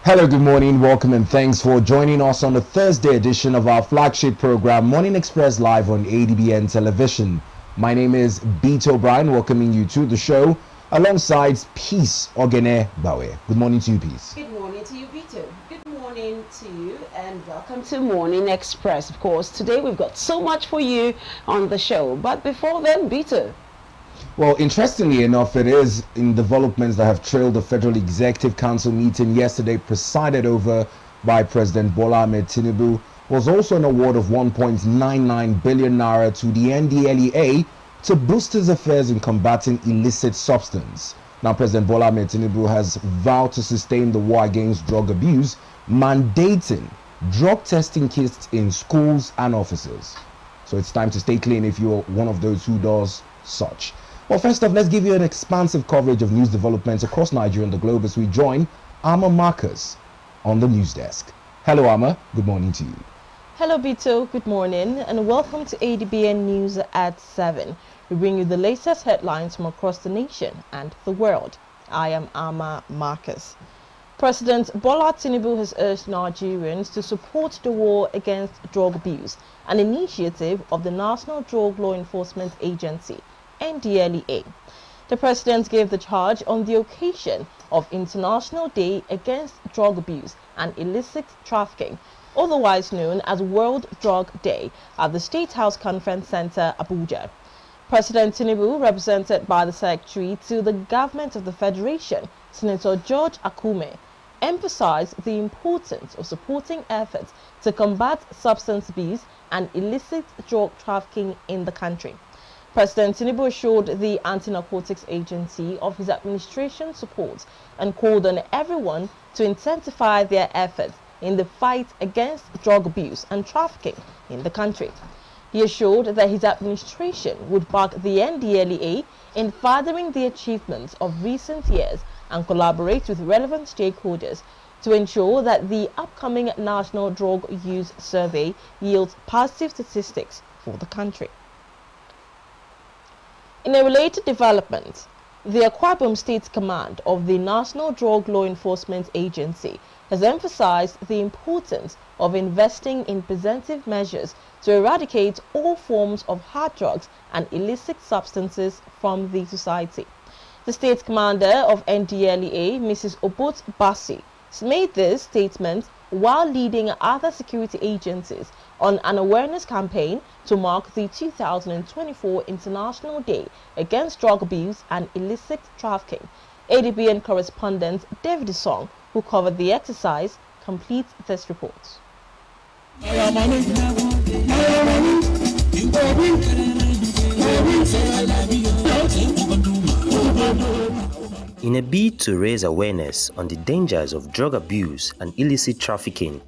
Hello, good morning, welcome and thanks for joining us on the Thursday edition of our flagship program, Morning Express Live on ADBN Television. My name is Beat O'Brien, welcoming you to the show alongside Peace Ogene Bawe. Good morning to you, Peace. Good morning to you, Vito. Good morning to you and welcome to Morning Express. Of course, today we've got so much for you on the show. But before then, Vito. Well, interestingly enough, it is in developments that have trailed the Federal Executive Council meeting yesterday, presided over by President Bola Ahmed Tinubu, was also an award of 1.99 billion naira to the NDLEA to boost its affairs in combating illicit substance. Now, President Bola Ahmed Tinubu has vowed to sustain the war against drug abuse, mandating drug testing kits in schools and offices. So it's time to stay clean if you're one of those who does such. Well, first off, let's give you an expansive coverage of news developments across Nigeria and the globe as we join Amma Marcus on the news desk. Hello, Amma. Good morning to you. Hello, Bito. Good morning and welcome to ADBN News at 7. We bring you the latest headlines from across the nation and the world. I am Amma Marcus. President Bola Tinubu has urged Nigerians to support the war against drug abuse, an initiative of the National Drug Law Enforcement Agency, NDLEA. The president gave the charge on the occasion of International Day Against Drug Abuse and Illicit Trafficking, otherwise known as World Drug Day, at the State House Conference Center, Abuja. President Tinubu, represented by the Secretary to the Government of the Federation, Senator George Akume, emphasized the importance of supporting efforts to combat substance abuse and illicit drug trafficking in the country. President Tinubu assured the Anti-Narcotics Agency of his administration's support and called on everyone to intensify their efforts in the fight against drug abuse and trafficking in the country. He assured that his administration would back the NDLEA in furthering the achievements of recent years and collaborate with relevant stakeholders to ensure that the upcoming National Drug Use Survey yields positive statistics for the country. In a related development, the Akwa Ibom State Command of the National Drug Law Enforcement Agency has emphasized the importance of investing in preventive measures to eradicate all forms of hard drugs and illicit substances from the society. The State Commander of NDLEA, Mrs. Obot Bassi, made this statement while leading other security agencies on an awareness campaign to mark the 2024 International Day Against Drug Abuse and Illicit Trafficking. ADBN correspondent David Song, who covered the exercise, completes this report. In a bid to raise awareness on the dangers of drug abuse and illicit trafficking,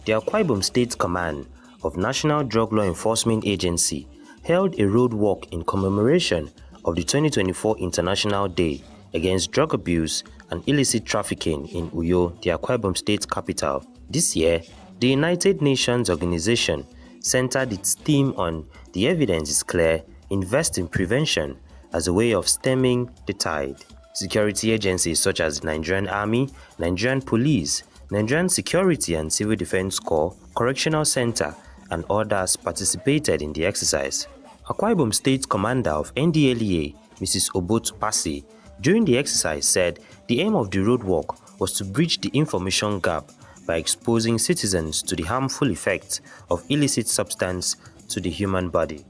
the Akwa Ibom State Command of National Drug Law Enforcement Agency held a road walk in commemoration of the 2024 International Day Against Drug Abuse and Illicit Trafficking in Uyo, the Akwa Ibom State capital. This year, the United Nations organization centered its theme on "The evidence is clear, invest in prevention" as a way of stemming the tide. Security agencies such as the Nigerian Army, Nigerian Police, Nigerian Security and Civil Defense Corps, Correctional Center, and others participated in the exercise. Akwa Ibom State Commander of NDLEA, Mrs. Obot Bassi, during the exercise said the aim of the roadwalk was to bridge the information gap by exposing citizens to the harmful effects of illicit substance to the human body.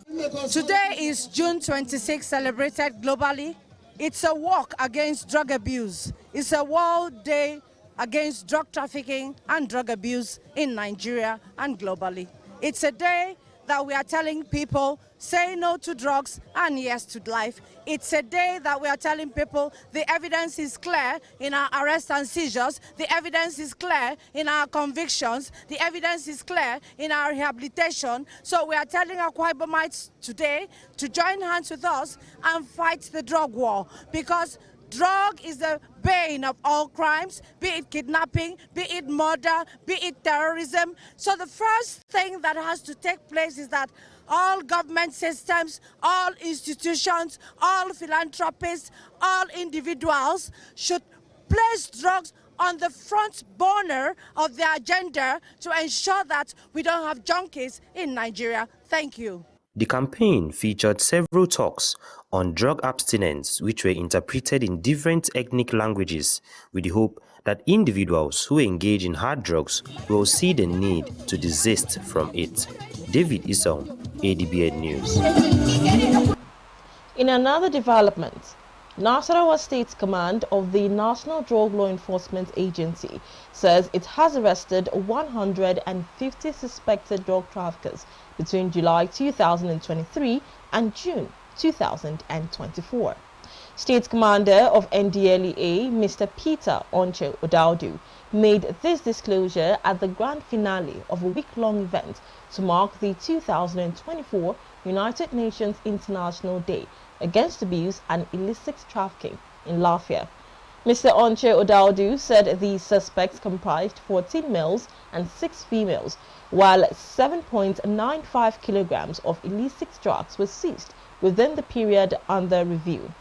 Today is June 26, celebrated globally. It's a walk against drug abuse. It's a World Day against drug trafficking and drug abuse in Nigeria and globally. It's a day that we are telling people, say no to drugs and yes to life. It's a day that we are telling people the evidence is clear in our arrests and seizures, the evidence is clear in our convictions, the evidence is clear in our rehabilitation. So we are telling our Akwa Ibomites today to join hands with us and fight the drug war, because drug is the bane of all crimes, be it kidnapping, be it murder, be it terrorism. So the first thing that has to take place is that all government systems, all institutions, all philanthropists, all individuals should place drugs on the front burner of their agenda to ensure that we don't have junkies in Nigeria. Thank you. The campaign featured several talks on drug abstinence which were interpreted in different ethnic languages with the hope that individuals who engage in hard drugs will see the need to desist from it. David Isong, ADBN News. In another development, Nasarawa State Command of the National Drug Law Enforcement Agency says it has arrested 150 suspected drug traffickers between July 2023 and June 2024. State Commander of NDLEA, Mr. Peter Onche Odaudu, made this disclosure at the grand finale of a week-long event to mark the 2024 United Nations International Day Against Abuse and Illicit Trafficking in Lafia. Mr. Onche Odaudu said the suspects comprised 14 males and 6 females, while 7.95 kilograms of illicit drugs were seized within the period under review.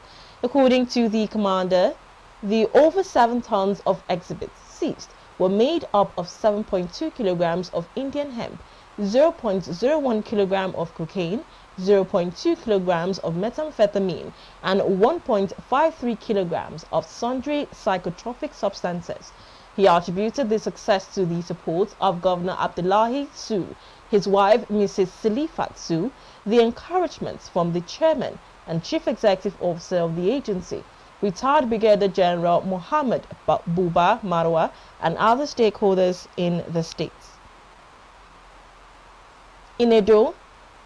According to the commander, the over 7 tons of exhibits seized were made up of 7.2 kilograms of Indian hemp, 0.01 kilogram of cocaine, 0.2 kilograms of methamphetamine, and 1.53 kilograms of sundry psychotropic substances. He attributed the success to the support of Governor Abdullahi Su, his wife Mrs. Silifat Su, the encouragement from the chairman and chief executive officer of the agency, retired Brigadier General Mohammed Buba Marwa, and other stakeholders in the states. In Edo,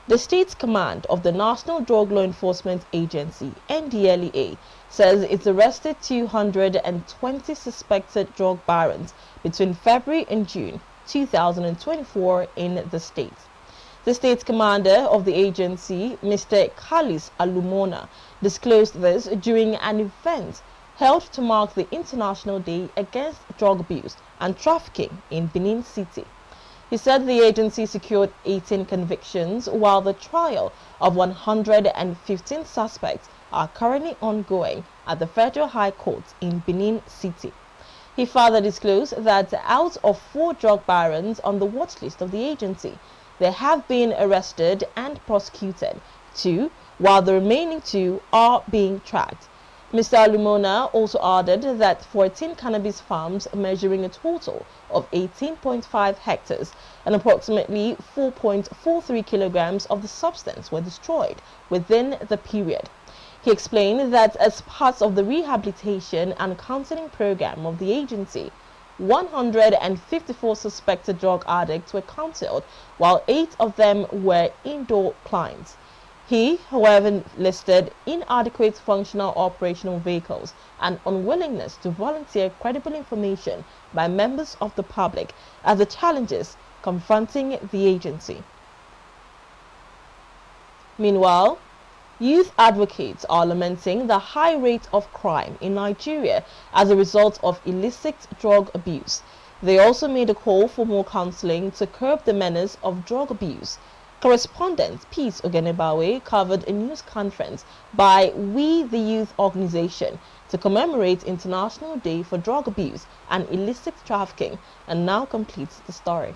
the state's command of the National Drug Law Enforcement Agency, NDLEA, says it's arrested 220 suspected drug barons between February and June 2024 in the state. The state's commander of the agency, Mr. Kalis Alumona, disclosed this during an event held to mark the International Day Against Drug Abuse and Trafficking in Benin City. He said the agency secured 18 convictions, while the trial of 115 suspects are currently ongoing at the Federal High Court in Benin City. He further disclosed that out of 4 drug barons on the watch list of the agency, they have been arrested and prosecuted, 2, while the remaining 2 are being tracked. Mr. Alumona also added that 14 cannabis farms measuring a total of 18.5 hectares and approximately 4.43 kilograms of the substance were destroyed within the period. He explained that as part of the rehabilitation and counseling program of the agency, 154 suspected drug addicts were counseled, while 8 of them were indoor clients. He, however, listed inadequate functional operational vehicles and unwillingness to volunteer credible information by members of the public as the challenges confronting the agency. Meanwhile, youth advocates are lamenting the high rate of crime in Nigeria as a result of illicit drug abuse. They also made a call for more counseling to curb the menace of drug abuse. Correspondent Peace Ogenebawe covered a news conference by We the Youth organization to commemorate International Day for Drug Abuse and Illicit Trafficking, and now completes the story.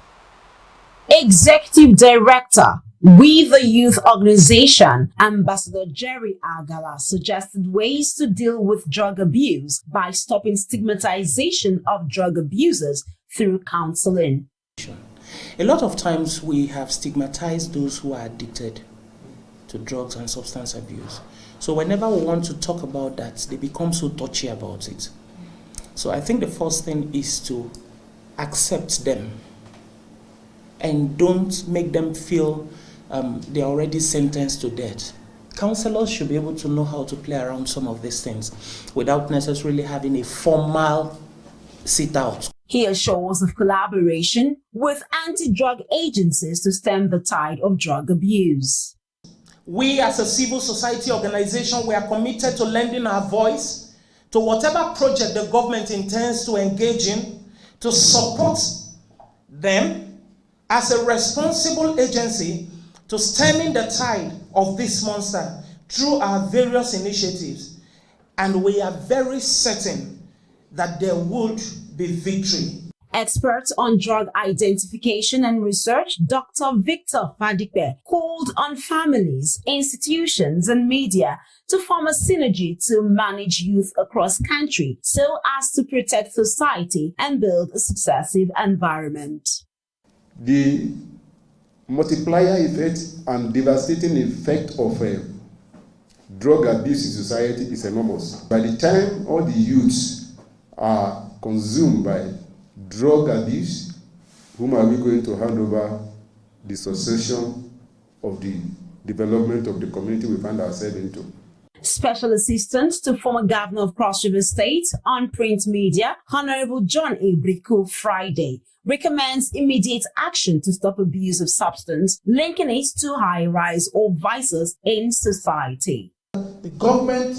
Executive Director, We the Youth organization, Ambassador Jerry Agala, suggested ways to deal with drug abuse by stopping stigmatization of drug abusers through counseling. A lot of times we have stigmatized those who are addicted to drugs and substance abuse. So whenever we want to talk about that, they become so touchy about it. So I think the first thing is to accept them and don't make them feel they're already sentenced to death. Counselors should be able to know how to play around some of these things without necessarily having a formal sit-out. He assures of collaboration with anti-drug agencies to stem the tide of drug abuse. We as a civil society organization, we are committed to lending our voice to whatever project the government intends to engage in to support them as a responsible agency to stemming the tide of this monster through our various initiatives. And we are very certain that there would be victory. Expert on drug identification and research, Dr. Victor Fadipe, called on families, institutions, and media to form a synergy to manage youth across country so as to protect society and build a successive environment. The multiplier effect and devastating effect of drug abuse in society is enormous. By the time all the youths are consumed by drug abuse, whom are we going to hand over the succession of the development of the community we find ourselves into? Special Assistant to former Governor of Cross River State on print media, Honorable John Ebriku Friday, recommends immediate action to stop abuse of substance, linking it to high rise or vices in society. The government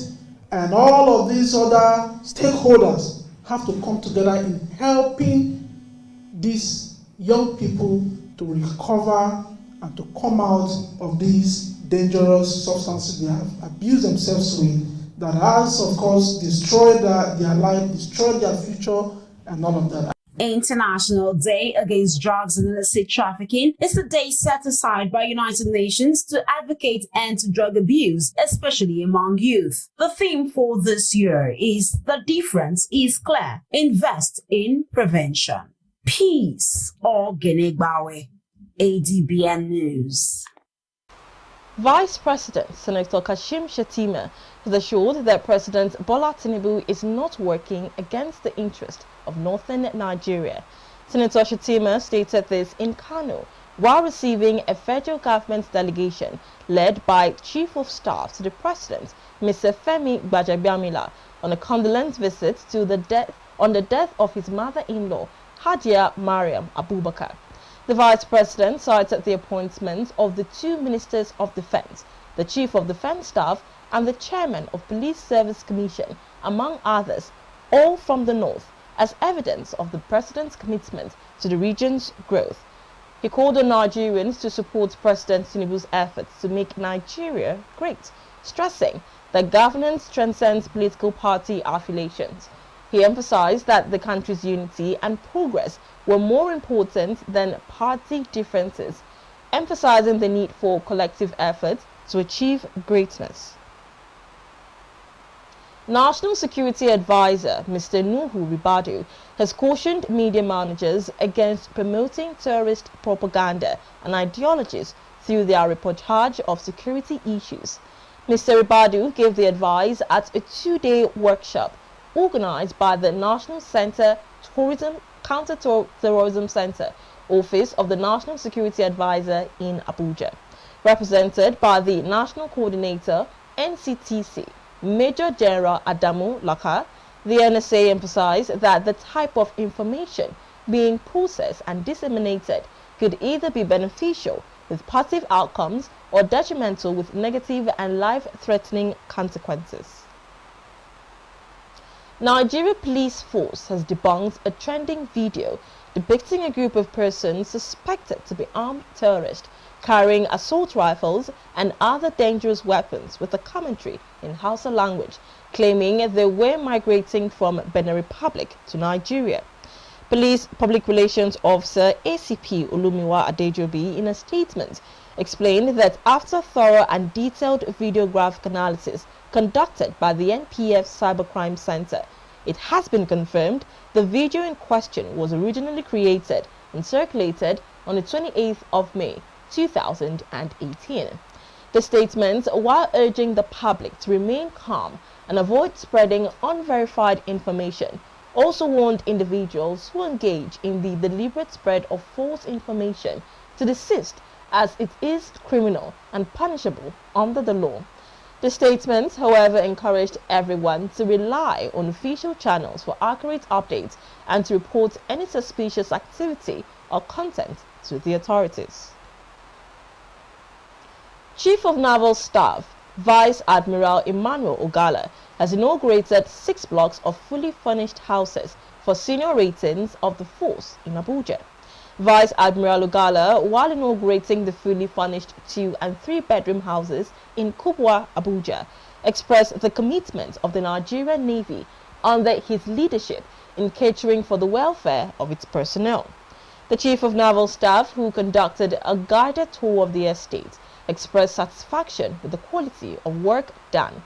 and all of these other stakeholders have to come together in helping these young people to recover and to come out of these dangerous substances they have abused themselves with, that has, of course, destroyed their life, destroyed their future, and all of that. International Day Against Drugs and Illicit Trafficking is the day set aside by United Nations to advocate anti-drug abuse, especially among youth. The theme for this year is "The difference is clear. Invest in prevention." Peace or Genegbawe. ADBN News. Vice President Senator Kashim Shettima has assured that President Bola Tinubu is not working against the interest of northern Nigeria. Senator Shettima stated this in Kano while receiving a federal government delegation led by Chief of Staff to the President, Mr. Femi Gbajabiamila, on a condolence visit to the death of his mother-in-law, Hadia Mariam Abubakar. The Vice President cited the appointment of the two Ministers of Defense, the Chief of Defense Staff, and the Chairman of Police Service Commission, among others, all from the North, as evidence of the President's commitment to the region's growth. He called on Nigerians to support President Tinubu's efforts to make Nigeria great, stressing that governance transcends political party affiliations. He emphasized that the country's unity and progress were more important than party differences, emphasizing the need for collective efforts to achieve greatness. National Security Advisor Mr. Nuhu Ribadu has cautioned media managers against promoting terrorist propaganda and ideologies through their reportage of security issues. Mr. Ribadu gave the advice at a two-day workshop organized by the National Counter-Terrorism Center, Office of the National Security Advisor in Abuja. Represented by the National Coordinator, NCTC, Major General Adamu Laka, the NSA emphasized that the type of information being processed and disseminated could either be beneficial with positive outcomes or detrimental with negative and life-threatening consequences. Nigeria Police Force has debunked a trending video depicting a group of persons suspected to be armed terrorists carrying assault rifles and other dangerous weapons with a commentary in Hausa language, claiming they were migrating from Benin Republic to Nigeria. Police Public Relations Officer ACP Olumiwa Adejobi, in a statement, explained that after thorough and detailed videographic analysis conducted by the NPF Cybercrime Center, it has been confirmed the video in question was originally created and circulated on the 28th of May 2018. The statement, while urging the public to remain calm and avoid spreading unverified information, also warned individuals who engage in the deliberate spread of false information to desist, as it is criminal and punishable under the law. The statement, however, encouraged everyone to rely on official channels for accurate updates and to report any suspicious activity or content to the authorities. Chief of Naval Staff, Vice Admiral Emmanuel Ogala, has inaugurated 6 blocks of fully furnished houses for senior ratings of the force in Abuja. Vice Admiral Ogala, while inaugurating the fully furnished 2- and 3-bedroom houses in Kubwa, Abuja, expressed the commitment of the Nigerian Navy under his leadership in catering for the welfare of its personnel. The Chief of Naval Staff, who conducted a guided tour of the estate, expressed satisfaction with the quality of work done.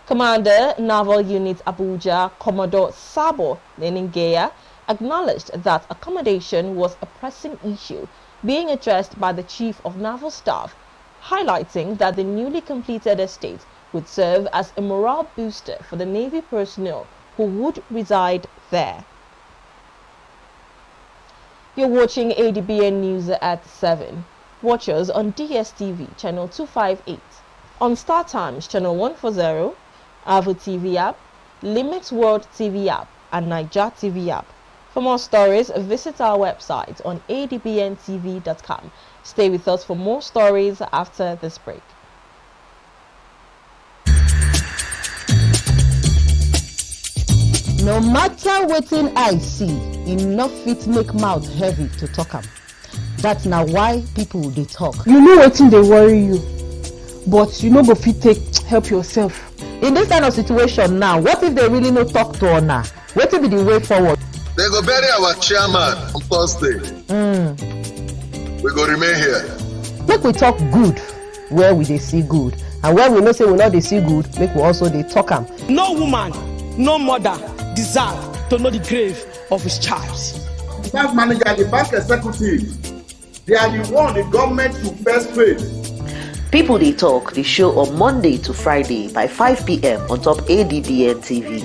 Commander, Naval Unit Abuja, Commodore Sabo Neningea, acknowledged that accommodation was a pressing issue being addressed by the Chief of Naval Staff, highlighting that the newly completed estate would serve as a morale booster for the Navy personnel who would reside there. You're watching ADBN News at 7. Watch us on DSTV channel 258, on Star Times channel 140, Avo TV app, Limix World TV app, and Niger TV app. For more stories, visit our website on adbntv.com. Stay with us for more stories after this break. No matter wetin I see, enough fit make mouth heavy to talk am. That's now why people they talk. You know wetin dey worry you, but you no go fit take help yourself. In this kind of situation now, what if they really no talk to Ona? Wetin be the way forward? They go bury our chairman on Thursday. We go remain here. Make we talk good where we dey see good, and where we know say we not dey see good, make we also dey talk am. No woman, no mother deserve to know the grave of his child. The bank manager and the bank executive, they are the one the government should first pay. People They Talk, the show on Monday to Friday by 5 p.m. on top ADBN TV.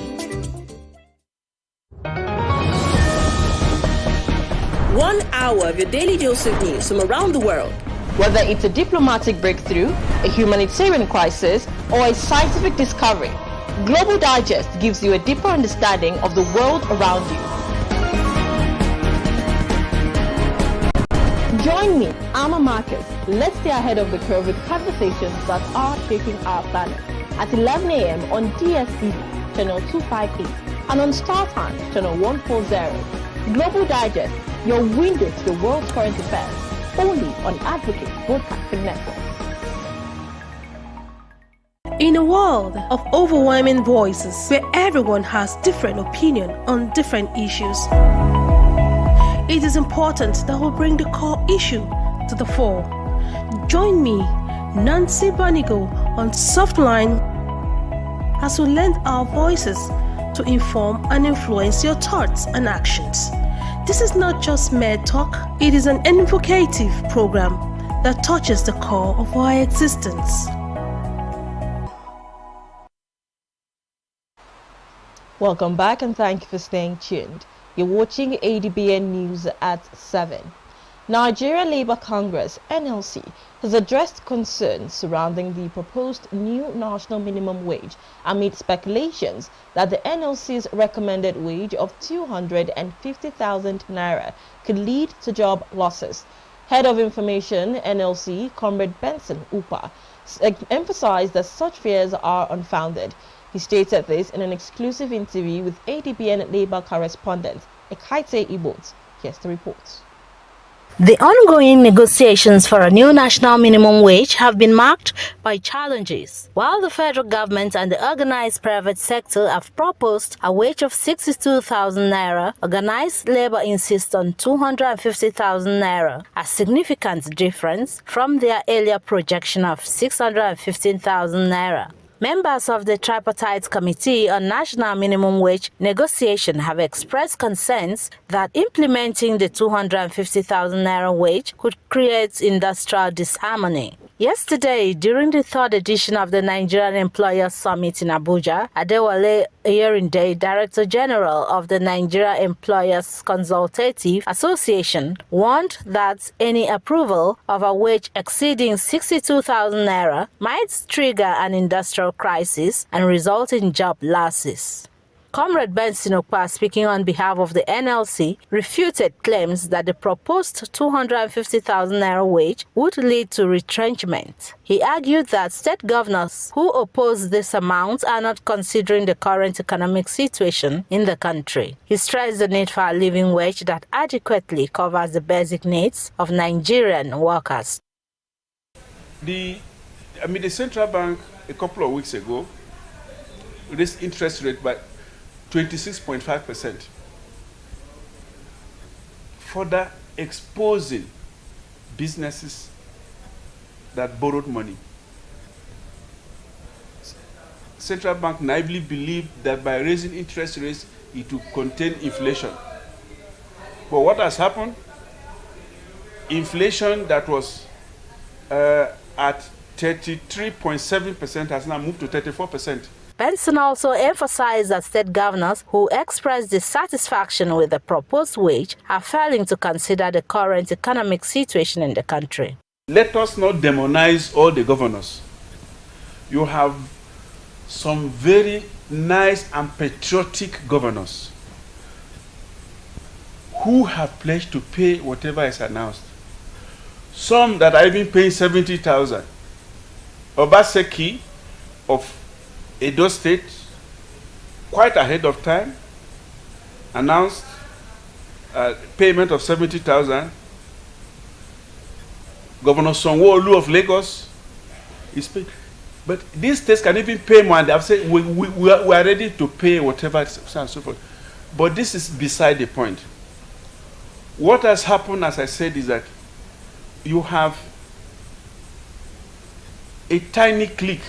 1 hour of your daily dose of news from around the world. Whether it's a diplomatic breakthrough, a humanitarian crisis, or a scientific discovery, Global Digest gives you a deeper understanding of the world around you. Join me, Alma Marcus. Let's stay ahead of the curve with conversations that are shaping our planet at 11 a.m. on DSTV, channel 258, and on Star Times, channel 140. Global Digest, your window to the world's current affairs, only on Advocate Broadcasting Network. In a world of overwhelming voices where everyone has different opinion on different issues, it is important that we bring the core issue to the fore. Join me, Nancy Banigo, on Softline as we lend our voices to inform and influence your thoughts and actions. This is not just mere talk, it is an invocative program that touches the core of our existence. Welcome back and thank you for staying tuned. You're watching ADBN News at 7. Nigeria Labour Congress, NLC, has addressed concerns surrounding the proposed new national minimum wage amid speculations that the NLC's recommended wage of 250,000 naira could lead to job losses. Head of Information, NLC, Comrade Benson Upa, emphasized that such fears are unfounded. He stated this in an exclusive interview with ADBN Labour correspondent Ekaite Ibot. Here's the report. The ongoing negotiations for a new national minimum wage have been marked by challenges. While the federal government and the organized private sector have proposed a wage of 62,000 naira, organized labor insists on 250,000 naira, a significant difference from their earlier projection of 615,000 naira. Members of the Tripartite Committee on National Minimum Wage Negotiation have expressed concerns that implementing the 250,000 naira wage could create industrial disharmony. Yesterday, during the third edition of the Nigerian Employers Summit in Abuja, Adewale Oyerinde, Director General of the Nigeria Employers Consultative Association, warned that any approval of a wage exceeding 62,000 naira might trigger an industrial crisis and result in job losses. Comrade Benson Okpa, speaking on behalf of the NLC, refuted claims that the proposed 250,000 naira wage would lead to retrenchment. He argued that state governors who oppose this amount are not considering the current economic situation in the country. He stressed the need for a living wage that adequately covers the basic needs of Nigerian workers. The Central Bank a couple of weeks ago raised interest rate by 26.5%. further exposing businesses that borrowed money. Central Bank naively believed that by raising interest rates, it would contain inflation. But what has happened? Inflation that was at 33.7% has now moved to 34%. Benson also emphasized that state governors who expressed dissatisfaction with the proposed wage are failing to consider the current economic situation in the country. Let us not demonize all the governors. You have some very nice and patriotic governors who have pledged to pay whatever is announced. Some that are even paying 70,000. Obaseki of Edo State, quite ahead of time, announced payment of 70,000. Governor Sanwo-Olu of Lagos is paid. But these states can even pay more, and they have said we are ready to pay whatever, and so forth. But this is beside the point. What has happened, as I said, is that you have a tiny clique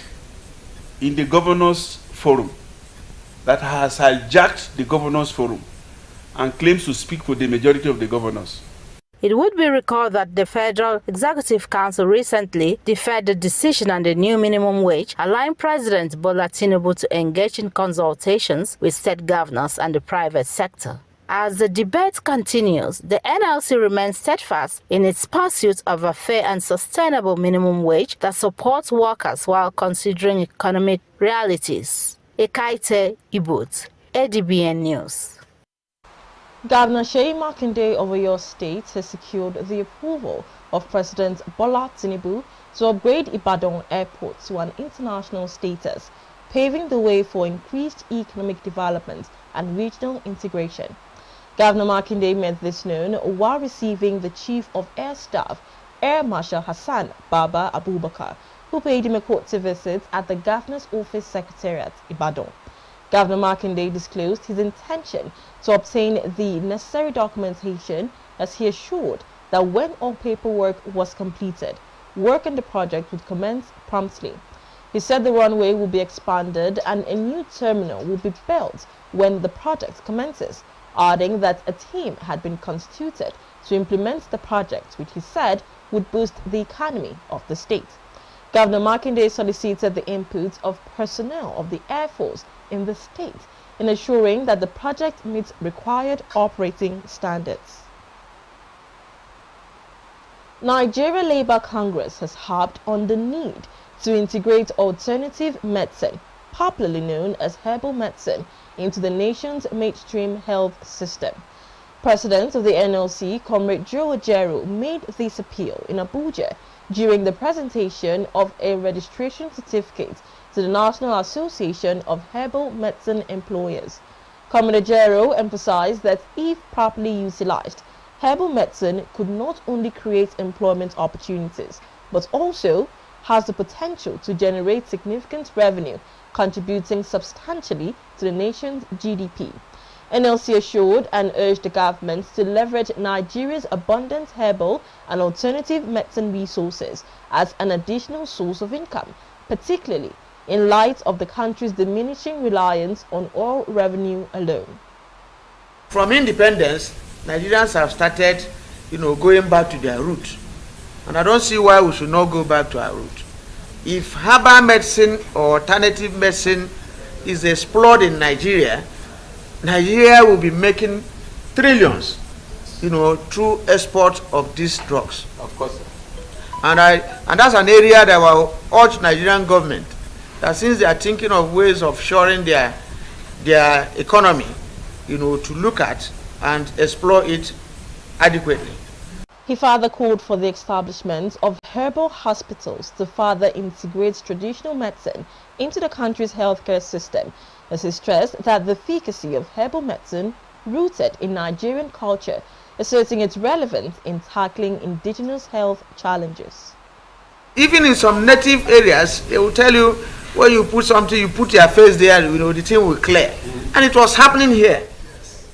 in the governors forum that has hijacked the governors forum and claims to speak for the majority of the governors. It would be recalled that the Federal Executive Council recently deferred the decision on the new minimum wage, allowing President Bola Tinubu to engage in consultations with state governors and the private sector. As the debate continues, the NLC remains steadfast in its pursuit of a fair and sustainable minimum wage that supports workers while considering economic realities. Ekaite Ibut, ADBN News. Governor Seyi Makinde of Oyo State has secured the approval of President Bola Tinubu to upgrade Ibadan Airport to an international status, paving the way for increased economic development and regional integration. Governor Makinde made this known while receiving the Chief of Air Staff, Air Marshal Hassan Baba Abubakar, who paid him a courtesy visit at the Governor's Office Secretariat, Ibadan. Governor Makinde disclosed his intention to obtain the necessary documentation, as he assured that when all paperwork was completed, work on the project would commence promptly. He said the runway will be expanded and a new terminal will be built when the project commences, adding that a team had been constituted to implement the project, which he said would boost the economy of the state. Governor Makinde solicited the input of personnel of the Air Force in the state in ensuring that the project meets required operating standards. Nigeria Labour Congress has harped on the need to integrate alternative medicine, popularly known as herbal medicine, into the nation's mainstream health system. President of the NLC, Comrade Joe Ojero, made this appeal in Abuja during the presentation of a registration certificate to the National Association of Herbal Medicine Employers. Comrade Ojero emphasized that if properly utilized, herbal medicine could not only create employment opportunities, but also has the potential to generate significant revenue, contributing substantially to the nation's GDP. NLC assured and urged the government to leverage Nigeria's abundant herbal and alternative medicine resources as an additional source of income, particularly in light of the country's diminishing reliance on oil revenue alone. From independence, Nigerians have started, going back to their roots. And I don't see why we should not go back to our roots. If herbal medicine or alternative medicine is explored in Nigeria, Nigeria will be making trillions, through export of these drugs. Of course. And that's an area that I will urge Nigerian government that since they are thinking of ways of shoring their economy, to look at and explore it adequately. He further called for the establishment of herbal hospitals to further integrate traditional medicine into the country's healthcare system, as he stressed that the efficacy of herbal medicine rooted in Nigerian culture, asserting its relevance in tackling indigenous health challenges. Even in some native areas, they will tell you when you put something, you put your face there, the thing will clear. And it was happening here.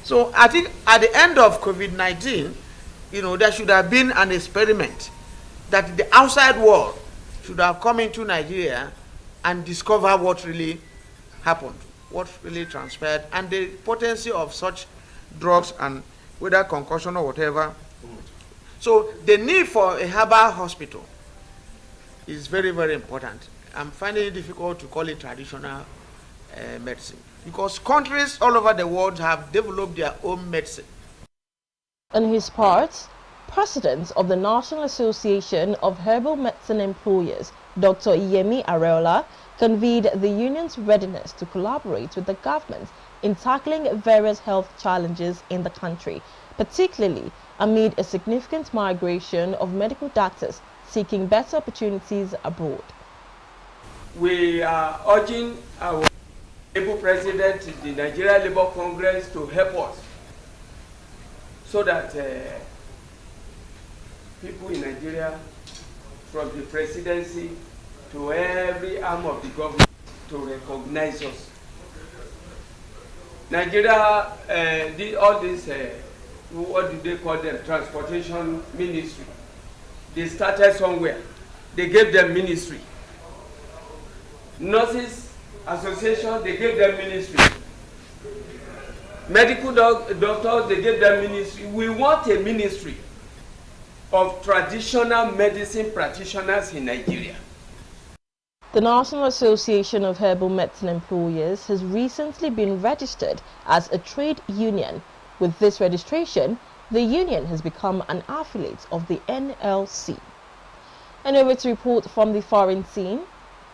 So I think at the end of COVID-19, there should have been an experiment that the outside world should have come into Nigeria and discover what really happened, what really transpired, and the potency of such drugs, and whether concussion or whatever. So the need for a herbal hospital is very, very important. I'm finding it difficult to call it traditional medicine, because countries all over the world have developed their own medicine. On his part, President of the National Association of Herbal Medicine Employers, Dr. Yemi Areola, conveyed the union's readiness to collaborate with the government in tackling various health challenges in the country, particularly amid a significant migration of medical doctors seeking better opportunities abroad. We are urging our able president, the Nigeria Labour Congress, to help us so that people in Nigeria, from the presidency to every arm of the government, to recognize us. Nigeria, all this, what do they call them, transportation ministry. They started somewhere. They gave them ministry. Nurses Association, they gave them ministry. Medical doctors, they gave them ministry. We want a ministry of traditional medicine practitioners in Nigeria. The National Association of Herbal Medicine Employers has recently been registered as a trade union. With this registration, the union has become an affiliate of the NLC. And over to report from the foreign scene,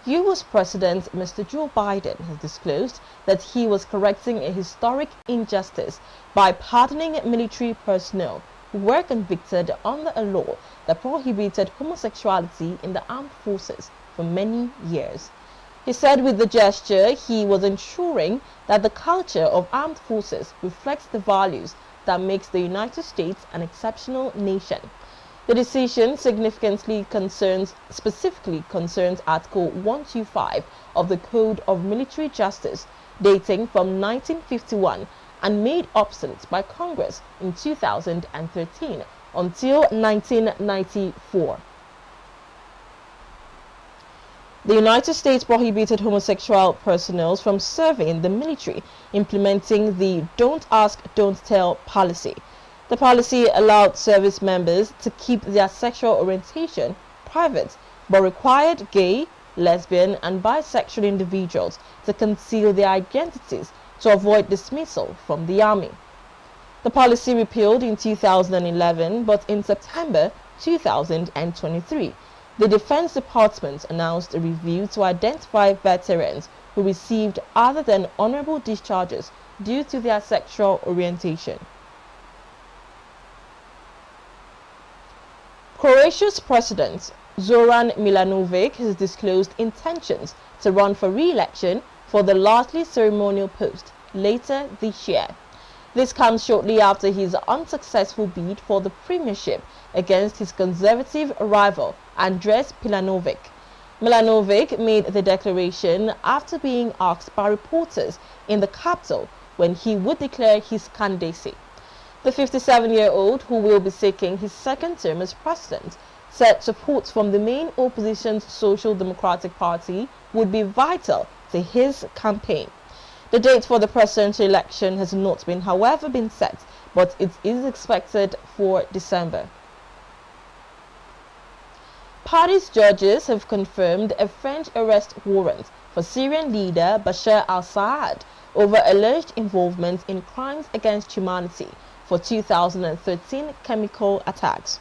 US President Mr. Joe Biden has disclosed that he was correcting a historic injustice by pardoning military personnel who were convicted under a law that prohibited homosexuality in the armed forces for many years. He said with the gesture he was ensuring that the culture of armed forces reflects the values that makes the United States an exceptional nation. The decision specifically concerns Article 125 of the Code of Military Justice, dating from 1951 and made obsolete by Congress in 2013 until 1994. The United States prohibited homosexual personnel from serving in the military, implementing the Don't Ask, Don't Tell policy. The policy allowed service members to keep their sexual orientation private, but required gay, lesbian, and bisexual individuals to conceal their identities to avoid dismissal from the army. The policy repealed in 2011, but in September 2023, the Defense Department announced a review to identify veterans who received other than honorable discharges due to their sexual orientation. Croatia's President Zoran Milanovic has disclosed intentions to run for re-election for the largely ceremonial post later this year. This comes shortly after his unsuccessful bid for the premiership against his conservative rival Andres Milanovic. Milanovic made the declaration after being asked by reporters in the capital when he would declare his candidacy. The 57-year-old, who will be seeking his second term as president, said support from the main opposition's Social Democratic Party would be vital to his campaign. The date for the presidential election has not been, however, been set, but it is expected for December. Paris judges have confirmed a French arrest warrant for Syrian leader Bashar al-Assad over alleged involvement in crimes against humanity for 2013 chemical attacks.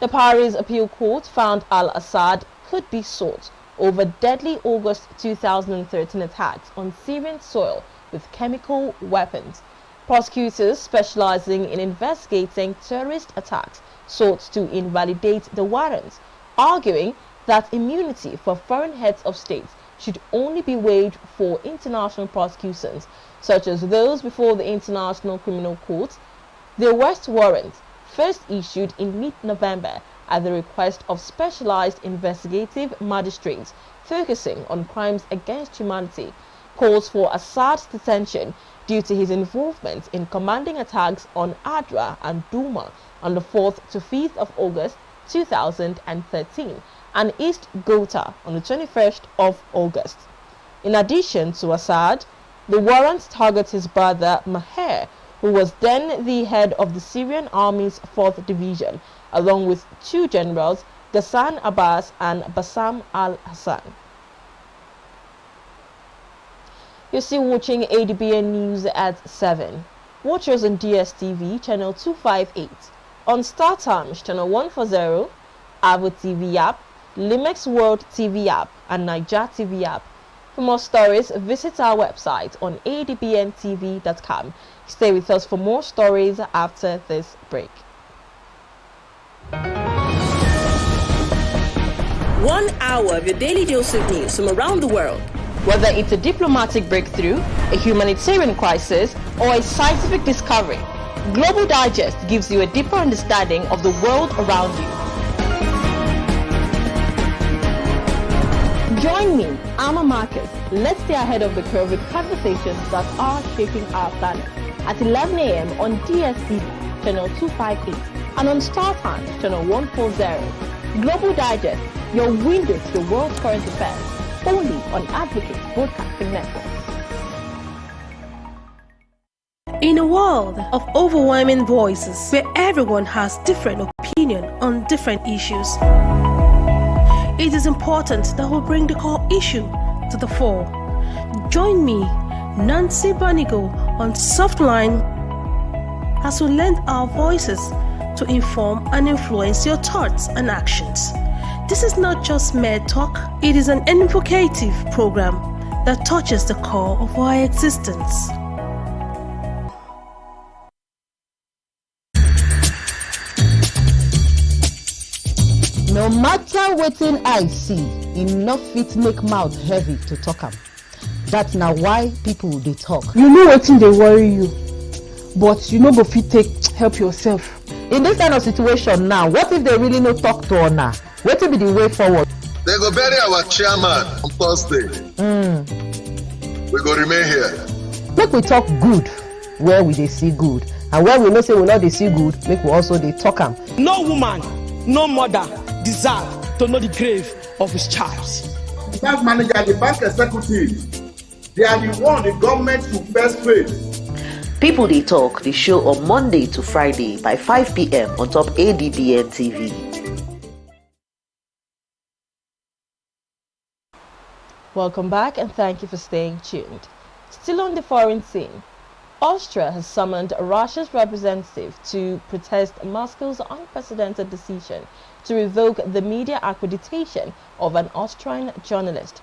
The Paris Appeal Court found al-Assad could be sought over deadly August 2013 attacks on Syrian soil with chemical weapons. Prosecutors specializing in investigating terrorist attacks sought to invalidate the warrants, arguing that immunity for foreign heads of state should only be waived for international prosecutions, such as those before the International Criminal Court. The arrest warrant, first issued in mid-November at the request of specialized investigative magistrates focusing on crimes against humanity, calls for Assad's detention due to his involvement in commanding attacks on Adra and Duma on the 4th to 5th of August 2013 and East Ghouta on the 21st of August. In addition to Assad, the warrant targets his brother Maher, who was then the head of the Syrian Army's 4th Division, along with 2 generals, Ghassan Abbas and Bassam al-Hassan. You're still watching ADBN News at 7. Watch us on DSTV channel 258, on Star Times channel 140, Avo TV app, Limex World TV app, and Niger TV app. For more stories, visit our website on adbntv.com. Stay with us for more stories after this break. 1 hour of your daily dose of news from around the world. Whether it's a diplomatic breakthrough, a humanitarian crisis, or a scientific discovery, Global Digest gives you a deeper understanding of the world around you. Join me, Amma Marcus. Let's stay ahead of the curve with conversations that are shaping our planet at 11 a.m. on DSTV, channel 258, and on Star Times, channel 140. Global Digest, your window to the world's current affairs, only on Advocate Broadcasting Network. In a world of overwhelming voices where everyone has different opinion on different issues, it is important that we bring the core issue to the fore. Join me, Nancy Banigo, on Softline as we lend our voices to inform and influence your thoughts and actions. This is not just mere talk, it is an invocative program that touches the core of our existence. No matter wetin I see, enough fit make mouth heavy to talk am. That's now why people dey talk. You know wetin dey worry you, but you no go fit take help yourself. In this kind of situation now, what if they really no talk to una? Wetin be the way forward? They go bury our chairman on Thursday. We go remain here. Make we talk good where we dey see good, and where we know say we no dey see good, make we also dey talk am. No woman, no mother deserve to know the grave of his child. The bank manager, the bank executive, they are the one the government should first pay. People They Talk, the show on Monday to Friday by 5 p.m. on top ADBN TV. Welcome back and thank you for staying tuned. Still on the foreign scene, Austria has summoned Russia's representative to protest Moscow's unprecedented decision to revoke the media accreditation of an Austrian journalist.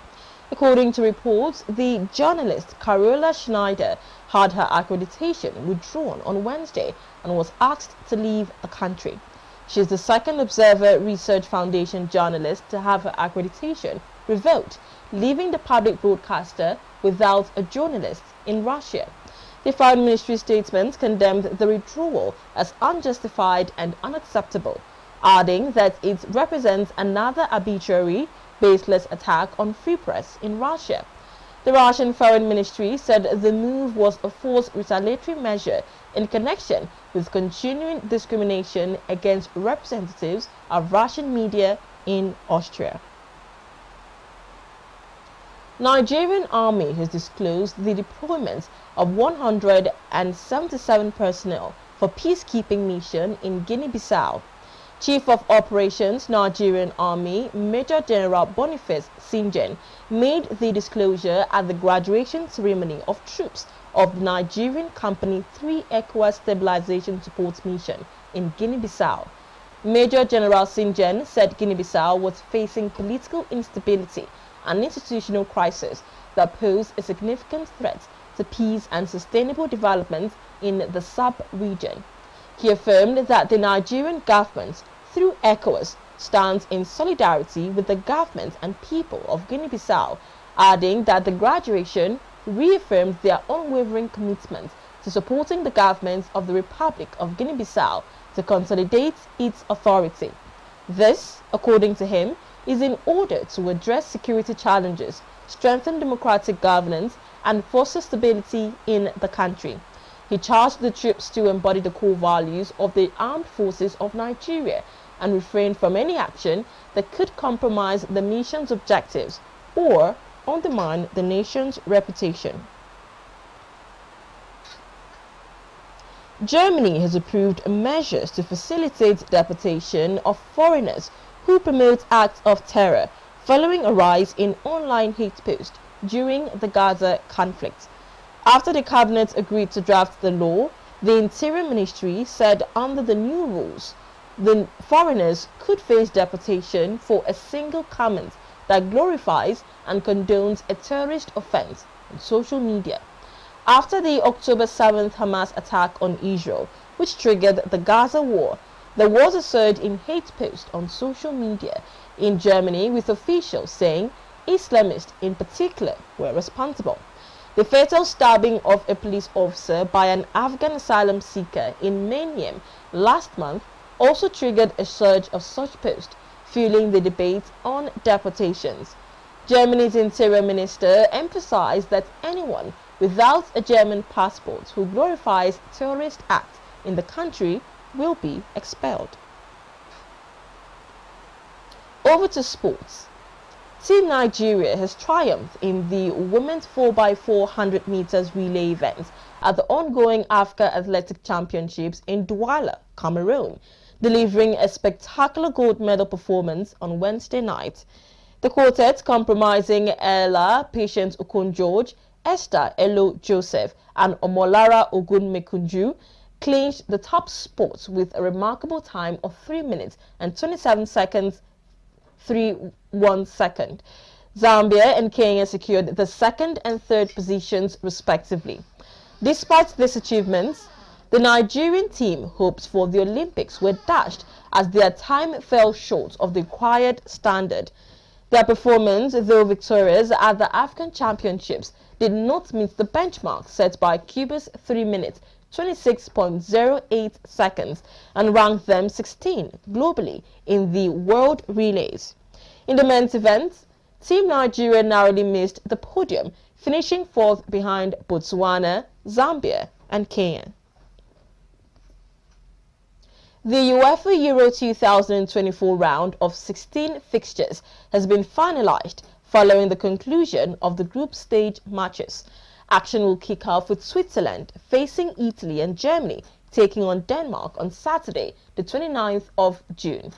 According to reports, the journalist Carola Schneider had her accreditation withdrawn on Wednesday and was asked to leave the country. She is the second Observer Research Foundation journalist to have her accreditation revoked, leaving the public broadcaster without a journalist in Russia. The Foreign Ministry statement condemned the withdrawal as unjustified and unacceptable, adding that it represents another arbitrary, baseless attack on free press in Russia. The Russian Foreign Ministry said the move was a forced retaliatory measure in connection with continuing discrimination against representatives of Russian media in Austria. Nigerian Army has disclosed the deployment of 177 personnel for peacekeeping mission in Guinea-Bissau. Chief of Operations, Nigerian Army, Major General Boniface Sinjen, made the disclosure at the graduation ceremony of troops of the Nigerian Company 3 ECOWAS Stabilization Support Mission in Guinea-Bissau. Major General Sinjen said Guinea-Bissau was facing political instability and institutional crisis that pose a significant threat to peace and sustainable development in the sub-region. He affirmed that the Nigerian government, through ECOWAS, stands in solidarity with the government and people of Guinea-Bissau, adding that the graduation reaffirmed their unwavering commitment to supporting the government of the Republic of Guinea-Bissau to consolidate its authority. This, according to him, is in order to address security challenges, strengthen democratic governance, and foster stability in the country. He charged the troops to embody the core values of the armed forces of Nigeria and refrain from any action that could compromise the mission's objectives or undermine the nation's reputation. Germany has approved measures to facilitate deportation of foreigners who promote acts of terror following a rise in online hate posts during the Gaza conflict. After the cabinet agreed to draft the law, the Interior Ministry said under the new rules, the foreigners could face deportation for a single comment that glorifies and condones a terrorist offense on social media. After the October 7th Hamas attack on Israel, which triggered the Gaza war, there was a surge in hate posts on social media in Germany, with officials saying Islamists in particular were responsible. The fatal stabbing of a police officer by an Afghan asylum seeker in Mannheim last month also triggered a surge of such posts, fueling the debate on deportations. Germany's Interior Minister emphasized that anyone without a German passport who glorifies terrorist acts in the country will be expelled. Over to sports. Team Nigeria has triumphed in the women's 4x400 meters relay event at the ongoing Africa Athletic Championships in Douala, Cameroon, delivering a spectacular gold medal performance on Wednesday night. The quartet, comprising Ella Patience Okon-George, Esther Elo Joseph, and Omolara Ogunmekunju, clinched the top spot with a remarkable time of 3 minutes and 27 seconds 3.1 second. Zambia and Kenya secured the second and third positions respectively. Despite these achievements, the Nigerian team hopes for the Olympics were dashed as their time fell short of the required standard. Their performance, though victorious at the African Championships, did not meet the benchmark set by Cuba's 3 minutes 26.08 seconds and ranked them 16 globally in the world relays. In the men's event, Team Nigeria narrowly missed the podium, finishing fourth behind Botswana, Zambia, and Kenya. The UEFA Euro 2024 round of 16 fixtures has been finalized following the conclusion of the group stage matches. Action will kick off with Switzerland facing Italy and Germany taking on Denmark on Saturday, the 29th of June.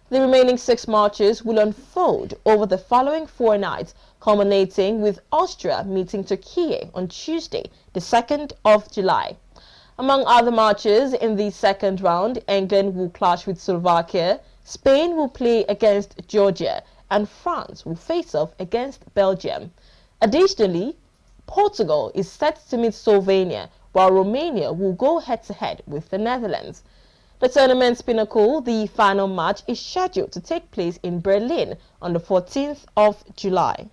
The remaining 6 matches will unfold over the following 4 nights, culminating with Austria meeting Turkey on Tuesday, the 2nd of July. Among other matches in the second round, England will clash with Slovakia, Spain will play against Georgia, and France will face off against Belgium. Additionally, Portugal is set to meet Slovenia, while Romania will go head-to-head with the Netherlands. The tournament's pinnacle, the final match, is scheduled to take place in Berlin on the 14th of July.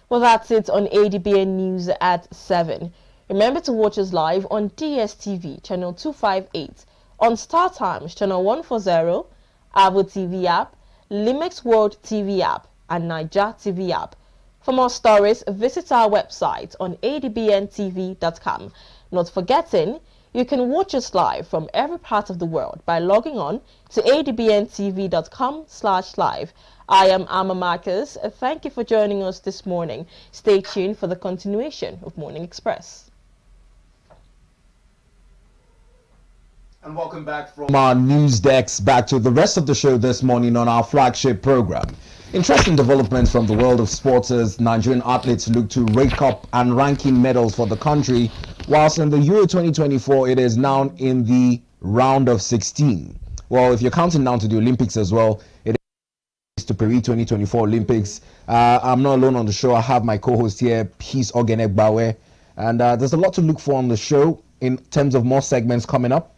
Well, that's it on ADBN News at 7. Remember to watch us live on DSTV, channel 258, on StarTimes, channel 140, Avo TV app, Limex World TV app, and Niger TV app. For more stories, visit our website on adbntv.com. Not forgetting, you can watch us live from every part of the world by logging on to adbntv.com/live. I am Amma Marcus. Thank you for joining us this morning. Stay tuned for the continuation of Morning Express. And welcome back from our news decks back to the rest of the show this morning on our flagship program. Interesting developments from the world of sports as Nigerian athletes look to rake up and ranking medals for the country, whilst in the Euro 2024 it is now in the round of 16. Well, if you're counting down to the Olympics as well, it is to Paris 2024 Olympics. I'm not alone on the show. I have my co-host here, Peace Ogenegbawe, and there's a lot to look for on the show in terms of more segments coming up.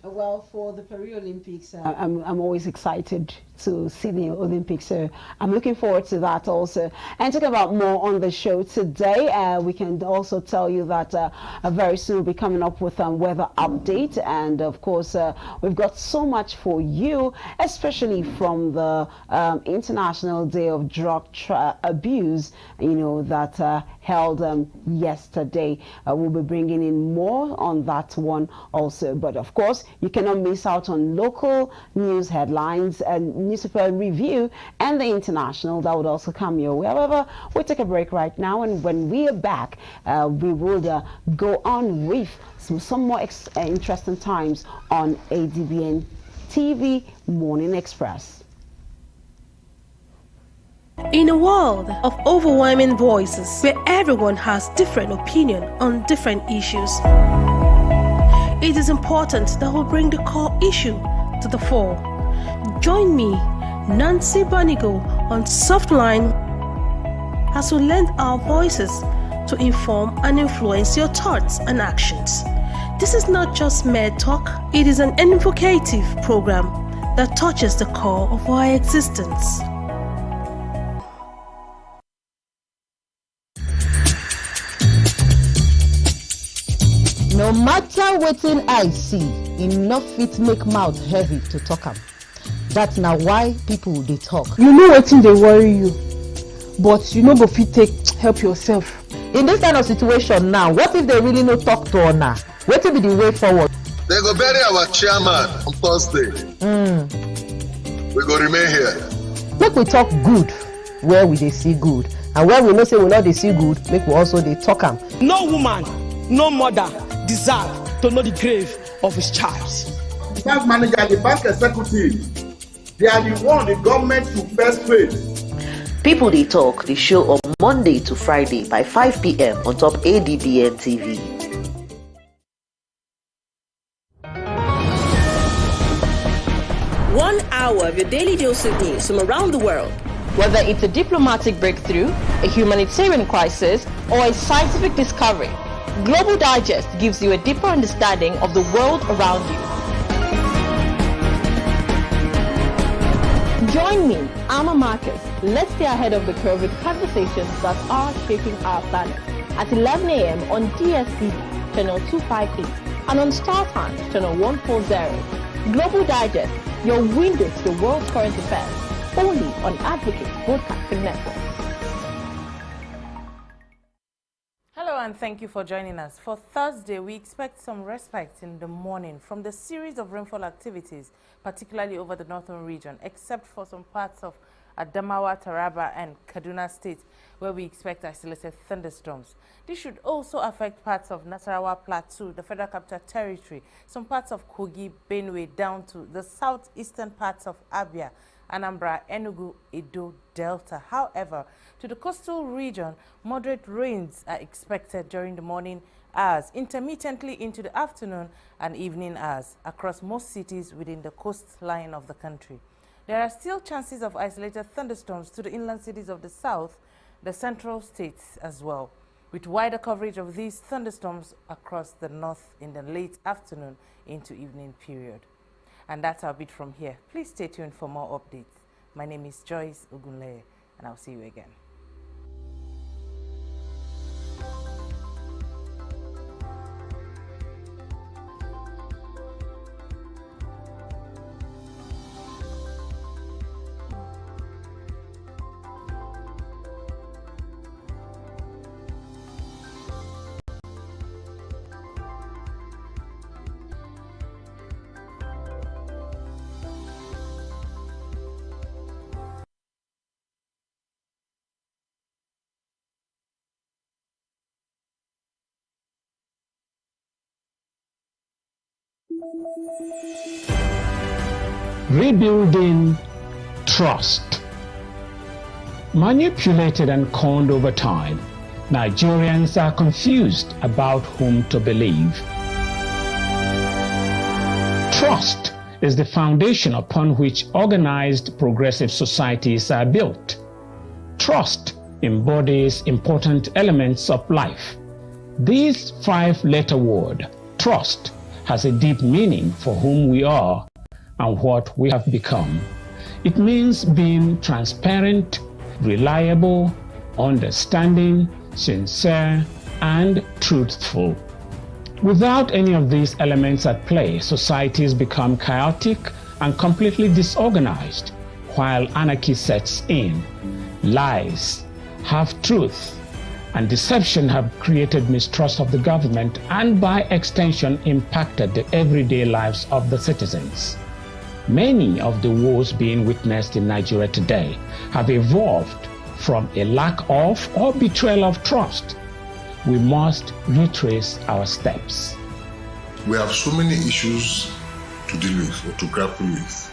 Well, for the Paris Olympics, I'm always excited to Sydney Olympics. So I'm looking forward to that also. And talking about more on the show today, we can also tell you that very soon we'll be coming up with a weather update. And of course, we've got so much for you, especially from the International Day of Drug Abuse, that held yesterday. We'll be bringing in more on that one also. But of course, you cannot miss out on local news headlines and newspaper review and the international that would also come your way. However, we'll take a break right now, and when we are back, we will go on with some more interesting times on ADBN TV Morning Express. In a world of overwhelming voices where everyone has different opinion on different issues, it is important that we bring the core issue to the fore. Join me, Nancy Banigo, on Softline as we lend our voices to inform and influence your thoughts and actions. This is not just mere talk, it is an evocative program that touches the core of our existence. No matter wetin I see, enough fit make mouth heavy to talk am. That's now why people they talk. You know wetin dey worry you, but you no go fit take help yourself. In this kind of situation now, what if they really no talk to una? Wetin be the way forward? They go bury our chairman on Thursday. We go remain here. Make we talk good where we dey see good, and where we know say we not dey see good, make we also dey talk am. No woman, no mother deserve to know the grave of his child. The bank manager and the bank executive, they are the one the government to first pay. People They Talk, the show on Monday to Friday by 5 p.m. on top ADBN TV. One hour of your daily dose of news from around the world. Whether it's a diplomatic breakthrough, a humanitarian crisis, or a scientific discovery, Global Digest gives you a deeper understanding of the world around you. Join me, Amma Marcus. Let's stay ahead of the curve with conversations that are shaping our planet at 11 a.m. on DSTV, channel 258, and on Star Times, channel 140. Global Digest, your window to the world's current affairs, only on Advocate Broadcasting Network. Hello and thank you for joining us. For Thursday, we expect some respite in the morning from the series of rainfall activities, particularly over the northern region, except for some parts of Adamawa, Taraba and Kaduna states, where we expect isolated thunderstorms. This should also affect parts of Nasarawa Plateau, the Federal Capital Territory, some parts of Kogi, Benue, down to the southeastern parts of Abia, Anambra, Enugu, Edo, Delta. However, to the coastal region, moderate rains are expected during the morning hours, intermittently into the afternoon and evening hours across most cities within the coastline of the country. There are still chances of isolated thunderstorms to the inland cities of the south, the central states as well, with wider coverage of these thunderstorms across the north in the late afternoon into evening period. And that's our bit from here. Please stay tuned for more updates. My name is Joyce Ogunleye, and I'll see you again. Rebuilding trust. Manipulated and conned over time, Nigerians are confused about whom to believe. Trust is the foundation upon which organized progressive societies are built. Trust embodies important elements of life. This 5-letter word, trust, has a deep meaning for whom we are and what we have become. It means being transparent, reliable, understanding, sincere, and truthful. Without any of these elements at play, societies become chaotic and completely disorganized, while anarchy sets in. Lies, half-truth, and deception have created mistrust of the government and by extension impacted the everyday lives of the citizens. Many of the woes being witnessed in Nigeria today have evolved from a lack of or betrayal of trust. We must retrace our steps. We have so many issues to deal with or to grapple with.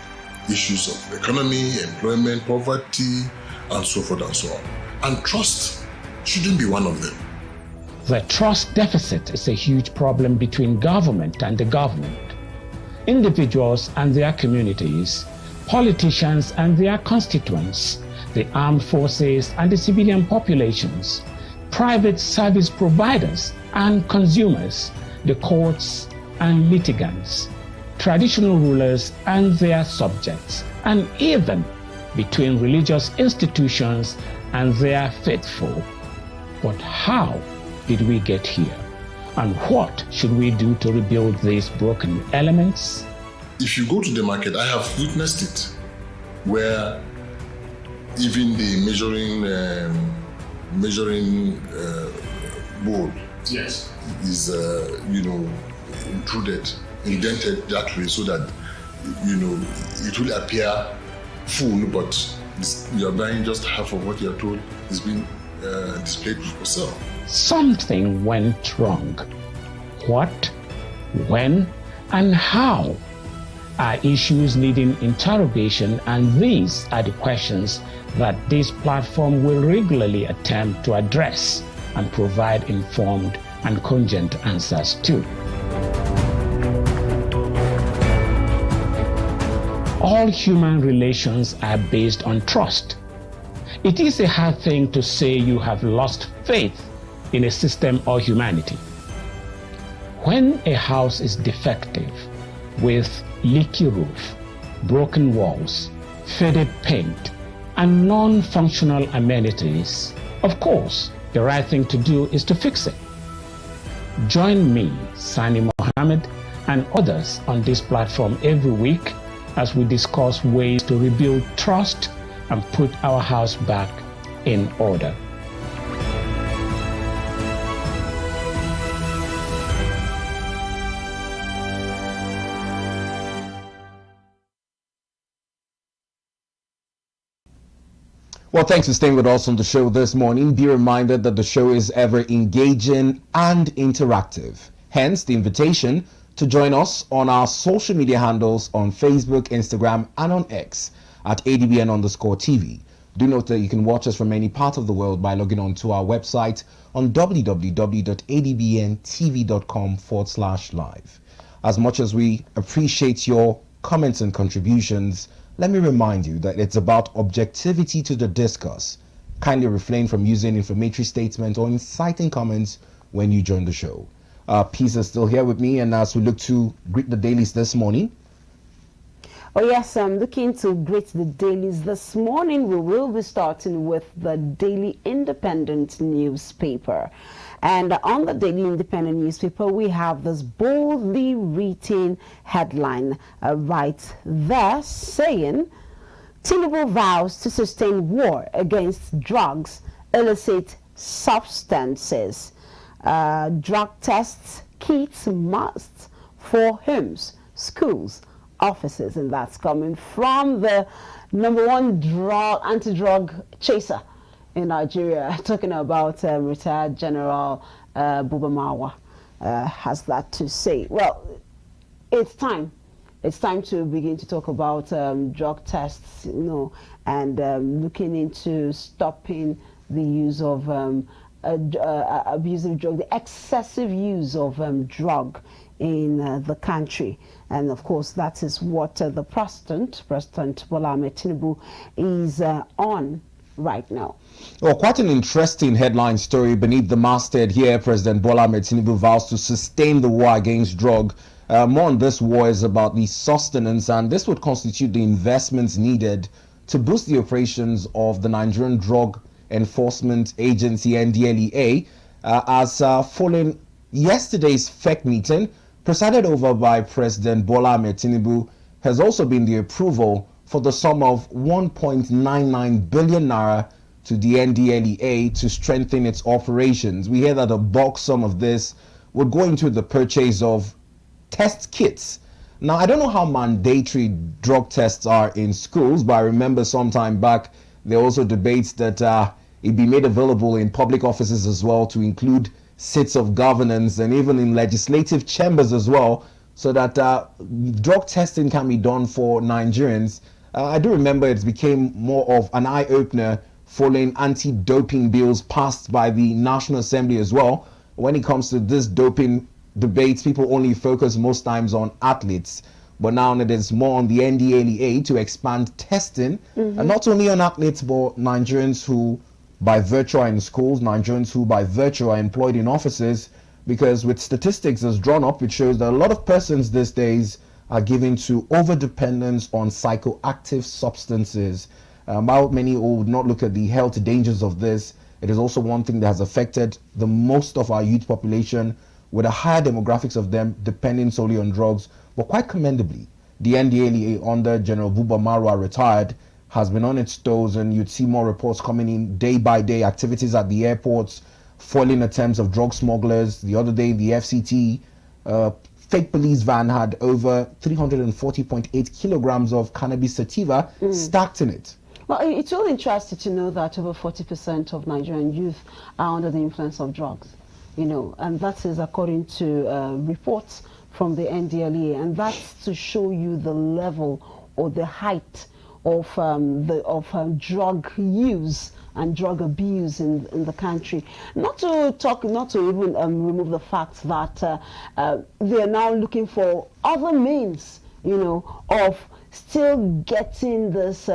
Issues of economy, employment, poverty, and so forth and so on. And trust shouldn't be one of them. The trust deficit is a huge problem between government and the government, individuals and their communities, politicians and their constituents, the armed forces and the civilian populations, private service providers and consumers, the courts and litigants, traditional rulers and their subjects, and even between religious institutions and their faithful. But how did we get here? And what should we do to rebuild these broken elements? If you go to the market, I have witnessed it, where even the measuring board is indented that way so that it will appear full, but you are buying just half of what you are told is being displayed for sale. Something went wrong. What, when, and how are issues needing interrogation, and these are the questions that this platform will regularly attempt to address and provide informed and cogent answers to. All human relations are based on trust. It is a hard thing to say you have lost faith in a system or humanity. When a house is defective, with leaky roof, broken walls, faded paint, and non-functional amenities, of course, the right thing to do is to fix it. Join me, Sani Mohammed, and others on this platform every week as we discuss ways to rebuild trust and put our house back in order. Well, thanks for staying with us on the show this morning. Be reminded that the show is ever engaging and interactive. Hence, the invitation to join us on our social media handles on Facebook, Instagram, and on X at ADBN_TV. Do note that you can watch us from any part of the world by logging on to our website on www.adbntv.com/live. As much as we appreciate your comments and contributions, let me remind you that it's about objectivity to the discourse. Kindly refrain from using inflammatory statements or inciting comments when you join the show. Peace is still here with me, and as we look to greet the dailies this morning. Oh yes, I'm looking to greet the dailies this morning. We will be starting with the Daily Independent newspaper. And on the Daily Independent newspaper, we have this boldly written headline right there saying, Tinubu vows to sustain war against drugs, illicit substances. Drug tests, kits must for homes, schools, offices, and that's coming from the #1 anti-drug chaser in Nigeria, talking about retired General Buba Marwa, has that to say. Well, it's time to begin to talk about drug tests, and looking into stopping the use of abusive drug, the excessive use of drug in the country. And of course, that is what the President Bola Ahmed Tinubu is on right now. Well, quite an interesting headline story beneath the masthead here. President Bola Ahmed Tinubu vows to sustain the war against drug More on this war is about the sustenance, and this would constitute the investments needed to boost the operations of the Nigerian Drug Enforcement Agency, NDLEA, as following yesterday's FEC meeting, presided over by President Bola Ahmed Tinubu, has also been the approval for the sum of 1.99 billion naira to the NDLEA to strengthen its operations. We hear that a bulk sum of this would go into the purchase of test kits. Now, I don't know how mandatory drug tests are in schools, but I remember some time back there were also debates that it be made available in public offices as well, to include seats of governance and even in legislative chambers as well, so that drug testing can be done for Nigerians. I do remember it became more of an eye-opener following anti-doping bills passed by the National Assembly as well. When it comes to this doping debates, people only focus most times on athletes, but now it is more on the NDLEA to expand testing, and not only on athletes, but Nigerians who by virtue are in schools, Nigerians who by virtue are employed in offices, because with statistics as drawn up, it shows that a lot of persons these days are given to over-dependence on psychoactive substances. While many would not look at the health dangers of this, it is also one thing that has affected the most of our youth population, with a higher demographics of them depending solely on drugs. But quite commendably, the NDLEA under General Buba Marwa, retired, has been on its toes, and you'd see more reports coming in day by day. Activities at the airports, foiling attempts of drug smugglers. The other day, the FCT fake police van had over 340.8 kilograms of cannabis sativa stacked in it. Well, it's really interesting to know that over 40% of Nigerian youth are under the influence of drugs, you know, and that is according to reports from the NDLEA, and that's to show you the level or the height of drug use and drug abuse in the country. Not to even remove the fact that they are now looking for other means, you know, of still getting this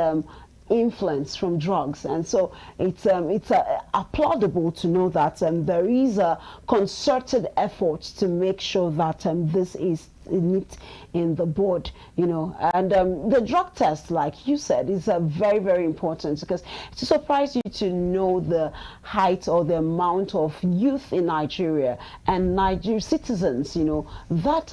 influence from drugs. And so it's applaudable to know that there is a concerted effort to make sure that this is in the board, you know. And the drug test, like you said, is very, very important, because it surprised you to know the height or the amount of youth in Nigeria and Nigerian citizens, you know, that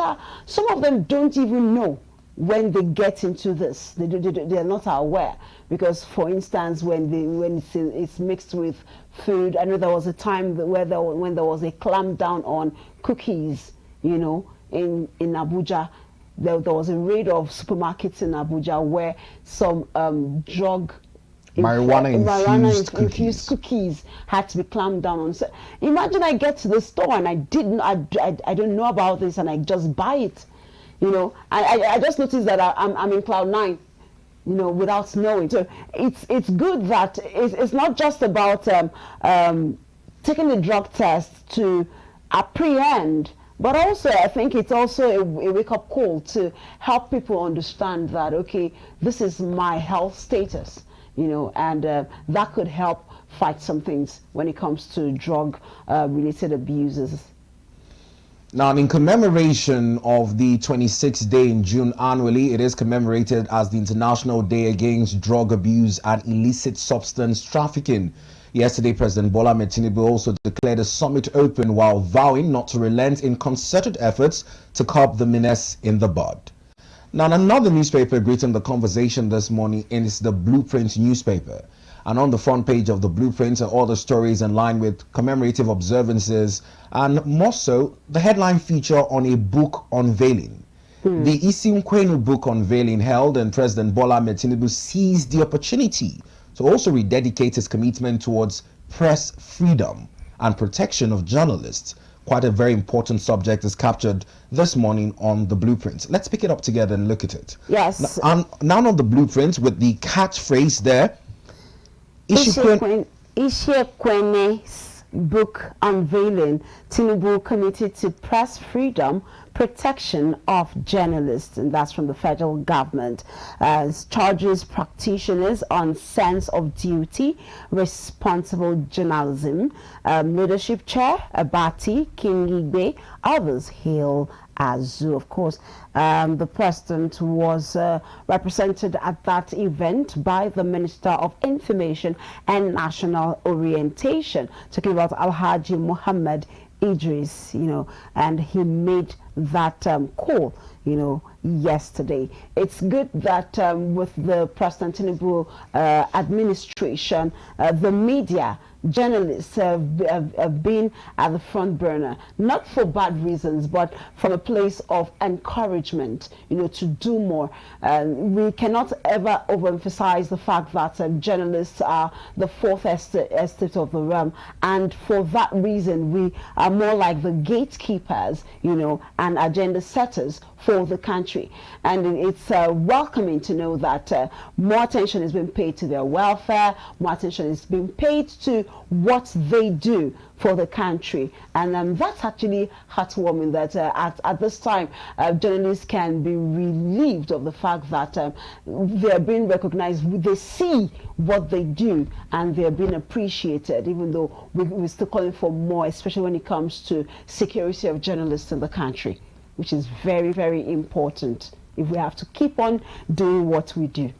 some of them don't even know when they get into this. They're not aware, because for instance, when it's mixed with food, I know there was a time when there was a clamp-down on cookies, you know, in Abuja. There was a raid of supermarkets in Abuja where some marijuana-infused cookies had to be clamped down on. So imagine I get to the store and I don't know about this, and I just buy it. You know, I just noticed that I'm in cloud 9, you know, without knowing. So it's good that it's not just about taking the drug test to apprehend, but also I think it's also a wake-up call to help people understand that, okay, this is my health status, you know, and that could help fight some things when it comes to drug-related abuses. Now, in commemoration of the 26th day in June annually, it is commemorated as the International Day Against Drug Abuse and Illicit Substance Trafficking. Yesterday, President Bola Ahmed Tinubu also declared a summit open while vowing not to relent in concerted efforts to curb the menace in the bud. Now, another newspaper greeting the conversation this morning is the Blueprint newspaper. And on the front page of the Blueprint are all the stories in line with commemorative observances, and more so, the headline feature on a book unveiling. The Isi Nkwenu book unveiling held, and President Bola Ahmed Tinubu seized the opportunity to also rededicate his commitment towards press freedom and protection of journalists. Quite a very important subject is captured this morning on the Blueprint. Let's pick it up together and look at it. Yes. Now on the Blueprint with the catchphrase there, Ishekwene's book unveiling, Tinubu committed to press freedom, protection of journalists, and that's from the federal government, as charges practitioners on sense of duty, responsible journalism. Leadership chair Abati Kingigbe, others hail Azu. Of course, the president was represented at that event by the Minister of Information and National Orientation, talking about Alhaji Muhammad Idris, and he made that call, yesterday. It's good that with the President Tinubu administration, the media, journalists have been at the front burner, not for bad reasons, but from a place of encouragement, to do more. We cannot ever overemphasize the fact that journalists are the fourth estate of the realm, and for that reason, we are more like the gatekeepers, and agenda setters for the country. And it's welcoming to know that more attention is being paid to their welfare, more attention is being paid to what they do for the country. And that's actually heartwarming that at this time, journalists can be relieved of the fact that they're being recognized. They see what they do and they're being appreciated, even though we're still calling for more, especially when it comes to security of journalists in the country, which is very, very important if we have to keep on doing what we do.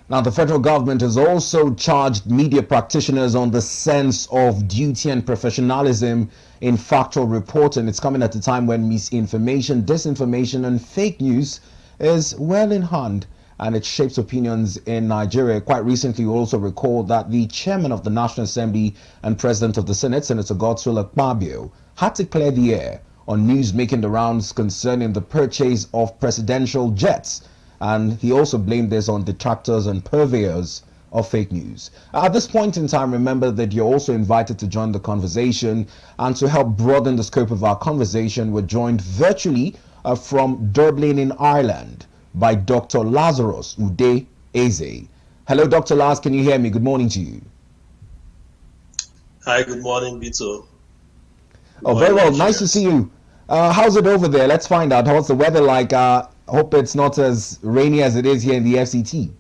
Now, the federal government has also charged media practitioners on the sense of duty and professionalism in factual reporting. It's coming at a time when misinformation, disinformation, and fake news is well in hand, and it shapes opinions in Nigeria. Quite recently, we also recall that the chairman of the National Assembly and president of the Senate, Senator Godswill Akpabio, had to clear the air on news making the rounds concerning the purchase of presidential jets. And he also blamed this on detractors and purveyors of fake news. At this point in time, remember that you're also invited to join the conversation, and to help broaden the scope of our conversation, we're joined virtually from Dublin in Ireland by Dr. Lazarus Ude Eze. Hello, Dr. Laz, can you hear me? Good morning to you. Hi, good morning, Vito. Oh, very well. Nice to see you. How's it over there? Let's find out. How's the weather like? Hope it's not as rainy as it is here in the FCT.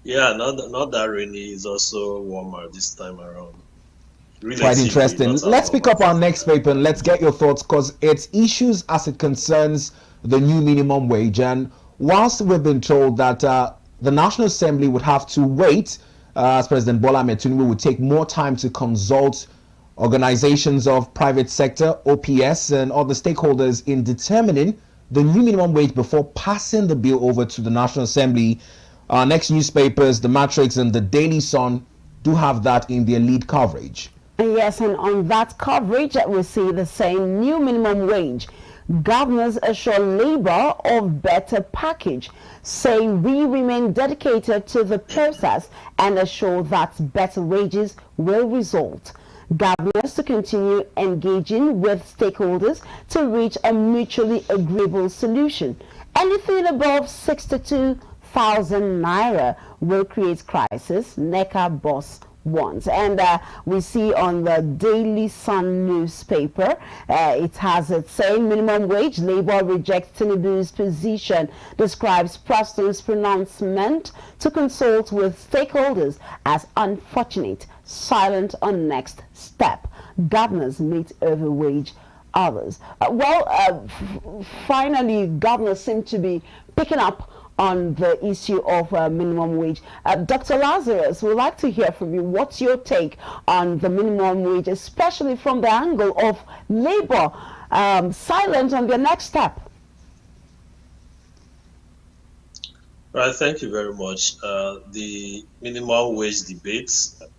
Yeah, not that rainy. It's also warmer this time around. Really quite interesting. Let's pick up our next paper and let's get your thoughts, because it's issues as it concerns the new minimum wage. And whilst we've been told that the National Assembly would have to wait, as President Bola Ahmed Tinubu would take more time to consult organizations of private sector, OPS, and other stakeholders in determining the new minimum wage before passing the bill over to the National Assembly. Our next newspapers, The Matrix and The Daily Sun, do have that in their lead coverage. Yes, and on that coverage, we see the same new minimum wage. Governors assure Labour of better package, saying we remain dedicated to the process and assure that better wages will result. Governors to continue engaging with stakeholders to reach a mutually agreeable solution. Anything above 62,000 naira will create crisis, NECA boss wants. And we see on the Daily Sun newspaper, it has its same minimum wage. Labour rejects Tinubu's position, describes Preston's pronouncement to consult with stakeholders as unfortunate, silent on next step. Governors meet over wage others. Finally, governors seem to be picking up on the issue of minimum wage. Dr. Lazarus, we'd like to hear from you. What's your take on the minimum wage, especially from the angle of Labour silent on their next step? Right, thank you very much. The minimum wage debate,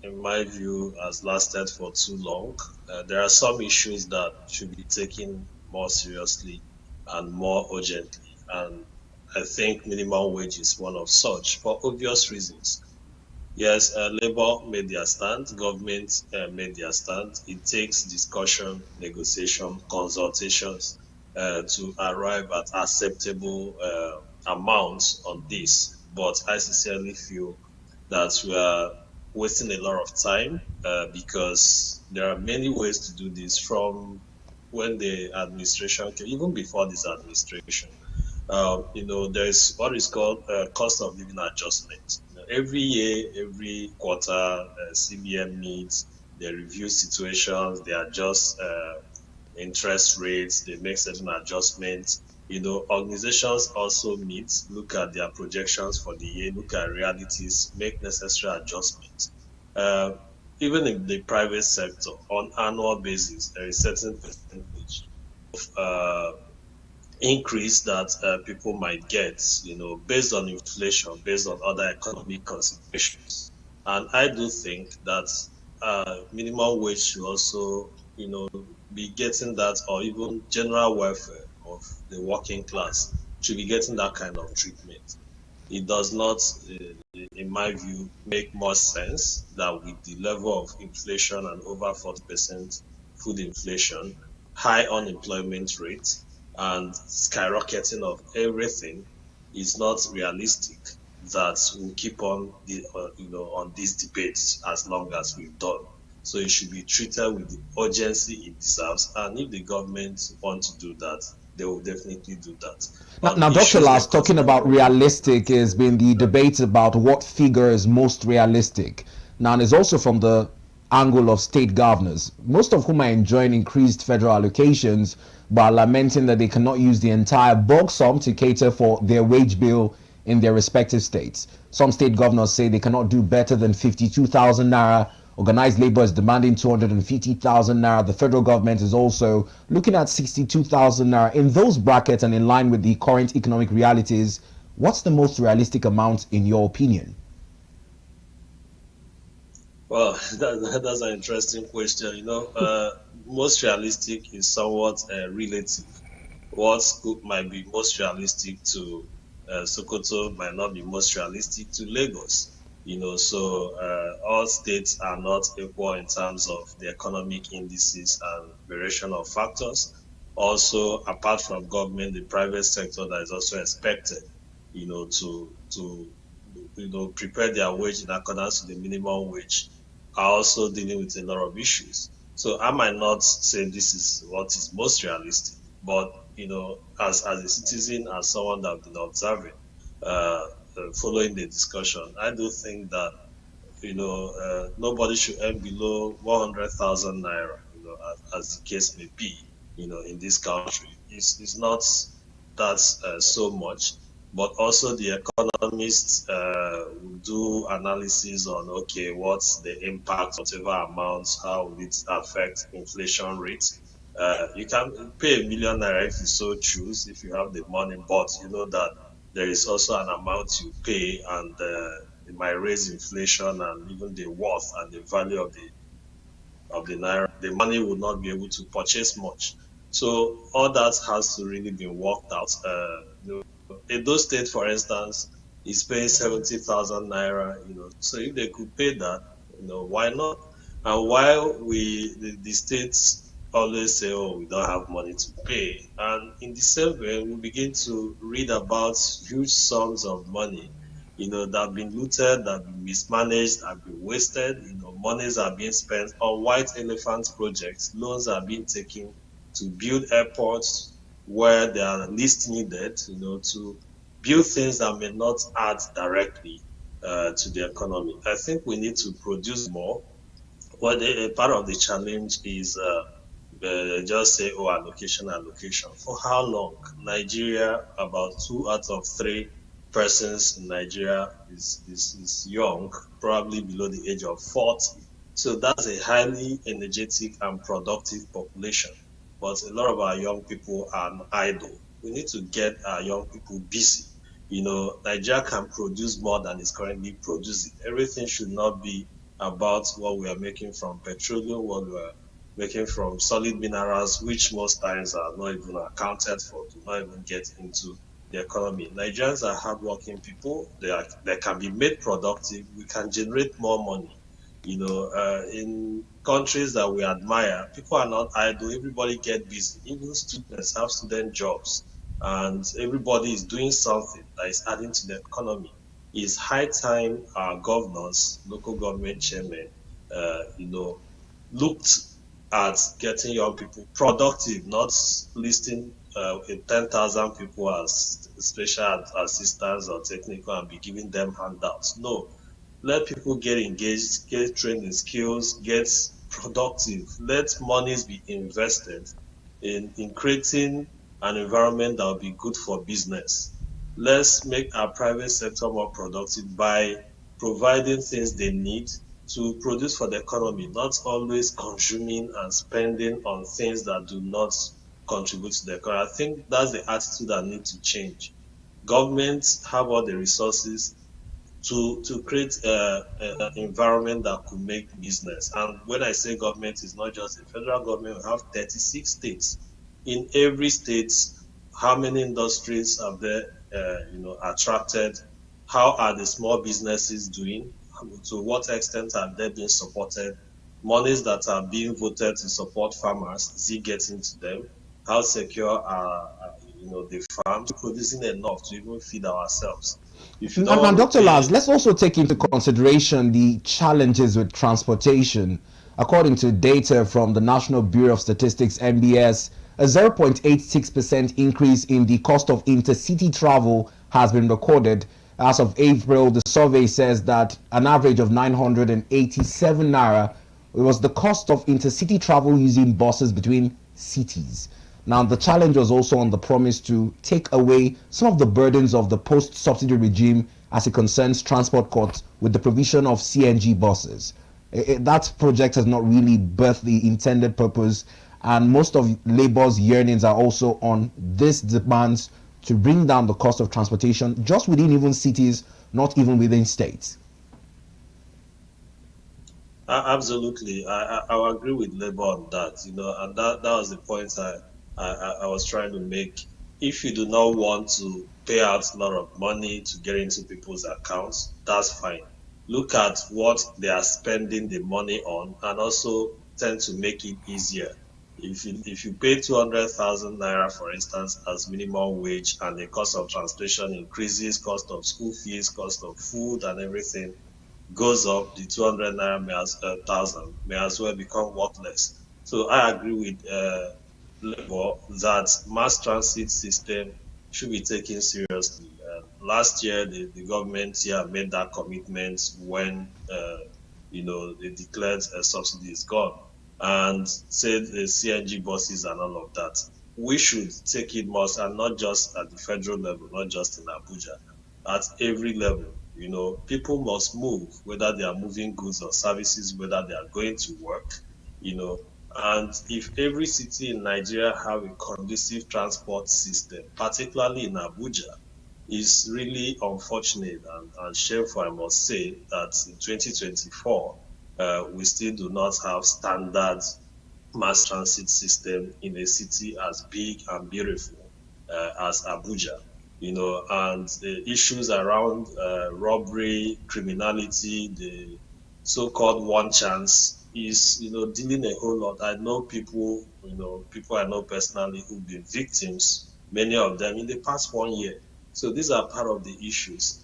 in my view, has lasted for too long. There are some issues that should be taken more seriously and more urgently, and I think minimum wage is one of such, for obvious reasons. Yes, Labour made their stand, government made their stand. It takes discussion, negotiation, consultations to arrive at acceptable amounts on this. But I sincerely feel that we are wasting a lot of time because there are many ways to do this, from when the administration came, even before this administration. There is what is called cost of living adjustment. Every year, every quarter, CBN meets, they review situations, they adjust interest rates, they make certain adjustments. Organizations also meet, look at their projections for the year, look at realities, make necessary adjustments. Even in the private sector, on annual basis, there is certain percentage of increase that people might get, based on inflation, based on other economic considerations. And I do think that minimum wage should also, be getting that, or even general welfare of the working class should be getting that kind of treatment. It does not, in my view, make more sense that with the level of inflation and over 40% food inflation, high unemployment rate, and skyrocketing of everything, is not realistic that we'll keep on on these debates as long as we've done. So it should be treated with the urgency it deserves. And if the government want to do that, they will definitely do that. Now Dr. Last, talking about realistic has been the debate about what figure is most realistic. Now, and it's also from the angle of state governors, most of whom are enjoying increased federal allocations, but are lamenting that they cannot use the entire bulk sum to cater for their wage bill in their respective states. Some state governors say they cannot do better than 52,000 naira. Organized labor is demanding 250,000 naira. The federal government is also looking at 62,000 naira. In those brackets and in line with the current economic realities, what's the most realistic amount in your opinion? Well, that's an interesting question. Most realistic is somewhat relative. What might be most realistic to Sokoto might not be most realistic to Lagos. So all states are not equal in terms of the economic indices and variation of factors. Also, apart from government, the private sector that is also expected, to prepare their wage in accordance with the minimum wage, are also dealing with a lot of issues. So I might not say this is what is most realistic, but as a citizen, as someone that I've been observing, following the discussion, I do think that nobody should earn below 100,000 naira, as the case may be, in this country. It's not that so much, but also the economists will do analysis on, okay, what's the impact, whatever amount, how will it affect inflation rates. You can pay 1 million naira if you so choose, if you have the money, but you know that there is also an amount you pay, and it might raise inflation and even the worth and the value of the naira. The money will not be able to purchase much. So all that has to really be worked out. Edo State, for instance, is paying 70,000 naira. So if they could pay that, why not? And while the states always say, oh, we don't have money to pay. And in the same way, we begin to read about huge sums of money, that have been looted, that have been mismanaged, have been wasted. Monies are being spent on white elephant projects. Loans are being taken to build airports where they are least needed, to build things that may not add directly to the economy. I think we need to produce more. Well, part of the challenge is just say, oh, allocation. For how long? Nigeria, about 2 out of 3 persons in Nigeria is young, probably below the age of 40. So that's a highly energetic and productive population. But a lot of our young people are idle. We need to get our young people busy. Nigeria can produce more than it's currently producing. Everything should not be about what we are making from petroleum, what we are making from solid minerals, which most times are not even accounted for, do not even get into the economy. Nigerians are hardworking people. They can be made productive. We can generate more money. In countries that we admire, people are not idle. Everybody get busy. Even students have student jobs, and everybody is doing something that is adding to the economy. It's high time our governors, local government chairmen, looked at getting young people productive, not listing 10,000 people as special assistants or technical and be giving them handouts. No, let people get engaged, get trained in skills, get productive. Let monies be invested in creating an environment that will be good for business. Let's make our private sector more productive by providing things they need to produce for the economy, not always consuming and spending on things that do not contribute to the economy. I think that's the attitude that needs to change. Governments have all the resources to create an environment that could make business. And when I say government, it's not just the federal government. We have 36 states. In every state, how many industries have they attracted? How are the small businesses doing? To what extent have they been supported? Monies that are being voted to support farmers, is it getting to them? How secure are the farms? Producing enough to even feed ourselves? If you don't And Dr. Lars, let's also take into consideration the challenges with transportation. According to data from the National Bureau of Statistics, NBS, a 0.86% increase in the cost of intercity travel has been recorded. As of April, the survey says that an average of 987 naira was the cost of intercity travel using buses between cities. Now, the challenge was also on the promise to take away some of the burdens of the post-subsidy regime as it concerns transport costs with the provision of CNG buses. That project has not really birthed the intended purpose, and most of Labour's yearnings are also on this demands to bring down the cost of transportation just within even cities, not even within states. Absolutely, I will agree with Labour on that. And that was the point I was trying to make. If you do not want to pay out a lot of money to get into people's accounts, that's fine. Look at what they are spending the money on and also tend to make it easier. If you pay 200,000 naira, for instance, as minimum wage, and the cost of transportation increases, cost of school fees, cost of food and everything goes up, the 200 naira thousand may as well become worthless. So I agree with Labour that mass transit system should be taken seriously. Last year, the government here made that commitment when they declared a subsidy is gone and said the CNG buses and all of that. We should take it more, and not just at the federal level, not just in Abuja, at every level. People must move, whether they are moving goods or services, whether they are going to work, and if every city in Nigeria have a conducive transport system, particularly in Abuja, it's really unfortunate and shameful, I must say, that in 2024, we still do not have standard mass transit system in a city as big and beautiful as Abuja. And the issues around robbery, criminality, the so-called one chance is, dealing a whole lot. I know people I know personally who've been victims, many of them in the past 1 year. So these are part of the issues.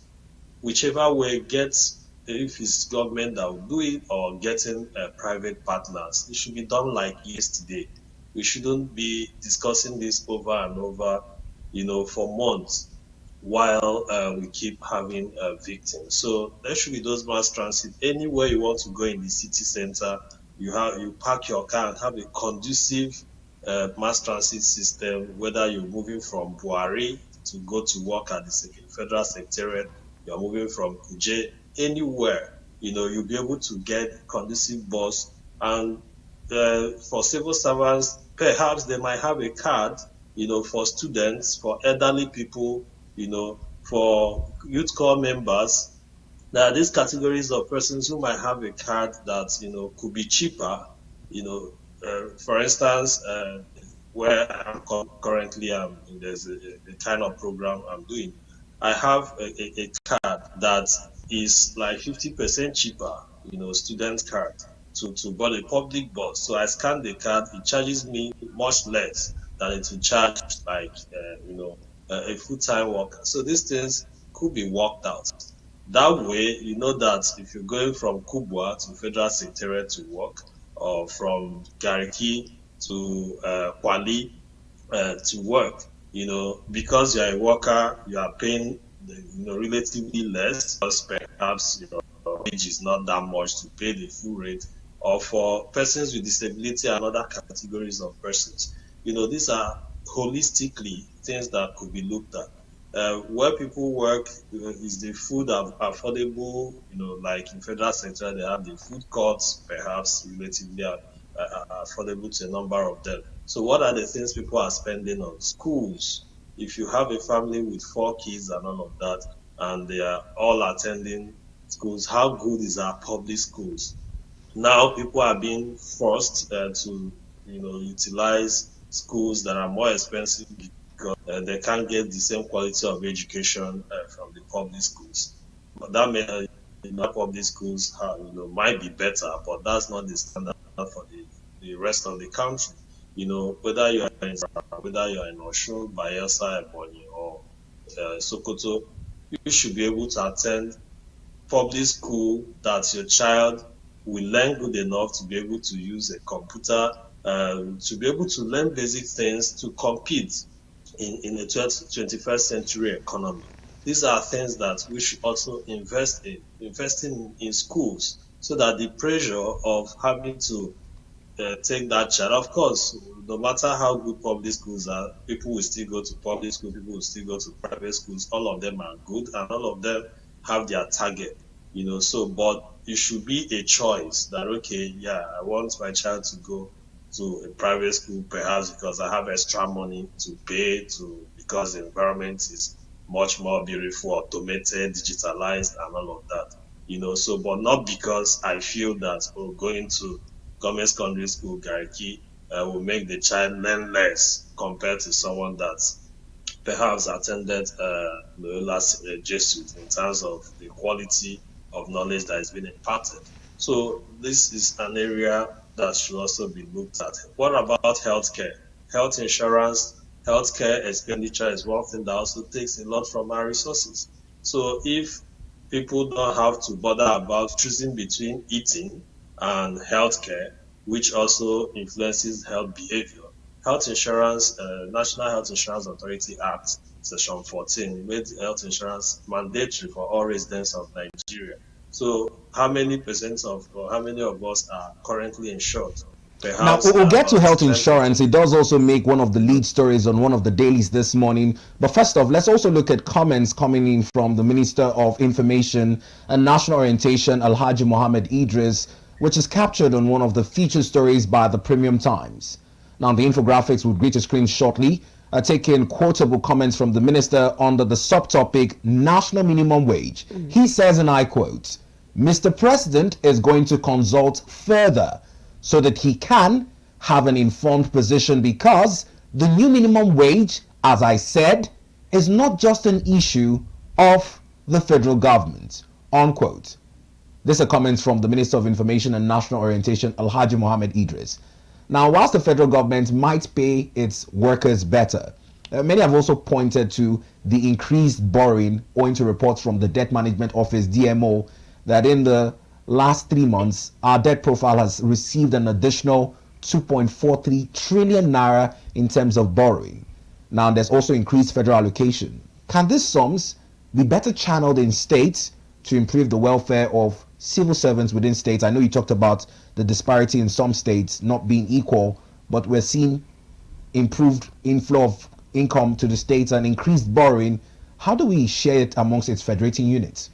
Whichever way gets, if it's government that will do it or getting private partners, it should be done like yesterday. We shouldn't be discussing this over and over, for months while we keep having victims. So there should be those mass transit. Anywhere you want to go in the city center, you park your car and have a conducive mass transit system, whether you're moving from Buhari to go to work at the Federal Secretariat, you're moving from Kuje, anywhere, you'll be able to get conducive bus. And for civil servants, perhaps they might have a card, for students, for elderly people, for youth corps members. There are these categories of persons who might have a card that, could be cheaper. For instance, where I'm currently, there's a kind of program I'm doing. I have a card that is like 50% cheaper, student card to board a public bus. So I scan the card, it charges me much less than it will charge like, a full-time worker. So these things could be worked out. That way, that if you're going from Kubwa to Federal Secretariat to work, or from Gariki to Kwali to work, because you're a worker, you are paying, relatively less, because perhaps your wage is not that much to pay the full rate. Or for persons with disability and other categories of persons, These are holistically things that could be looked at. Where people work, is the food affordable? Like in federal sector, they have the food courts, perhaps relatively affordable to a number of them. So what are the things people are spending on? Schools. If you have a family with 4 kids and all of that, and they are all attending schools, how good is our public schools? Now people are being forced to utilize schools that are more expensive because they can't get the same quality of education from the public schools. But that may public schools might be better, but that's not the standard for the rest of the country. Whether you're in Osun, Bayelsa, Ebonyi, or Sokoto, you should be able to attend public school that your child will learn good enough to be able to use a computer, to be able to learn basic things to compete in a 21st century economy. These are things that we should also investing in schools, so that the pressure of having to take that child, of course, no matter how good public schools are, people will still go to public school, people will still go to private schools. All of them are good and all of them have their target, but it should be a choice that, okay, yeah, I want my child to go to a private school, perhaps because I have extra money to pay because the environment is much more beautiful, automated, digitalized, and all of that, but not because I feel that going to government secondary school, Gariki, will make the child learn less compared to someone that perhaps attended Loyola Jesuit in terms of the quality of knowledge that is being imparted. So this is an area that should also be looked at. What about healthcare? Health insurance, healthcare expenditure is one thing that also takes a lot from our resources. So if people don't have to bother about choosing between eating and healthcare, which also influences health behavior, health insurance, National Health Insurance Authority Act, Section 14, made health insurance mandatory for all residents of Nigeria. So how many of us are currently insured? Now, we'll get to health insurance. It does also make one of the lead stories on one of the dailies this morning. But first off, let's also look at comments coming in from the Minister of Information and National Orientation, Alhaji Mohammed Idris, which is captured on one of the feature stories by the Premium Times. Now, the infographics will greet your screen shortly, taking quotable comments from the minister under the subtopic National Minimum Wage. He says, and I quote, "Mr. President is going to consult further so that he can have an informed position, because the new minimum wage, as I said, is not just an issue of the federal government," unquote. These are comments from the Minister of Information and National Orientation, Alhaji Mohammed Idris. Now, whilst the federal government might pay its workers better, many have also pointed to the increased borrowing owing to reports from the Debt Management Office, DMO, that in the last 3 months, our debt profile has received an additional 2.43 trillion naira in terms of borrowing. Now, there's also increased federal allocation. Can these sums be better channeled in states to improve the welfare of civil servants within states? I know you talked about the disparity in some states not being equal, but we're seeing improved inflow of income to the states and increased borrowing. How do we share it amongst its federating units?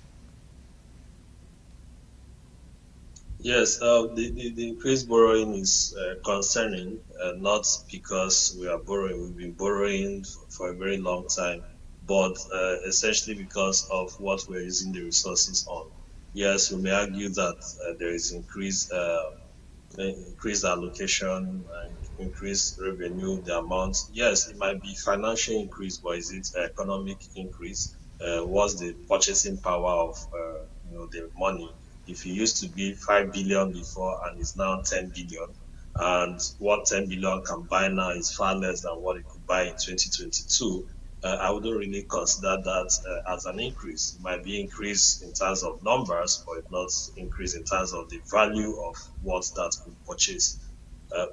Yes, the increased borrowing is concerning, not because we are borrowing. We've been borrowing for a very long time, but essentially because of what we're using the resources on. Yes, we may argue that there is increased allocation, increased revenue, the amount. Yes, it might be financial increase, but is it economic increase? What's the purchasing power of the money? If it used to be 5 billion before and it's now 10 billion, and what 10 billion can buy now is far less than what it could buy in 2022, I wouldn't really consider that as an increase. It might be increase in terms of numbers, but not increase in terms of the value of what that could purchase.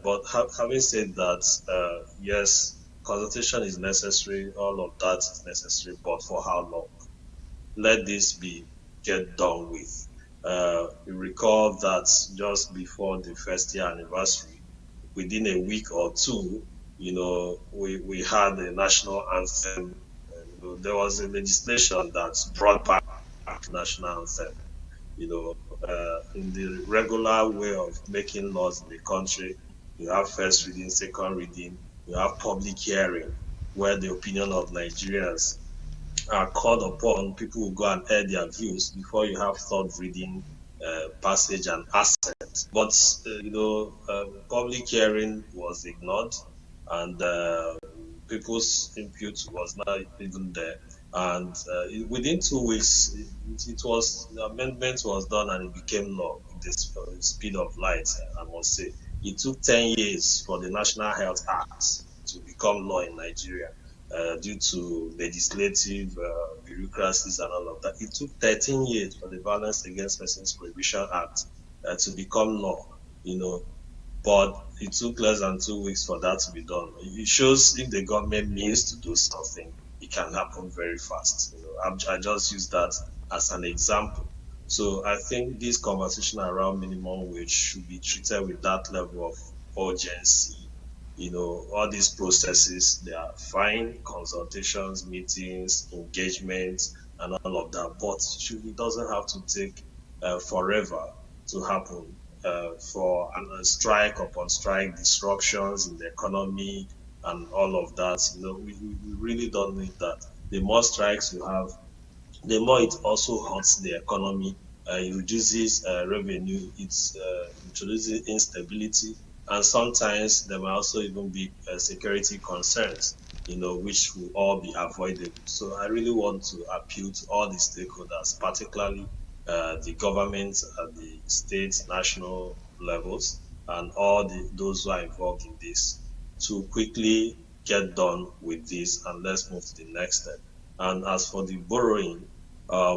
But having said that, yes, consultation is necessary, all of that is necessary, but for how long? Let this get done with. You recall that just before the first year anniversary, within a week or two, we had a national anthem. There was a legislation that brought back national anthem. In the regular way of making laws in the country, you have first reading, second reading, you have public hearing, where the opinion of Nigerians are called upon. People will go and air their views before you have third reading, passage and assent. But public hearing was ignored, and people's input was not even there. And within 2 weeks, the amendment was done and it became law with the speed of light, I must say. It took 10 years for the National Health Act to become law in Nigeria. Due to legislative bureaucracies and all of that. It took 13 years for the Violence Against Persons Prohibition Act to become law, but it took less than 2 weeks for that to be done. It shows if the government means to do something, it can happen very fast. I just use that as an example. So I think this conversation around minimum wage should be treated with that level of urgency. All these processes, they are fine, consultations, meetings, engagements, and all of that, but it doesn't have to take forever to happen. For a strike upon strike, disruptions in the economy, and all of that, we really don't need that. The more strikes you have, the more it also hurts the economy. It reduces revenue, it introduces instability, and sometimes there may also even be security concerns, which will all be avoidable. So I really want to appeal to all the stakeholders, particularly the government at the state, national levels, and all those who are involved in this, to quickly get done with this, and let's move to the next step. And as for the borrowing, a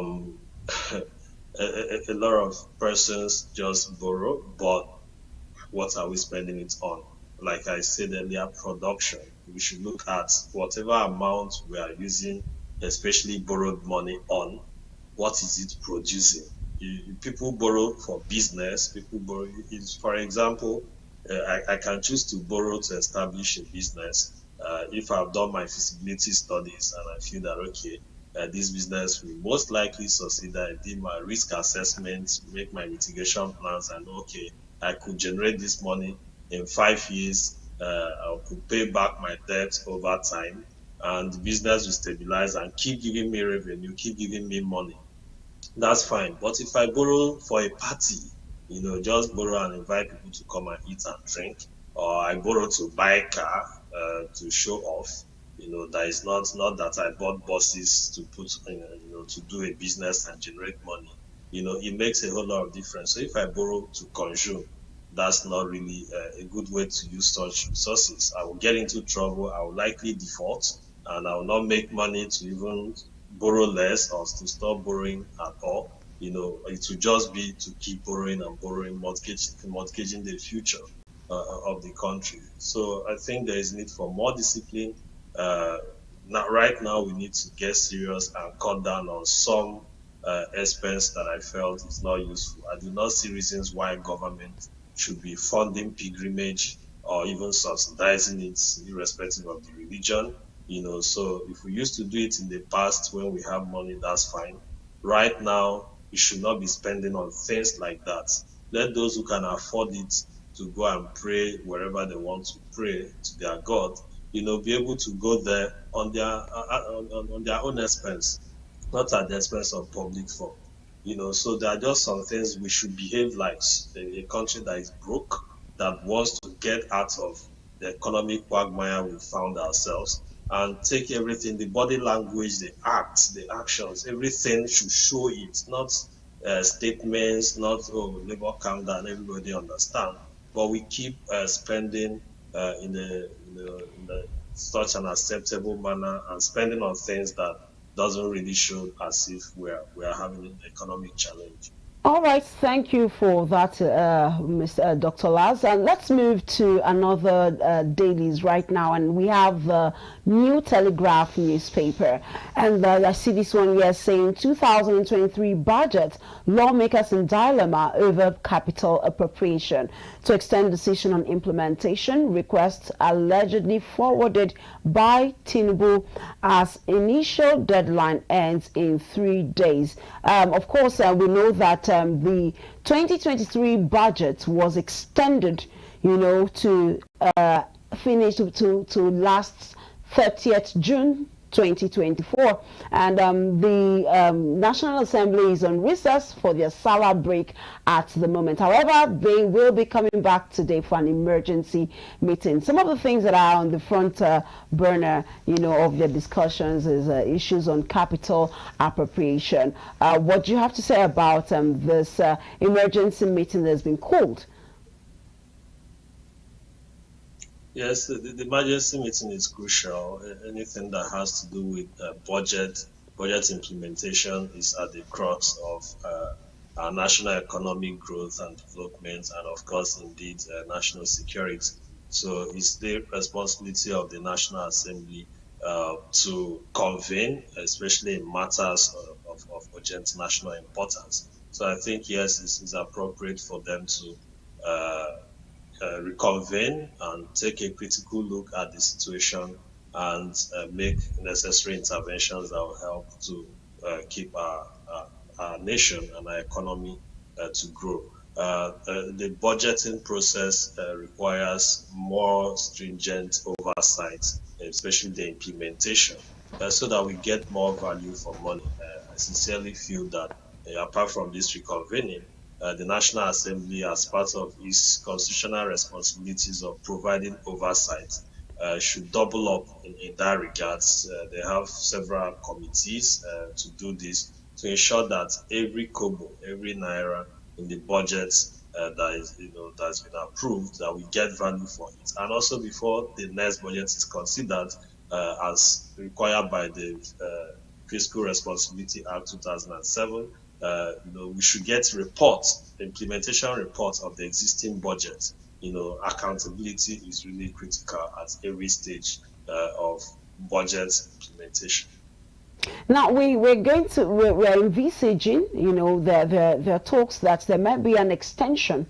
lot of persons just borrow, but what are we spending it on? Like I said earlier, production. We should look at whatever amount we are using, especially borrowed money on, what is it producing? People borrow for business. People borrow, for example, I can choose to borrow to establish a business. If I've done my feasibility studies and I feel that, okay, this business will most likely succeed, I did my risk assessment, make my mitigation plans, and okay, I could generate this money in 5 years. I could pay back my debt over time, and the business will stabilize and keep giving me revenue, keep giving me money. That's fine. But if I borrow for a party, just borrow and invite people to come and eat and drink, or I borrow to buy a car to show off, that is not that I bought buses to put, to do a business and generate money. It makes a whole lot of difference. So if I borrow to consume, that's not really a good way to use such resources. I will get into trouble. I will likely default, and I will not make money to even borrow less or to stop borrowing at all. It will just be to keep borrowing and borrowing, mortgaging the future of the country. So I think there is need for more discipline. Right now, we need to get serious and cut down on some expense that I felt is not useful. I do not see reasons why government should be funding pilgrimage or even subsidizing it, irrespective of the religion. So if we used to do it in the past when we have money, that's fine. Right now, we should not be spending on things like that. Let those who can afford it to go and pray wherever they want to pray to their God, be able to go there on their own expense, not at the expense of public fund. So there are just some things we should behave like a country that is broke, that wants to get out of the economic quagmire we found ourselves, and take everything, the body language, the acts, the actions, everything should show it, not statements, not, labor calm down, everybody understand. But we keep spending in such an acceptable manner, and spending on things that doesn't really show as if we are having an economic challenge. All right, thank you for that, Mr. Dr. Laz. And let's move to another dailies right now. And we have the New Telegraph newspaper. And I see this one here saying 2023 budget, lawmakers in dilemma over capital appropriation. To extend decision on implementation, requests allegedly forwarded by Tinubu as initial deadline ends in 3 days. Of course, we know that the 2023 budget was extended, to finish to last 30th June 2024, and the National Assembly is on recess for their Salah break at the moment. However, they will be coming back today for an emergency meeting. Some of the things that are on the front burner, of their discussions is issues on capital appropriation. What do you have to say about this emergency meeting that's been called? Yes, the emergency meeting is crucial. Anything that has to do with budget implementation is at the crux of our national economic growth and development, and of course, indeed, national security. So it's the responsibility of the National Assembly to convene, especially in matters of urgent national importance. So I think, yes, it's appropriate for them to reconvene and take a critical look at the situation and make necessary interventions that will help to keep our nation and our economy to grow. The budgeting process requires more stringent oversight, especially the implementation, so that we get more value for money. I sincerely feel that apart from this reconvening, the National Assembly, as part of its constitutional responsibilities of providing oversight, should double up in that regards. They have several committees to do this, to ensure that every kobo, every naira in the budget that's been approved, that we get value for it. And also, before the next budget is considered, as required by the Fiscal Responsibility Act 2007, we should get implementation reports of the existing budget. Accountability is really critical at every stage of budget implementation. Now we're envisaging, there are talks that there might be an extension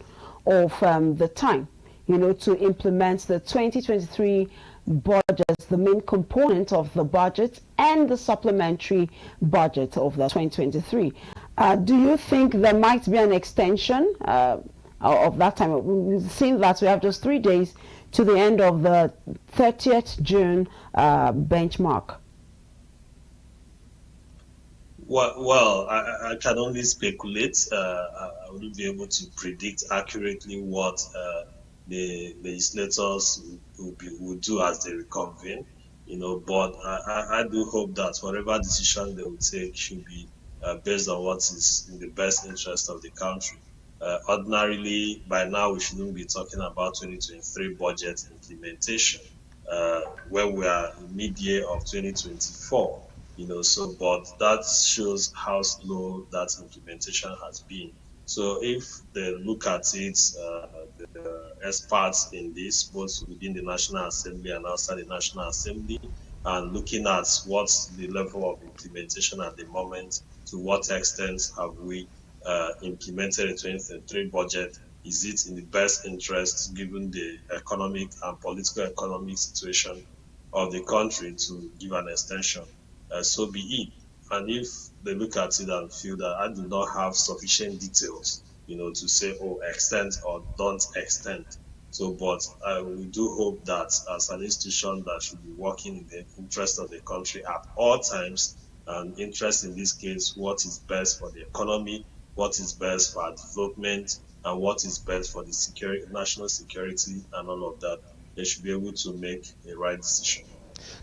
of the time, to implement the 2023 budget, the main component of the budget, and the supplementary budget of the 2023. Do you think there might be an extension of that time? We've seen that we have just 3 days to the end of the 30th June benchmark. Well, I can only speculate. I wouldn't be able to predict accurately what the legislators will do as they reconvene. But I do hope that whatever decision they will take should be based on what is in the best interest of the country. Ordinarily, by now, we shouldn't be talking about 2023 budget implementation when we are in mid-year of 2024. But that shows how slow that implementation has been. So if they look at it, the experts in this, both within the National Assembly and outside the National Assembly, and looking at what's the level of implementation at the moment, to what extent have we implemented the 2023 budget? Is it in the best interest, given the economic and political economic situation of the country, to give an extension? So be it. And if they look at it and feel that I do not have sufficient details, to say, extend or don't extend. But we do hope that as an institution that should be working in the interest of the country at all times, and interest in this case, what is best for the economy, what is best for our development, and what is best for the national security and all of that, they should be able to make a right decision.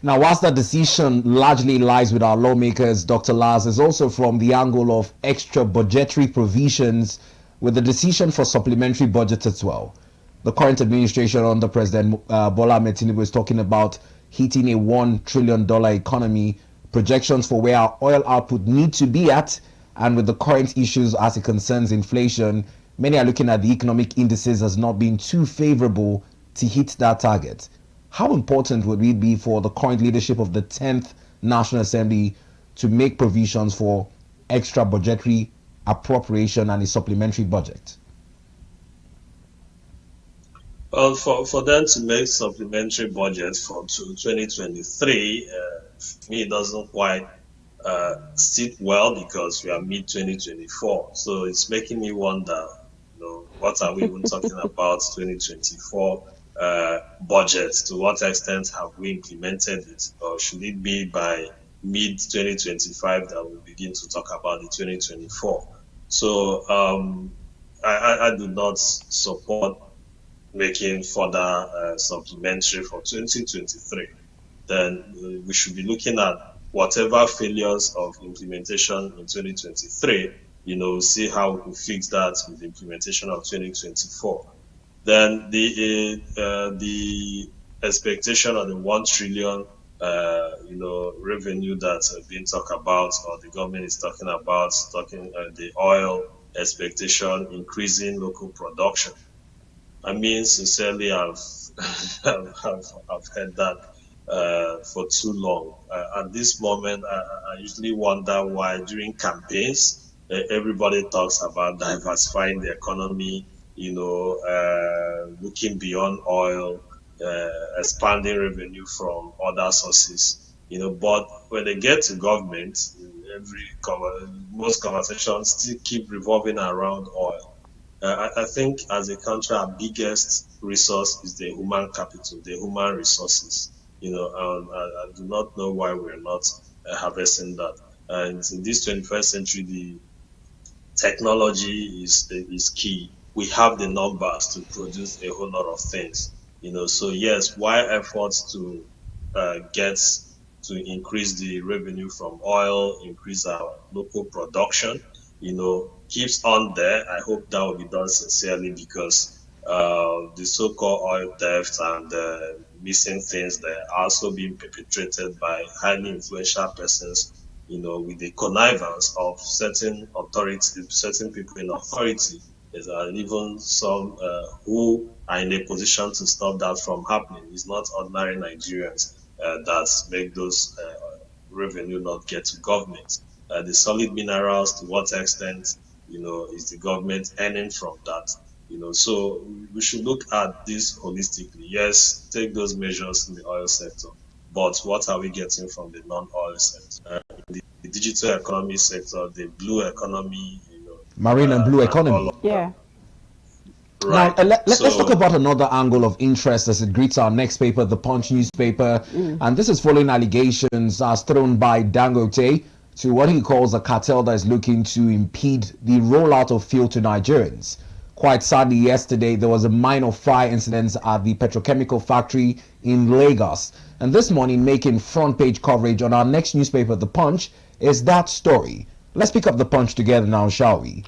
Now, whilst that decision largely lies with our lawmakers, Dr. Laz, is also from the angle of extra budgetary provisions with the decision for supplementary budget as well. The current administration under President Bola Ahmed Tinubu is talking about hitting a $1 trillion economy, projections for where our oil output need to be at, And with the current issues as it concerns inflation, many are looking at the economic indices as not being too favorable to hit that target. How important would it be for the current leadership of the 10th National Assembly to make provisions for extra budgetary appropriation and a supplementary budget? Well, for them to make supplementary budget for 2023, for me, it doesn't quite sit well because we are mid-2024. So it's making me wonder, what are we even talking about 2024 budget? To what extent have we implemented it? Or should it be by mid-2025 that we begin to talk about the 2024? So I do not support making further supplementary for 2023. Then we should be looking at whatever failures of implementation in 2023, see how we can fix that with the implementation of 2024. Then the expectation of the 1 trillion, revenue that's being talked about, or the government is talking about, the oil expectation, increasing local production. I mean, sincerely, I've heard that for too long. At this moment, I usually wonder why during campaigns, everybody talks about diversifying the economy, looking beyond oil, expanding revenue from other sources, but when they get to government, most conversations still keep revolving around oil. I think as a country, our biggest resource is the human capital, the human resources. And I do not know why we're not harvesting that. And in this 21st century, the technology is key. We have the numbers to produce a whole lot of things. So yes, why efforts to increase the revenue from oil, increase our local production, keeps on there. I hope that will be done sincerely, because the so-called oil theft and missing things that are also being perpetrated by highly influential persons, with the connivance of certain authorities, certain people in authority, and even some who are in a position to stop that from happening. It's not ordinary Nigerians that make those revenue not get to government. The solid minerals, to what extent, is the government earning from that? So we should look at this holistically. Yes, take those measures in the oil sector, but what are we getting from the non-oil sector? The digital economy sector, the blue economy, marine and blue economy. Yeah. Right. Now, let's talk about another angle of interest as it greets our next paper, the Punch newspaper. And this is following allegations as thrown by Dangote to what he calls a cartel that is looking to impede the rollout of fuel to Nigerians. Quite sadly, yesterday, there was a minor fire incident at the petrochemical factory in Lagos. And this morning, making front page coverage on our next newspaper, The Punch, is that story. Let's pick up The Punch together now, shall we?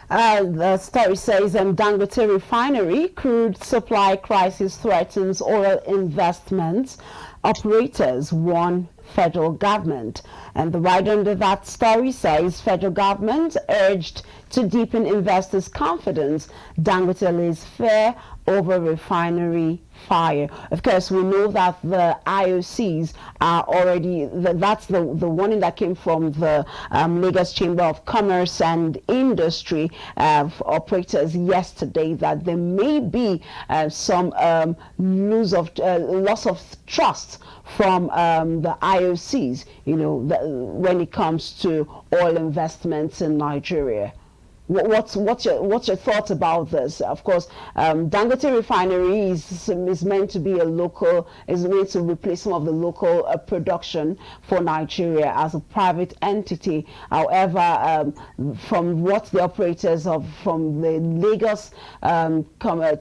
The story says Dangote Refinery crude supply crisis threatens oil investments. Operators warn federal government. And the writer under that story says federal government urged to deepen investors' confidence. Dangote lays fair over refinery fire. Of course, we know that the IOCs are already, that's the warning that came from the Lagos Chamber of Commerce and Industry operators yesterday, that there may be some loss of trust from the IOCs, when it comes to oil investments in Nigeria. What's your thoughts about this? Of course, Dangote Refinery is meant to be is meant to replace some of the local production for Nigeria as a private entity. However, from what the operators from the Lagos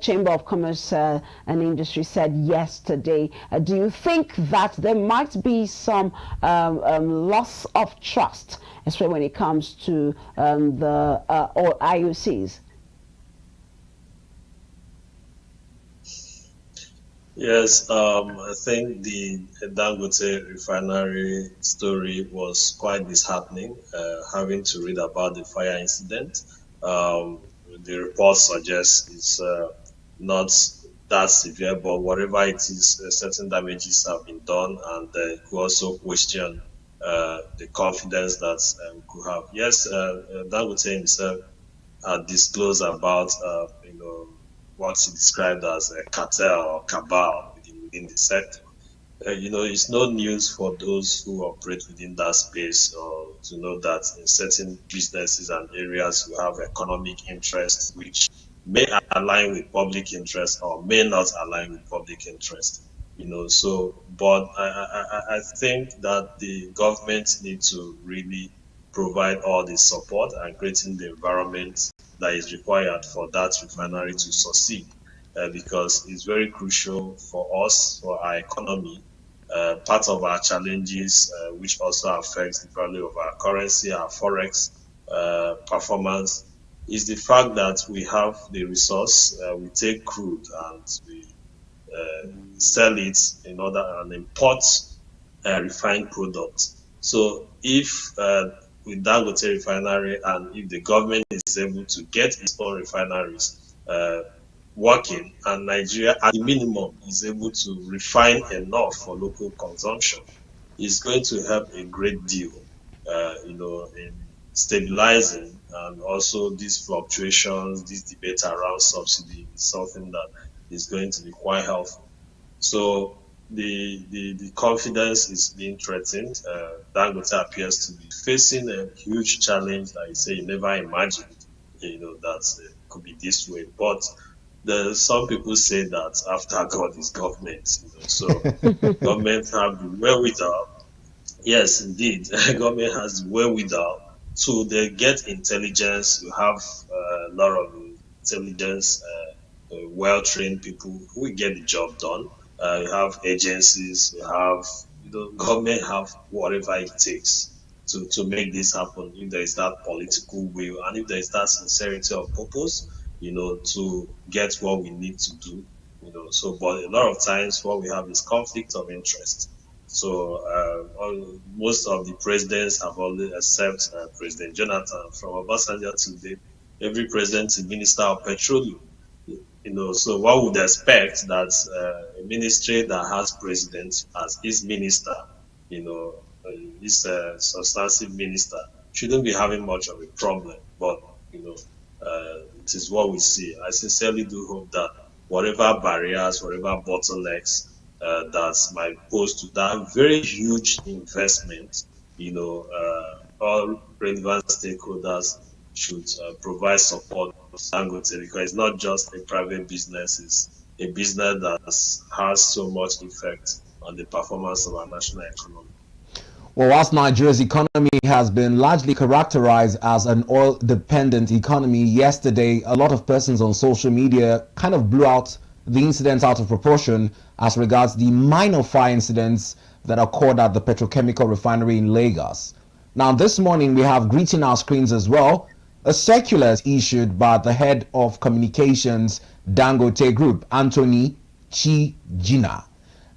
Chamber of Commerce and Industry said yesterday, do you think that there might be some loss of trust, especially when it comes to the or IOCs? Yes, I think the Dangote Refinery story was quite disheartening, having to read about the fire incident. Um, the report suggests it's not that severe, but whatever it is, certain damages have been done, and could also question the confidence that we could have. Yes, Dangote himself disclosed about what he described as a cartel or cabal within the sector. It's no news for those who operate within that space or to know that in certain businesses and areas you have economic interests which may align with public interest or may not align with public interest. But I think that the government need to really provide all the support and creating the environment that is required for that refinery to succeed, because it's very crucial for us, for our economy. Part of our challenges, which also affects the value of our currency, our forex performance, is the fact that we have the resource, we take crude and we sell it in order and import refined products. So if with Dangote Refinery and if the government is able to get its own refineries working and Nigeria at the minimum is able to refine enough for local consumption, it's going to help a great deal, in stabilizing, and also these fluctuations, this debate around subsidy is something that is going to be quite helpful. So the confidence is being threatened. Dangote appears to be facing a huge challenge that you say you never imagined, that could be this way. But some people say that after God is government, so government have the wherewithal. Yes, indeed, government has the wherewithal. So they get intelligence. You have a lot of intelligence, well-trained people who will get the job done. You have agencies, you have, government have whatever it takes to make this happen. If there is that political will and if there is that sincerity of purpose, to get what we need to do, but a lot of times what we have is conflict of interest. So most of the presidents have always, except President Jonathan from Obasanjo today, every president is Minister of Petroleum. So one would expect that a ministry that has president as his minister, this substantive minister, shouldn't be having much of a problem. But it is what we see. I sincerely do hope that whatever barriers, whatever bottlenecks that might pose to that very huge investment, all relevant stakeholders should provide support to Dangote, because it's not just a private business, it's a business that has so much effect on the performance of our national economy. Well, whilst Nigeria's economy has been largely characterized as an oil-dependent economy, yesterday a lot of persons on social media kind of blew out the incidents out of proportion as regards the minor fire incidents that occurred at the petrochemical refinery in Lagos. Now, this morning we have greeting our screens as well a circular issued by the head of communications Dangote Group, Anthony Chijina.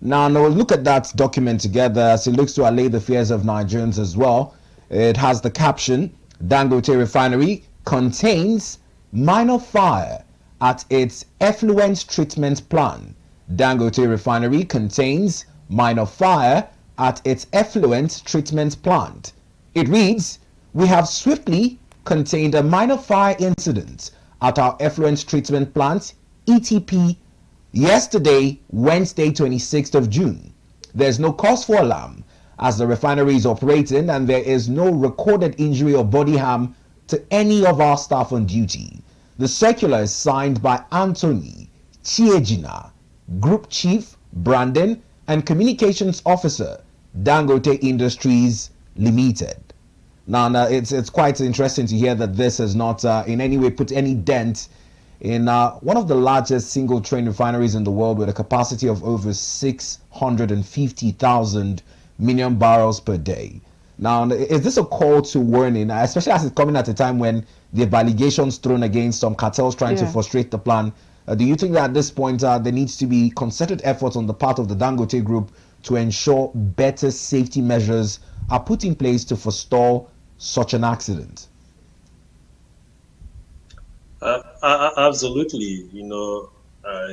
Now we'll look at that document together as it looks to allay the fears of Nigerians as well. It has the caption, Dangote Refinery contains minor fire at its effluent treatment plant. Dangote Refinery contains minor fire at its effluent treatment plant. It reads, we have swiftly contained a minor fire incident at our effluent treatment plant, ETP, yesterday, Wednesday, 26th of June. There's no cause for alarm as the refinery is operating and there is no recorded injury or body harm to any of our staff on duty. The circular is signed by Anthony Chijina, Group Chief, Branding and Communications Officer, Dangote Industries Limited. Now, it's quite interesting to hear that this has not in any way put any dent in one of the largest single train refineries in the world with a capacity of over 650,000 million barrels per day. Now, is this a call to warning, especially as it's coming at a time when there are allegations thrown against some cartels trying to frustrate the plan Do you think that at this point there needs to be concerted efforts on the part of the Dangote Group to ensure better safety measures are put in place to forestall such an accident? Absolutely.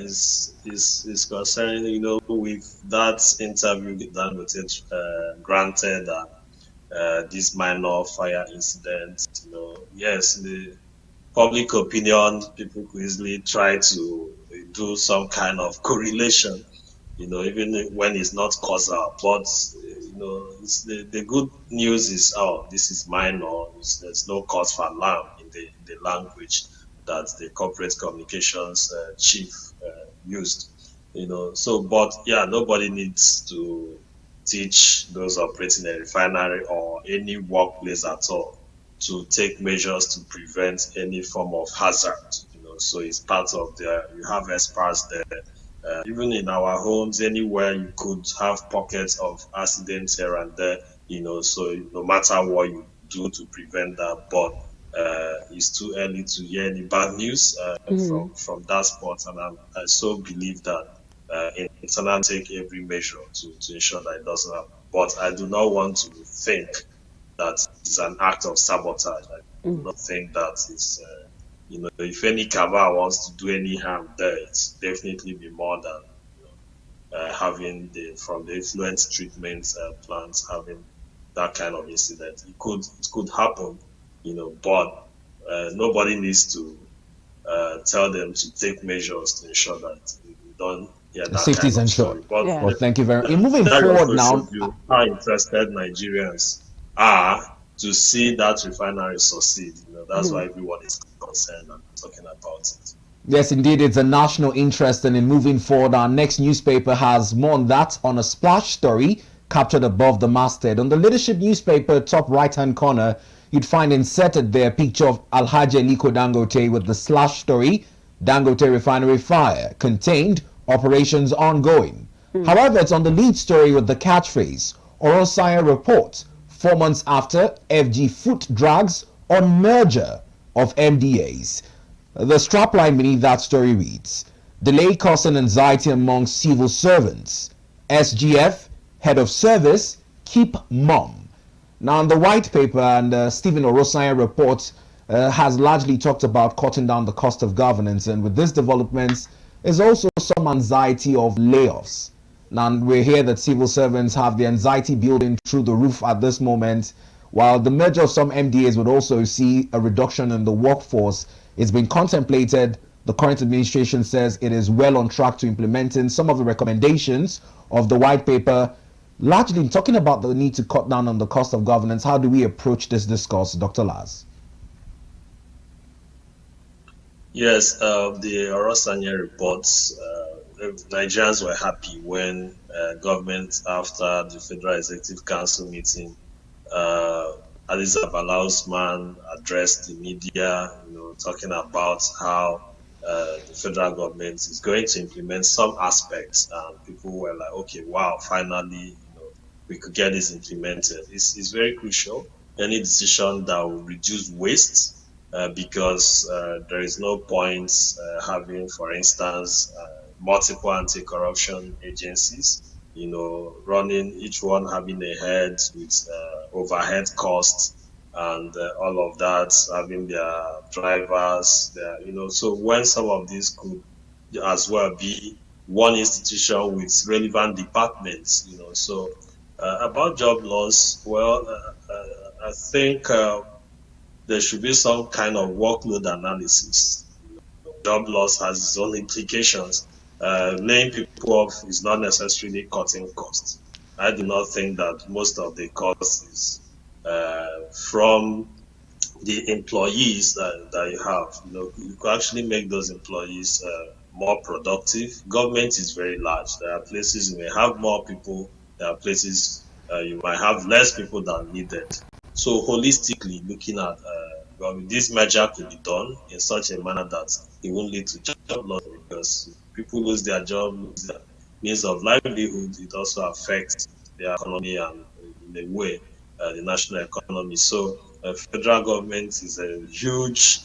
Is concerning, with that interview with Dangote granted that this minor fire incident, yes, the public opinion, people could easily try to do some kind of correlation, even when it's not causal. But, the good news is, this is minor. There's no cause for alarm in the language that the corporate communications chief used. But yeah, nobody needs to teach those operating a refinery or any workplace at all to take measures to prevent any form of hazard. So it's part of you have experts there. Even in our homes, anywhere you could have pockets of accidents here and there, so no matter what you do to prevent that, but it's too early to hear any bad news from that spot. And I so believe that internal take every measure to ensure that it doesn't happen. But I do not want to think that it's an act of sabotage. I do not think that is, if any cabal wants to do any harm there, it's definitely be more than having from the effluent treatment plants having that kind of incident. It could happen, but nobody needs to tell them to take measures to ensure that we don't hear that safety is ensured. Well, thank you very much. Moving forward now, how interested Nigerians are to see that refinery succeed. That's why everyone is concerned and talking about it. Yes, indeed, it's a national interest, and in moving forward, our next newspaper has more on that on a splash story captured above the masthead. On the leadership newspaper, top right-hand corner, you'd find inserted there a picture of Alhaji Aliko Dangote with the slash story, Dangote Refinery fire, contained, operations ongoing. However, it's on the lead story with the catchphrase, Orosaya report, 4 months after FG foot drags on merger of MDAs. The strapline beneath that story reads, delay causing anxiety among civil servants. SGF, head of service, keep mum. Now, in the white paper and Stephen Orosaya report has largely talked about cutting down the cost of governance, and with these developments, there's also some anxiety of layoffs. Now, we hear that civil servants have the anxiety building through the roof at this moment, while the merger of some MDAs would also see a reduction in the workforce. It's been contemplated. The current administration says it is well on track to implementing some of the recommendations of the white paper, largely talking about the need to cut down on the cost of governance. How do we approach this discourse, Dr. Laz? Yes, the Orosanya reports, Nigerians were happy when government, after the Federal Executive Council meeting, Aliza Balausman addressed the media, talking about how the federal government is going to implement some aspects, and people were like, okay, wow, finally, we could get this implemented. It's very crucial. Any decision that will reduce waste, because there is no point having, for instance, multiple anti-corruption agencies, running, each one having a head with overhead costs and all of that, having their drivers, so when some of these could as well be one institution with relevant departments, so about job loss, well, I think there should be some kind of workload analysis. Job loss has its own implications. Laying people off is not necessarily cutting costs. I do not think that most of the cost is from the employees that you have. You could actually make those employees more productive. Government is very large. There are places you may have more people. There are places you might have less people than needed. So holistically looking at this measure could be done in such a manner that it won't lead to job loss, because people lose their job, lose their means of livelihood. It also affects their economy and, in a way, the national economy. So federal government is a huge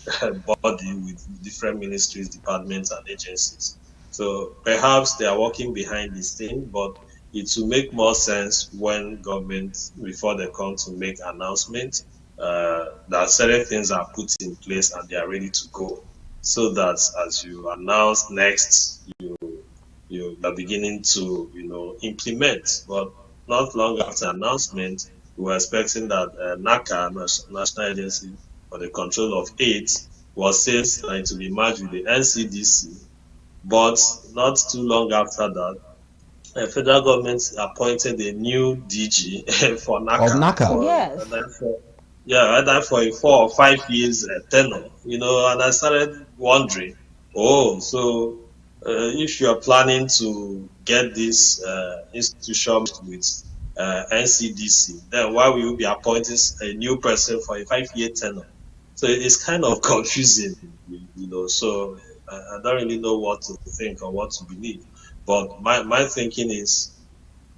body with different ministries, departments, and agencies. So perhaps they are working behind this thing, but it will make more sense when government, before they come to make announcements, that certain things are put in place and they are ready to go. So that as you announce next, you are beginning to implement. But not long after announcement, we were expecting that NACA, National Agency for the Control of AIDS, was saying to be merged with the NCDC. But not too long after that, the federal government appointed a new DG for NACA. Of NACA. Yes. Either for a 4 or 5 years tenure, and I started wondering, so if you're planning to get this institution with NCDC, then why will you be appointing a new person for a 5-year tenure? So it's kind of confusing, so I don't really know what to think or what to believe. But my thinking is,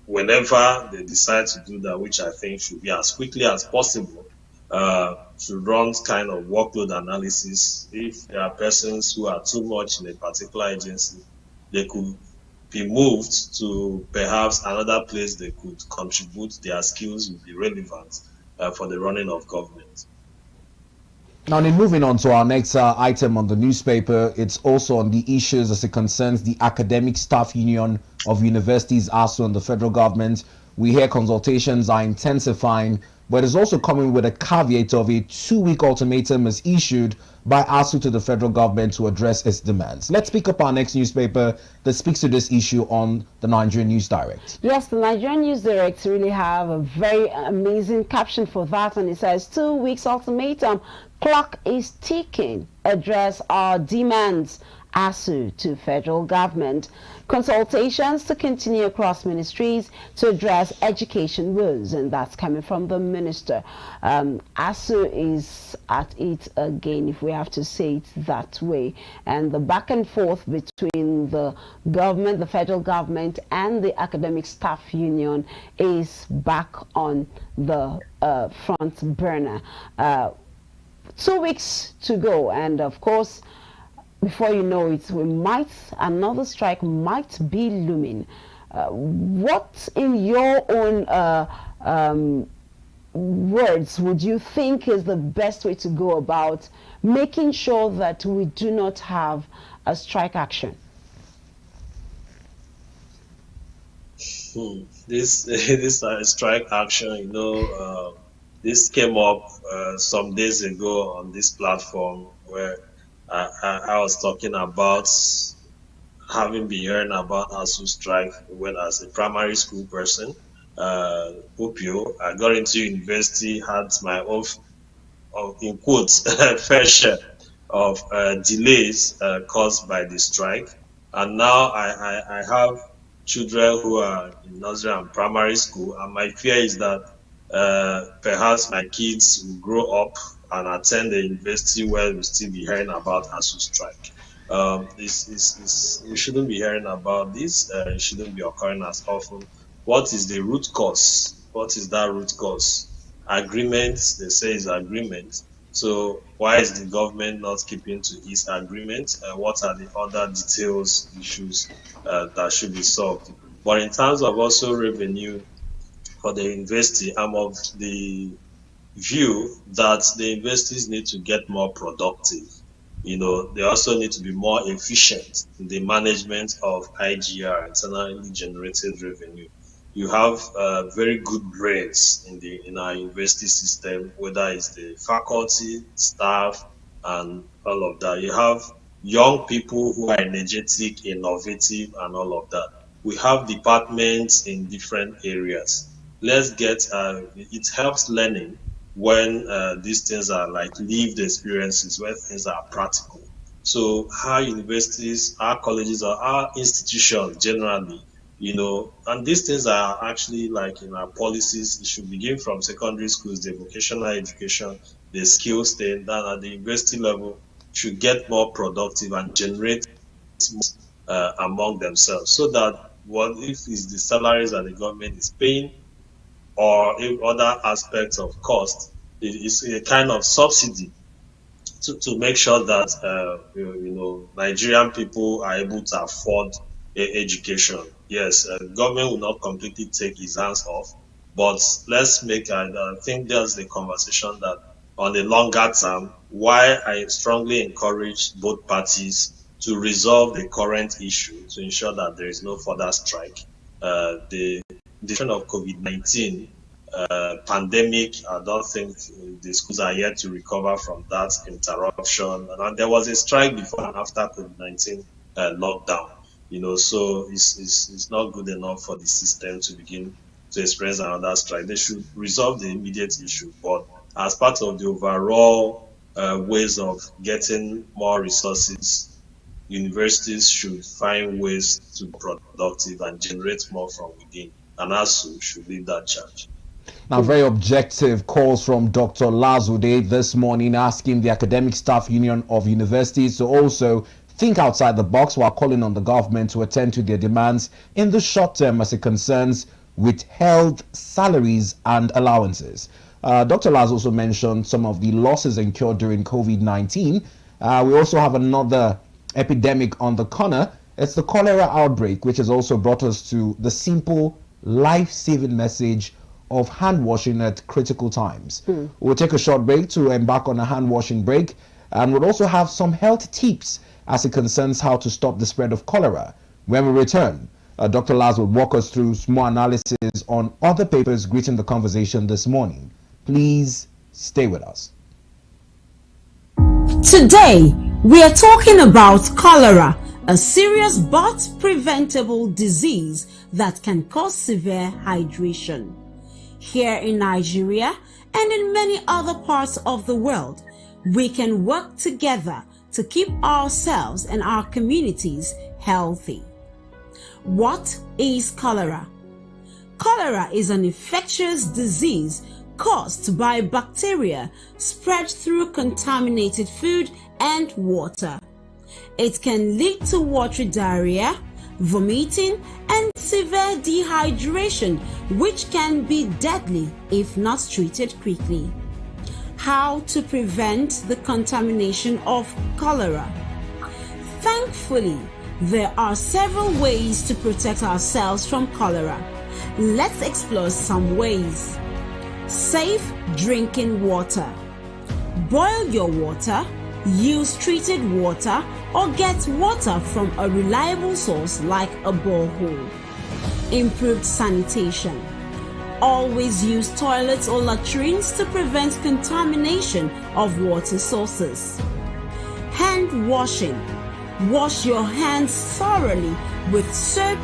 whenever they decide to do that, which I think should be as quickly as possible, to run kind of workload analysis. If there are persons who are too much in a particular agency, they could be moved to perhaps another place they could contribute. Their skills will be relevant for the running of government. Now, in moving on to our next item on the newspaper, it's also on the issues as it concerns the Academic Staff Union of Universities, ASU, and the federal government. We hear consultations are intensifying, but it's also coming with a caveat of a 2-week ultimatum is issued by ASU to the federal government to address its demands. Let's pick up our next newspaper that speaks to this issue on the Nigerian News Direct. Yes, the Nigerian News Direct really have a very amazing caption for that, and it says 2 weeks ultimatum, clock is ticking, address our demands, ASU to federal government. Consultations to continue across ministries to address education woes, and that's coming from the minister. ASU is at it again, if we have to say it that way, and the back and forth between the government, the federal government, and the academic staff union is back on the front burner. 2 weeks to go, and of course, before you know it, another strike might be looming. What, in your own words, would you think is the best way to go about making sure that we do not have a strike action? This strike action, this came up some days ago on this platform where I was talking about having been hearing about ASU strike when as a primary school person. Opio, I got into university, had my own, in quotes, fair share of delays caused by the strike. And now I have children who are in nursery and primary school, and my fear is that perhaps my kids will grow up and attend the university where we'll still be hearing about ASU strike. We shouldn't be hearing about this. It shouldn't be occurring as often. What is the root cause? What is that root cause? Agreement, they say is agreement. So why is the government not keeping to its agreement? What are the other details, issues that should be solved? But in terms of also revenue for the university, I'm of the view that the universities need to get more productive. They also need to be more efficient in the management of IGR, internally generated revenue. You have very good brains in our university system, whether it's the faculty, staff, and all of that. You have young people who are energetic, innovative, and all of that. We have departments in different areas. Let's get, it helps learning when these things are like lived experiences, where things are practical. So our universities, our colleges, or our institutions generally, and these things are actually like in our policies. It should begin from secondary schools, the vocational education, the skills thing, that at the university level should get more productive and generate among themselves, so that what if it's the salaries that the government is paying, or if other aspects of cost, it's a kind of subsidy to make sure that Nigerian people are able to afford education. Yes, government will not completely take his hands off, but let's make. I think there's the conversation that on the longer term, why I strongly encourage both parties to resolve the current issue to ensure that there is no further strike. The decision of COVID-19 pandemic, I don't think the schools are yet to recover from that interruption. And there was a strike before and after COVID-19 lockdown, so it's not good enough for the system to begin to experience another strike. They should resolve the immediate issue, but as part of the overall ways of getting more resources, universities should find ways to be productive and generate more from within, and ASU should lead that charge. Now, very objective calls from Dr. Lazude this morning, asking the Academic Staff Union of Universities to also think outside the box while calling on the government to attend to their demands in the short term as it concerns withheld salaries and allowances. Dr. Laz also mentioned some of the losses incurred during COVID-19. We also have another epidemic on the corner. It's the cholera outbreak, which has also brought us to the simple life-saving message of hand washing at critical times. We'll take a short break to embark on a hand washing break, and we'll also have some health tips as it concerns how to stop the spread of cholera. When we return, Dr. Laz will walk us through more analysis on other papers greeting the conversation this morning. Please stay with us. Today, we are talking about cholera, a serious but preventable disease that can cause severe hydration. Here in Nigeria and in many other parts of the world, we can work together to keep ourselves and our communities healthy. What is cholera? Cholera is an infectious disease caused by bacteria spread through contaminated food and water. It can lead to watery diarrhea, vomiting, and severe dehydration, which can be deadly if not treated quickly. How to prevent the contamination of cholera? Thankfully, there are several ways to protect ourselves from cholera. Let's explore some ways. Safe drinking water. Boil your water, use treated water, or get water from a reliable source like a borehole. Improved sanitation. Always use toilets or latrines to prevent contamination of water sources. Hand washing. Wash your hands thoroughly with soap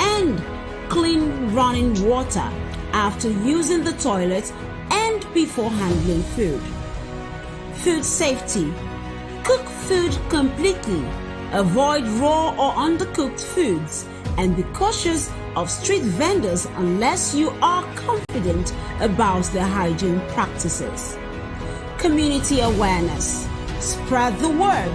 and clean running water after using the toilet and before handling food. Food safety. Cook food completely. Avoid raw or undercooked foods, and be cautious of street vendors unless you are confident about their hygiene practices. Community awareness. Spread the word.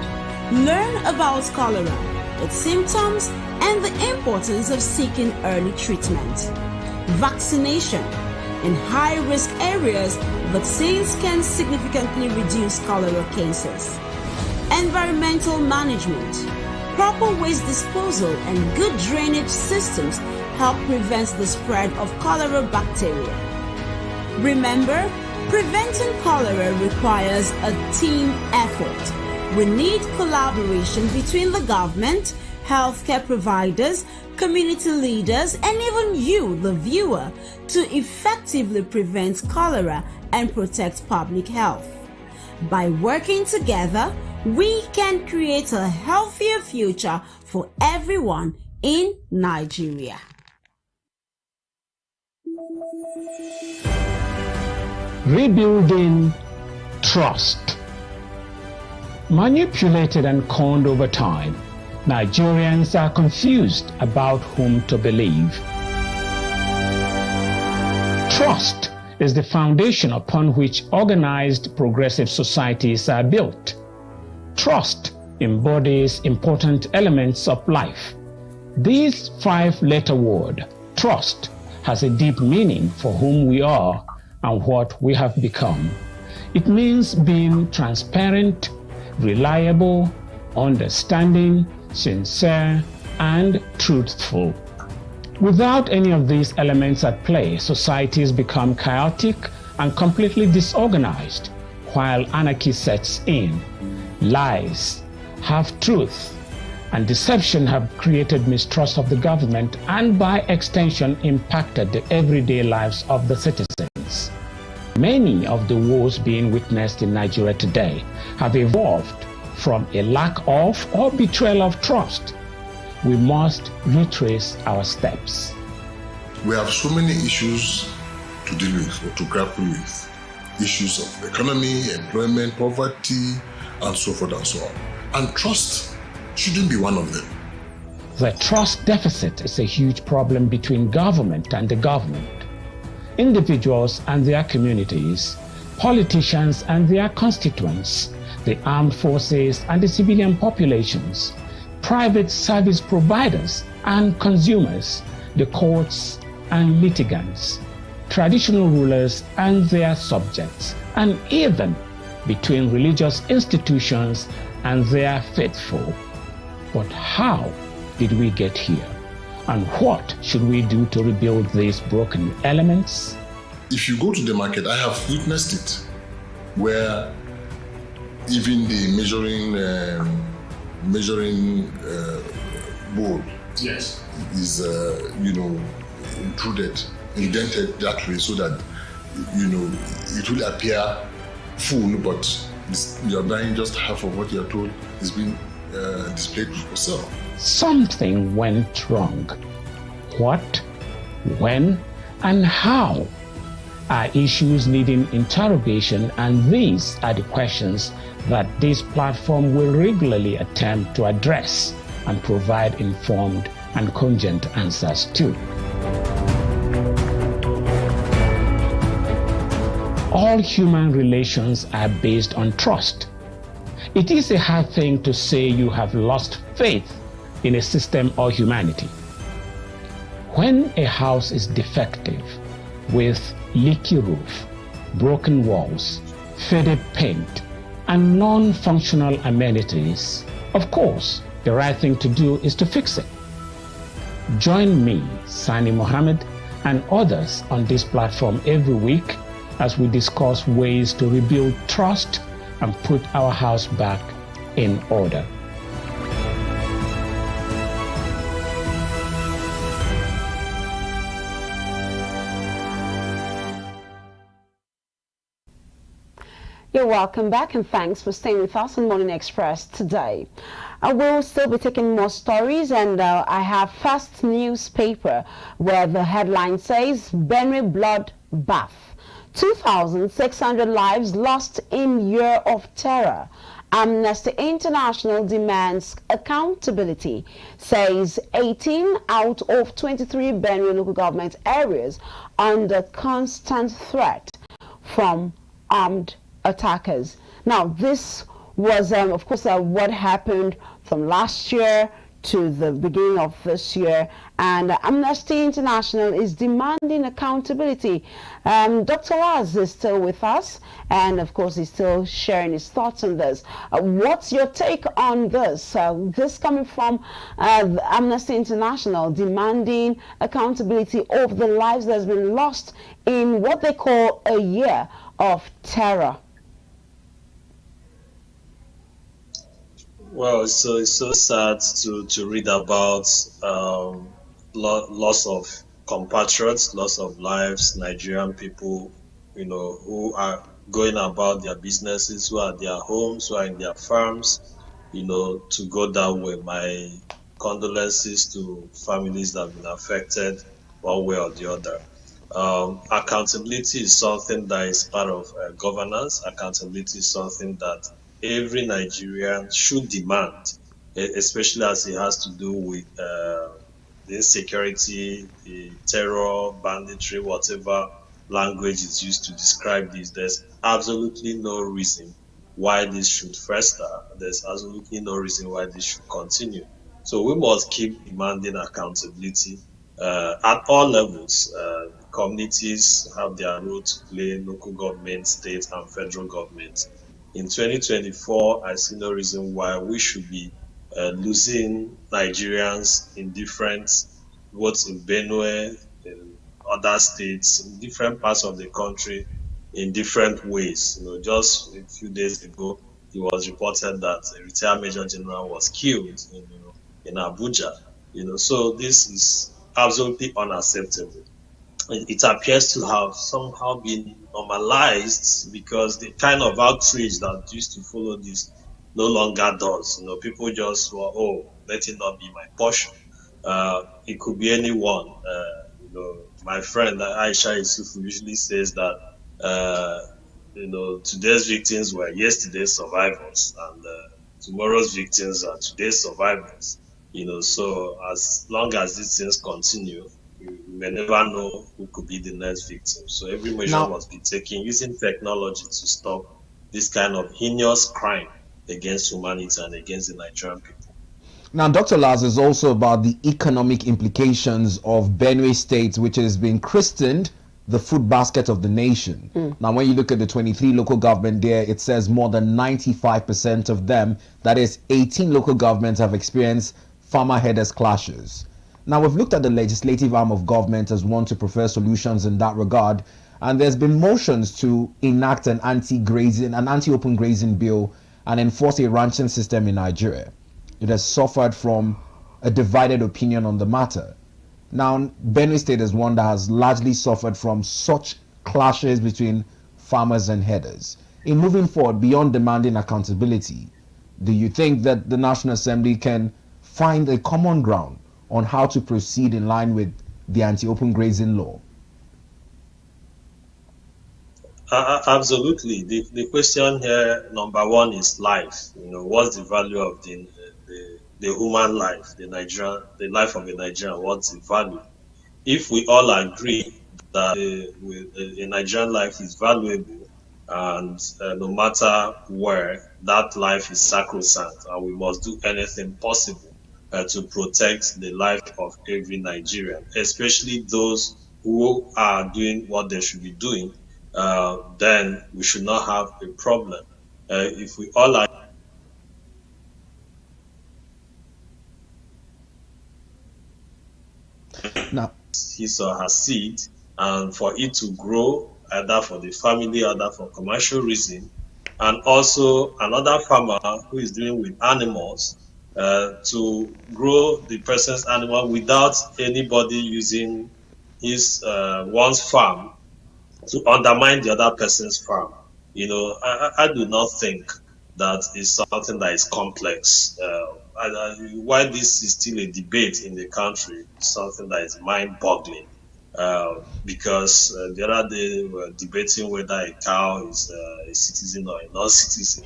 Learn about cholera, its symptoms, and the importance of seeking early treatment. Vaccination. In high-risk areas, vaccines can significantly reduce cholera cases. Environmental management. Proper waste disposal and good drainage systems help prevent the spread of cholera bacteria. Remember, preventing cholera requires a team effort. We need collaboration between the government, healthcare providers, community leaders, and even you, the viewer, to effectively prevent cholera and protect public health. By working together, we can create a healthier future for everyone in Nigeria. Rebuilding trust. Manipulated and conned over time, Nigerians are confused about whom to believe. Trust is the foundation upon which organized progressive societies are built. Trust embodies important elements of life. This 5-letter word, trust, has a deep meaning for whom we are and what we have become. It means being transparent, reliable, understanding, sincere, and truthful. Without any of these elements at play, societies become chaotic and completely disorganized, while anarchy sets in. Lies, half-truth, and deception have created mistrust of the government and by extension impacted the everyday lives of the citizens. Many of the woes being witnessed in Nigeria today have evolved from a lack of or betrayal of trust. We must retrace our steps. We have so many issues to deal with or to grapple with. Issues of economy, employment, poverty, and so forth and so on. And trust shouldn't be one of them. The trust deficit is a huge problem between government and the government, individuals and their communities, politicians and their constituents, the armed forces and the civilian populations, private service providers and consumers, the courts and litigants, traditional rulers and their subjects, and even between religious institutions and their faithful. But how did we get here? And what should we do to rebuild these broken elements? If you go to the market, I have witnessed it, where even the measuring board is indented that way so that it will appear full, but you are buying just half of what you are told is being displayed for sale. Something went wrong. What, when, and how are issues needing interrogation, and these are the questions that this platform will regularly attempt to address and provide informed and cogent answers to. All human relations are based on trust. It is a hard thing to say you have lost faith in a system or humanity. When a house is defective, with leaky roof, broken walls, faded paint, and non-functional amenities, of course, the right thing to do is to fix it. Join me, Sani Mohammed, and others on this platform every week as we discuss ways to rebuild trust and put our house back in order. You're welcome back, and thanks for staying with us on Morning Express today. I will still be taking more stories, and I have First Newspaper where the headline says Benue blood bath, 2,600 lives lost in year of terror. Amnesty International demands accountability, says 18 out of 23 Benue local government areas under constant threat from armed attackers. Now, this was, of course, what happened from last year to the beginning of this year, and Amnesty International is demanding accountability. Dr. Laz is still with us, and of course he's still sharing his thoughts on this. What's your take on this? This coming from Amnesty International demanding accountability of the lives that's been lost in what they call a year of terror. Well, it's so sad to read about loss of compatriots, loss of lives, Nigerian people, who are going about their businesses, who are at their homes, who are in their farms, to go that way. My condolences to families that have been affected one way or the other. Accountability is something that is part of governance. Accountability is something that every Nigerian should demand, especially as it has to do with the insecurity, the terror, banditry, whatever language is used to describe this. There's absolutely no reason why this should fester. There's absolutely no reason why this should continue. So we must keep demanding accountability at all levels, communities have their role to play, local government, state, and federal government. In 2024, I see no reason why we should be losing Nigerians in different, both in Benue, in other states, in different parts of the country, in different ways. Just a few days ago, it was reported that a retired major general was killed in Abuja. So this is absolutely unacceptable. It appears to have somehow been normalized because the kind of outreach that used to follow this no longer does. People just let it not be my portion. It could be anyone. My friend Aisha Yusufu usually says that today's victims were yesterday's survivors, and tomorrow's victims are today's survivors. So as long as these things continue, you may never know who could be the next victim. So every measure must be taken using technology to stop this kind of heinous crime against humanity and against the Nigerian people. Now, Dr. Laz, is also about the economic implications of Benue State, which has been christened the food basket of the nation. Now, when you look at the 23 local government there, it says more than 95% of them, that is 18 local governments, have experienced farmer headers clashes. Now, we've looked at the legislative arm of government as one to prefer solutions in that regard, and there's been motions to enact an anti-open grazing bill and enforce a ranching system in Nigeria. It has suffered from a divided opinion on the matter. Now, Benue State is one that has largely suffered from such clashes between farmers and headers. In moving forward, beyond demanding accountability, do you think that the National Assembly can find a common ground on how to proceed in line with the anti-open grazing law? Absolutely. The question here, number one, is life. What's the value of the human life, the life of a Nigerian? What's the value? If we all agree that a Nigerian life is valuable, and no matter where, that life is sacrosanct, and we must do anything possible to protect the life of every Nigerian, especially those who are doing what they should be doing, then we should not have a problem. If we all are his or her seed, and for it to grow, either for the family, either for commercial reason, and also another farmer who is dealing with animals, to grow the person's animal without anybody using his one's farm to undermine the other person's farm. I do not think that is something that is complex. Why this is still a debate in the country is something that is mind-boggling. Because the other day we were debating whether a cow is a citizen or a non-citizen.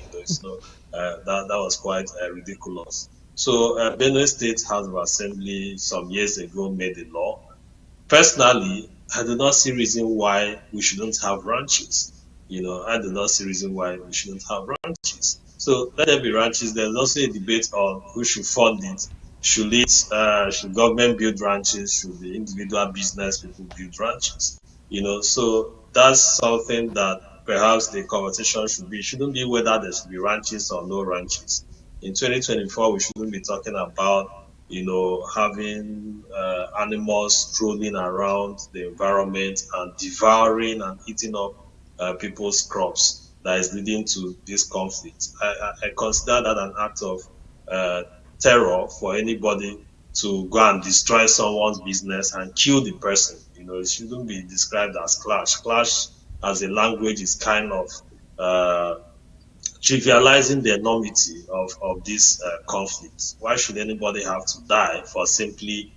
That was quite ridiculous. So Benue State House of Assembly some years ago made a law. Personally, I do not see reason why we shouldn't have ranches. I do not see reason why we shouldn't have ranches. So let there be ranches. There's also a debate on who should fund it. Should government build ranches? Should the individual business people build ranches? So that's something that perhaps the conversation should be. It shouldn't be whether there should be ranches or no ranches. In 2024, we shouldn't be talking about having animals strolling around the environment and devouring and eating up people's crops that is leading to this conflict. I consider that an act of terror for anybody to go and destroy someone's business and kill the person. It shouldn't be described as clash. Clash as a language is kind of trivializing the enormity of this conflict. Why should anybody have to die for simply,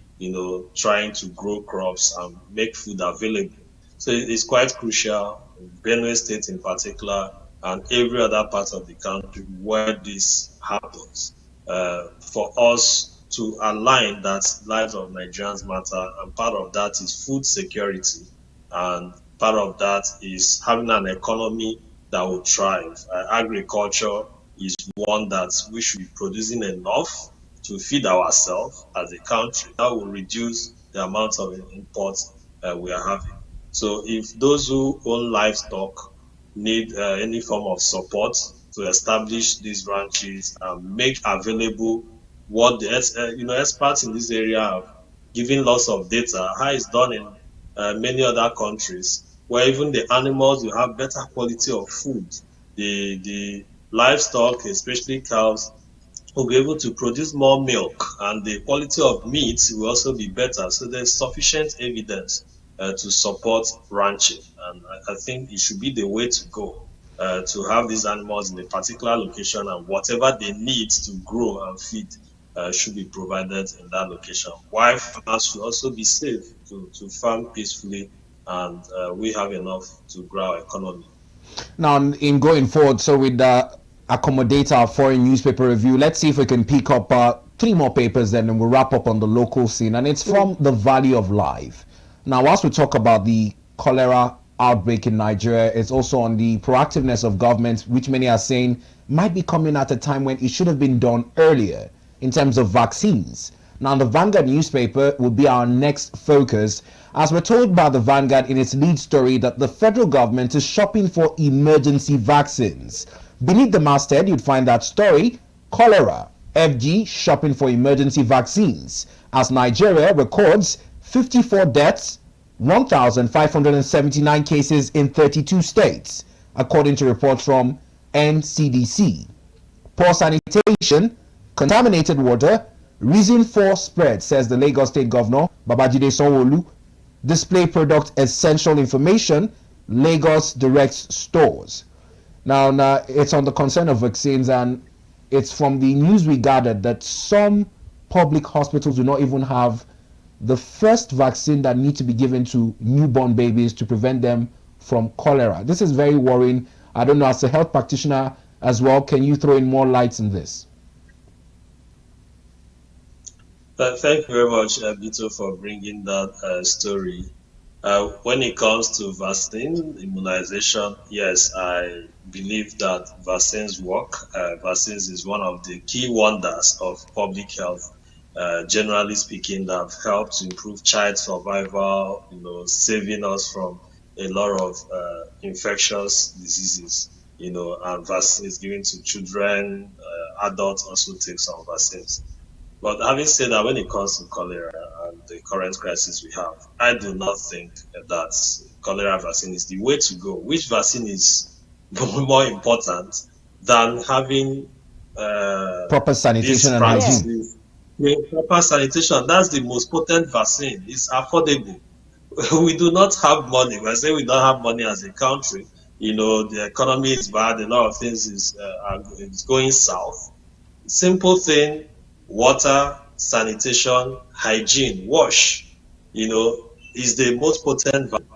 trying to grow crops and make food available? So it's quite crucial, Benue State in particular, and every other part of the country where this happens, for us to align that lives of Nigerians matter, and part of that is food security, and part of that is having an economy that will thrive. Agriculture is one that we should be producing enough to feed ourselves as a country. That will reduce the amount of imports we are having. So if those who own livestock need any form of support to establish these ranches and make available what the experts in this area have given lots of data, how it's done in many other countries, where even the animals will have better quality of food. The livestock, especially cows, will be able to produce more milk, and the quality of meat will also be better. So there's sufficient evidence to support ranching, and I think it should be the way to go, to have these animals in a particular location, and whatever they need to grow and feed should be provided in that location. While farmers should also be safe to farm peacefully, and we have enough to grow our economy. Now, in going forward, so with the accommodate our foreign newspaper review, let's see if we can pick up 3 more papers, then we'll wrap up on the local scene, and it's from the Valley of Life. Now, whilst we talk about the cholera outbreak in Nigeria, it's also on the proactiveness of government, which many are saying might be coming at a time when it should have been done earlier in terms of vaccines. Now, the Vanguard newspaper will be our next focus, as we're told by the Vanguard in its lead story that the federal government is shopping for emergency vaccines. Beneath the masthead, you'd find that story, cholera, FG shopping for emergency vaccines, as Nigeria records 54 deaths, 1,579 cases in 32 states, according to reports from NCDC. Poor sanitation, contaminated water, reason for spread, says the Lagos State Governor, Babajide Sanwo-Olu. Display product essential information, Lagos directs stores. Now, it's on the concern of vaccines, and it's from the news we gathered that some public hospitals do not even have the first vaccine that need to be given to newborn babies to prevent them from cholera. This is very worrying. I don't know, as a health practitioner as well, can you throw in more lights in this? Thank you very much, Bito, for bringing that story. When it comes to vaccine immunization, yes, I believe that vaccines work. Vaccines is one of the key wonders of public health, generally speaking, that have helped to improve child survival, saving us from a lot of infectious diseases, and vaccines given to children, adults also take some vaccines. But having said that, when it comes to cholera and the current crisis we have, I do not think that cholera vaccine is the way to go. Which vaccine is more important than having proper sanitation and hygiene? Proper sanitation, that's the most potent vaccine. It's affordable. We do not have money. When I say we don't have money as a country, the economy is bad, a lot of things is going south. Simple thing, water, sanitation, hygiene, wash, is the most potent value.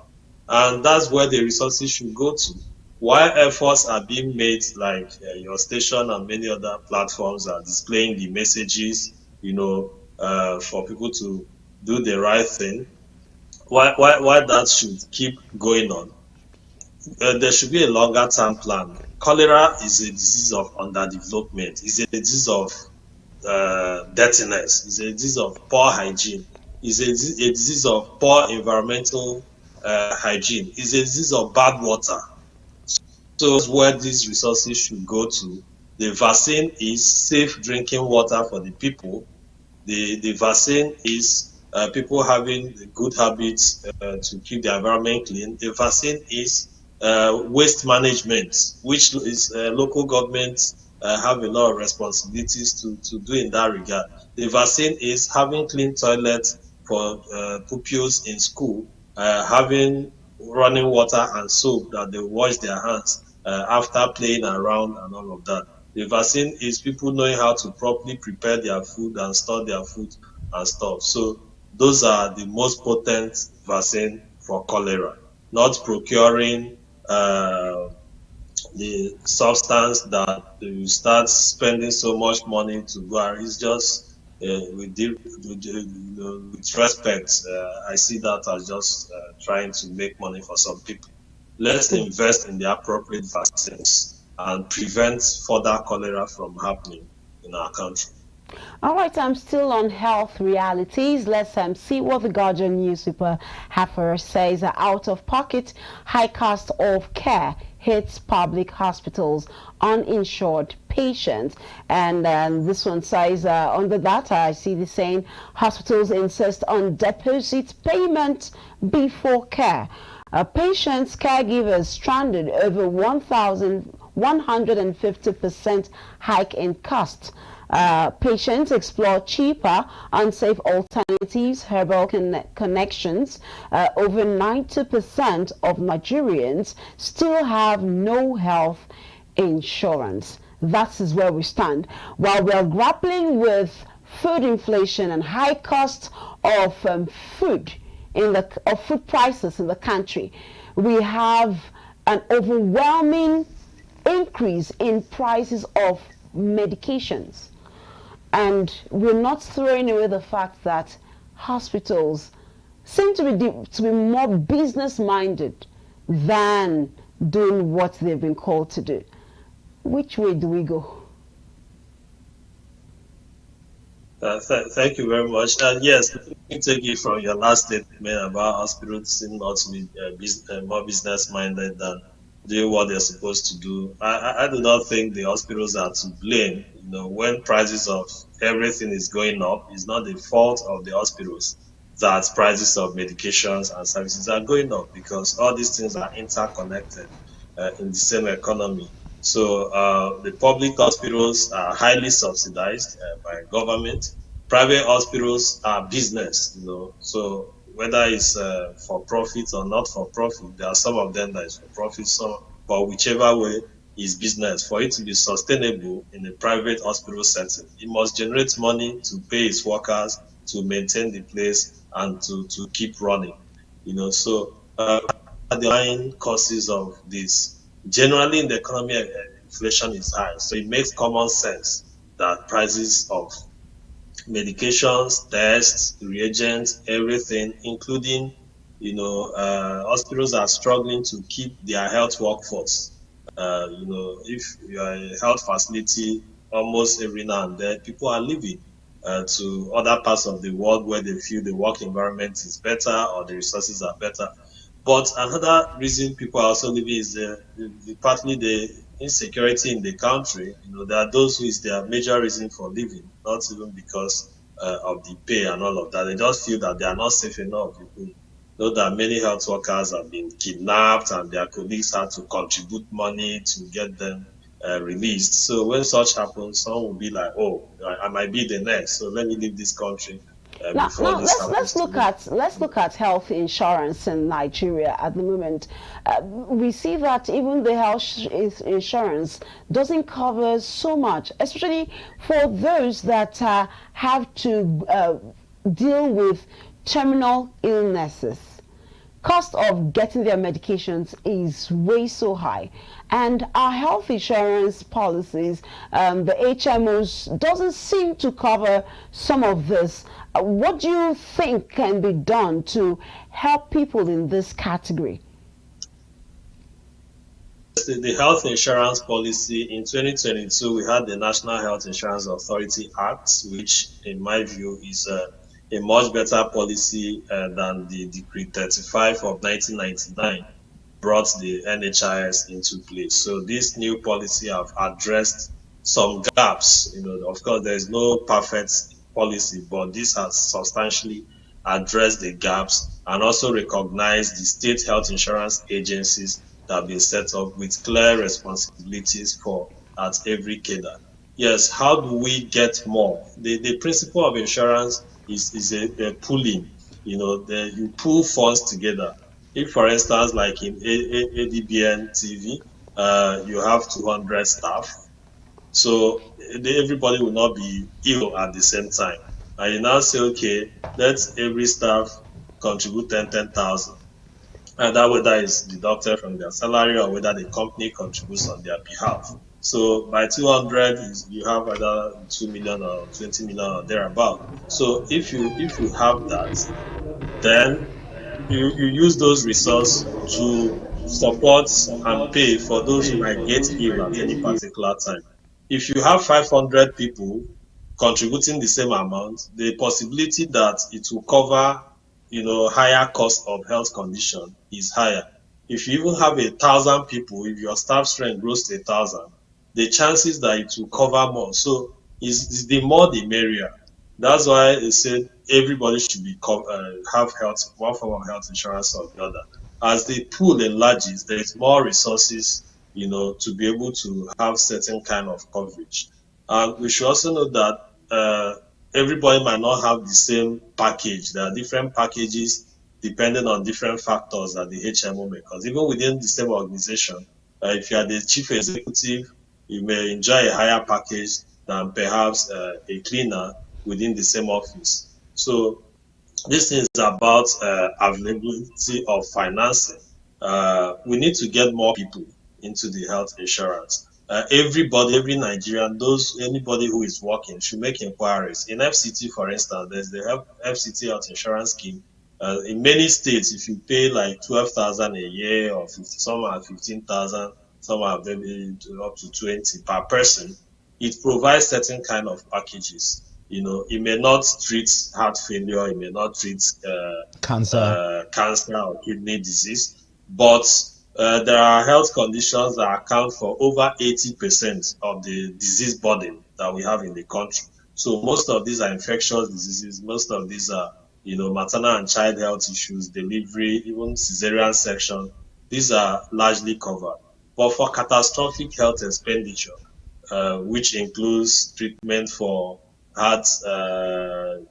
And that's where the resources should go to. While efforts are being made, like your station and many other platforms are displaying the messages, for people to do the right thing, why that should keep going on, there should be a longer term plan. Cholera is a disease of underdevelopment. It's a disease of dirtiness. It's a disease of poor hygiene. It's a disease of poor environmental hygiene. It's a disease of bad water. So that's where these resources should go to. The vaccine is safe drinking water for the people. The vaccine is people having good habits to keep the environment clean. The vaccine is waste management, which is local governments have a lot of responsibilities to do in that regard. The vaccine is having clean toilets for pupils in school, having running water and soap that they wash their hands after playing around and all of that. The vaccine is people knowing how to properly prepare their food and store their food and stuff. So those are the most potent vaccine for cholera, not procuring the substance that you start spending so much money to go. It's just with respect, I see that as just trying to make money for some people. Let's invest in the appropriate vaccines and prevent further cholera from happening in our country. All right, I'm still on health realities. Let's see what the Guardian newspaper Heifer says. Out-of-pocket high cost of care hits public hospitals, uninsured patients. And this one says, under that, I see the saying, hospitals insist on deposit payment before care. Patients, caregivers stranded over 1,150% hike in cost. Patients explore cheaper, unsafe alternatives, herbal connections. Over 90% of Nigerians still have no health insurance. That is where we stand. While we are grappling with food inflation and high cost of food prices in the country, we have an overwhelming increase in prices of medications. And we're not throwing away the fact that hospitals seem to be more business-minded than doing what they've been called to do. Which way do we go? Thank you very much. And yes, let me take it from your last statement about hospitals seem not to be more business-minded than doing what they're supposed to do. I do not think the hospitals are to blame. You know, when prices of everything is going up, it's not the fault of the hospitals that prices of medications and services are going up, because all these things are interconnected in the same economy. So the public hospitals are highly subsidized by government. Private hospitals are business, you know. So whether it's for profit or not for profit, there are some of them that is for profit, but whichever way is business. For it to be sustainable in a private hospital setting, it must generate money to pay its workers, to maintain the place, and to keep running. You know, so the main causes of this. Generally in the economy, inflation is high, so it makes common sense that prices of medications, tests, reagents, everything, including, you know, hospitals are struggling to keep their health workforce. You know, if you are a health facility, almost every now and then, people are leaving to other parts of the world where they feel the work environment is better or the resources are better. But another reason people are also leaving is partly the insecurity in the country. You know, there are those who is their major reason for leaving, not even because of the pay and all of that. They just feel that they are not safe enough. You know that many health workers have been kidnapped and their colleagues had to contribute money to get them released. So when such happens, some will be like, oh, I might be the next, so let me leave this country. Now let's look at health insurance in Nigeria at the moment. We see that even the health insurance doesn't cover so much, especially for those that have to deal with terminal illnesses. Cost of getting their medications is way so high, and our health insurance policies, the HMOs, doesn't seem to cover some of this. What do you think can be done to help people in this category? The health insurance policy in 2022, we had the National Health Insurance Authority Act, which in my view is a much better policy than the Decree 35 of 1999 brought the NHIS into place. So this new policy have addressed some gaps. You know, of course, there is no perfect policy, but this has substantially addressed the gaps and also recognized the state health insurance agencies that have been set up with clear responsibilities at every cadre. Yes, how do we get more? The principle of insurance is a pooling. You know, you pool funds together. If, for instance, like in ADBN TV, you have 200 staff, so everybody will not be ill at the same time. And you now say, okay, let every staff contribute 10,000. And that whether it's deducted from their salary or whether the company contributes on their behalf. So by 200, you have either 2 million or 20 million or thereabout. So if you have that, then you use those resources to support and pay for those who might get ill at any particular time. If you have 500 people contributing the same amount, the possibility that it will cover, higher cost of health condition is higher. If you even have 1,000 people, if your staff strength grows to 1,000, the chances that it will cover more. So is the more the merrier. That's why it said everybody should be have one form of health insurance or the other. As the pool enlarges, there is more resources, to be able to have certain kind of coverage. And we should also know that everybody might not have the same package. There are different packages depending on different factors that the HMO may cause. Even within the same organization, if you are the chief executive, you may enjoy a higher package than perhaps a cleaner within the same office. So this is about availability of financing. We need to get more people into the health insurance. Everybody, every Nigerian, anybody who is working should make inquiries. In FCT, for instance, there's the FCT health insurance scheme. In many states, if you pay like 12,000 a year or some are 15,000, some are maybe up to 20 per person, it provides certain kind of packages. It may not treat heart failure, it may not treat cancer or kidney disease, but there are health conditions that account for over 80% of the disease burden that we have in the country. So most of these are infectious diseases, most of these are maternal and child health issues, delivery, even cesarean section. These are largely covered. But for catastrophic health expenditure, which includes treatment for heart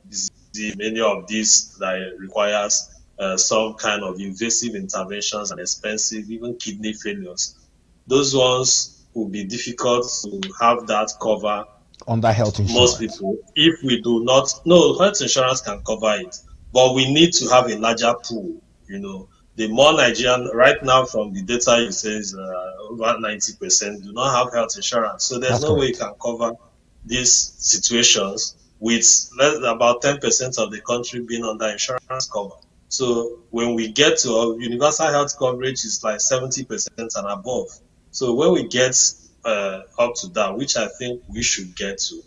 disease, many of these that requires some kind of invasive interventions and expensive, even kidney failures. Those ones will be difficult to have that cover under health insurance. Most people, if we do not, health insurance can cover it, but we need to have a larger pool. The more Nigerian right now, from the data you say is over 90% do not have health insurance. So there's no way you can cover these situations with about 10% of the country being under insurance cover. So when we get to universal health coverage, is like 70% and above. So when we get up to that, which I think we should get to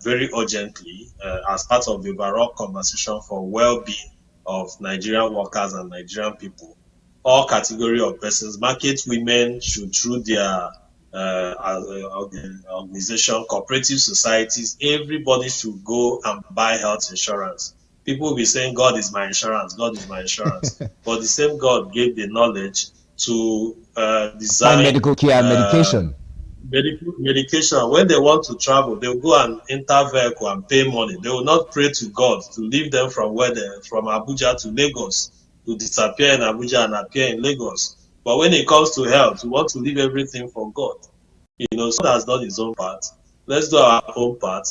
very urgently as part of the overall conversation for well-being of Nigerian workers and Nigerian people, all category of persons, market women should, through their organization, cooperative societies, everybody should go and buy health insurance. People will be saying, God is my insurance, God is my insurance. But the same God gave the knowledge to design find medical care and medication. Medication. When they want to travel, they'll go and enter vehicle and pay money. They will not pray to God to leave them from from Abuja to Lagos, to disappear in Abuja and appear in Lagos. But when it comes to health, we want to leave everything for God. So that's not his own part. Let's do our own part.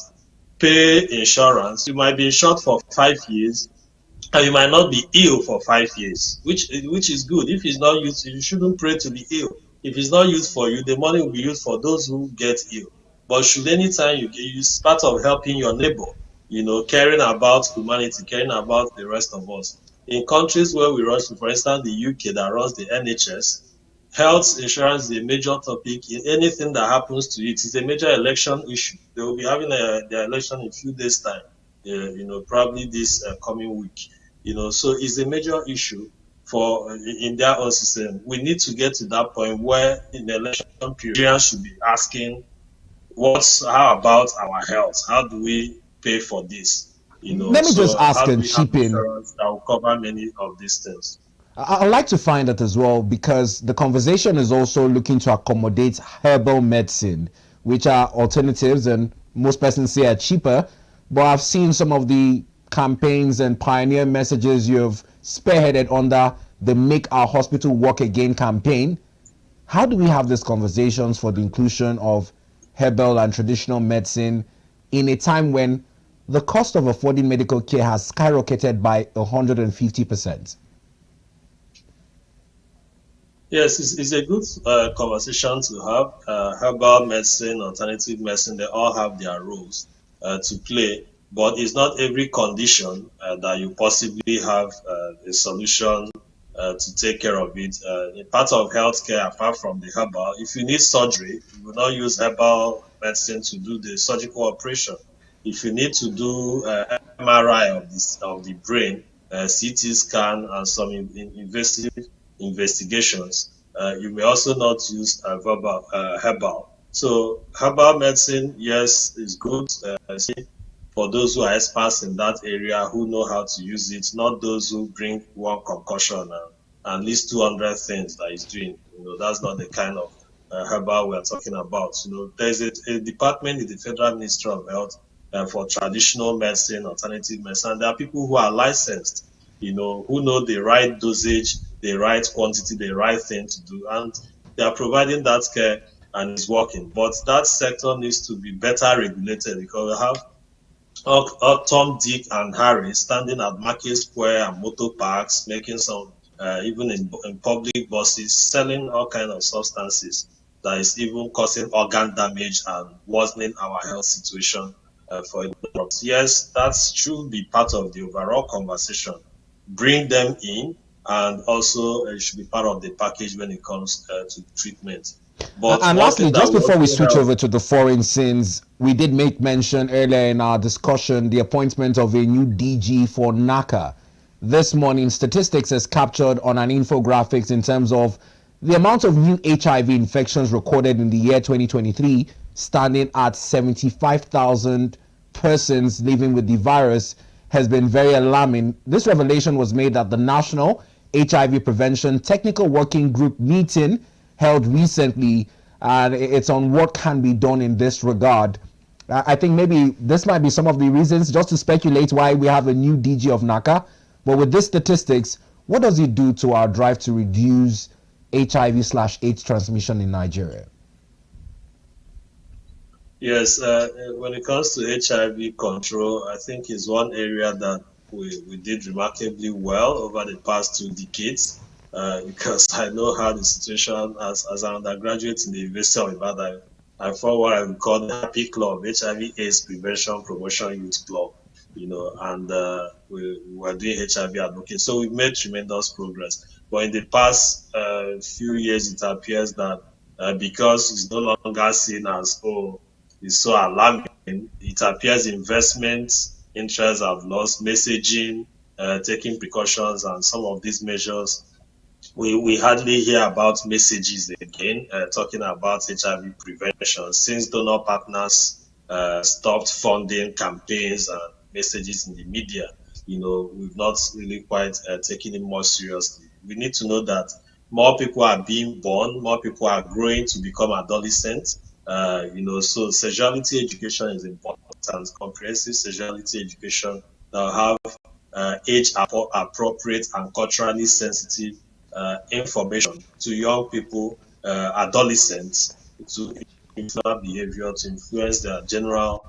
Pay insurance. You might be insured for 5 years, and you might not be ill for 5 years, which is good. If it's not used, you shouldn't pray to be ill. If it's not used for you, the money will be used for those who get ill. But should anytime you get used, part of helping your neighbor, caring about humanity, caring about the rest of us. In countries where we rush to, for instance, the UK that runs the NHS, health insurance is a major topic. In anything that happens to it is a major election issue. They will be having their election in a few days' time, probably this coming week. So it's a major issue for in their own system. We need to get to that point where in the election period, Nigerians should be asking, how about our health? How do we pay for this? Let me just ask and chip in. That will cover many of these things. I'd like to find that as well, because the conversation is also looking to accommodate herbal medicine, which are alternatives and most persons say are cheaper. But I've seen some of the campaigns and pioneer messages you've spearheaded under the Make Our Hospital Work Again campaign. How do we have these conversations for the inclusion of herbal and traditional medicine in a time when the cost of affording medical care has skyrocketed by 150%? Yes, it's a good conversation to have. Herbal medicine, alternative medicine, they all have their roles to play. But it's not every condition that you possibly have a solution to take care of it. In part of healthcare, apart from the herbal, if you need surgery, you will not use herbal medicine to do the surgical operation. if you need to do MRI of the brain, CT scan, and some investigations, you may also not use herbal. So herbal medicine, yes, is good. For those who are experts in that area who know how to use it, not those who bring one concussion and list 200 things that he's doing. That's not the kind of herbal we're talking about. There's a department in the Federal Ministry of Health for traditional medicine, alternative medicine. And there are people who are licensed, who know the right dosage, the right quantity, the right thing to do, and they are providing that care and it's working. But that sector needs to be better regulated, because we have Tom, Dick, and Harry standing at Market Square and motor parks, making some, even in public buses, selling all kinds of substances that is even causing organ damage and worsening our health situation for adults. Yes, that should be part of the overall conversation. Bring them in, and also it should be part of the package when it comes to treatment. But and lastly, just before we switch over to the foreign sins, we did make mention earlier in our discussion the appointment of a new DG for NACA. This morning, statistics has captured on an infographics in terms of the amount of new HIV infections recorded in the year 2023, standing at 75,000 persons living with the virus, has been very alarming. This revelation was made at the National HIV Prevention Technical Working Group meeting held recently, and it's on what can be done in this regard. I think maybe this might be some of the reasons, just to speculate, why we have a new DG of NACA. But with these statistics, what does it do to our drive to reduce HIV/AIDS transmission in Nigeria? Yes, when it comes to HIV control, I think it's one area that we did remarkably well over the past 2 decades. Because I know how the situation, as an undergraduate in the University of Ibadan, I formed what I would call the Happy Club, HIV/AIDS Prevention Promotion Youth Club, and we were doing HIV advocacy. So we've made tremendous progress. But in the past few years, it appears that because it's no longer seen as, it's so alarming, it appears investments, interests have lost, messaging, taking precautions, and some of these measures, we hardly hear about messages again, talking about HIV prevention, since donor partners stopped funding campaigns and messages in the media. We've not really quite taken it more seriously. We need to know that more people are being born, more people are growing to become adolescents. So sexuality education is important, comprehensive sexuality education that will have age appropriate and culturally sensitive information to young people, adolescents, to influence behavior, to influence their general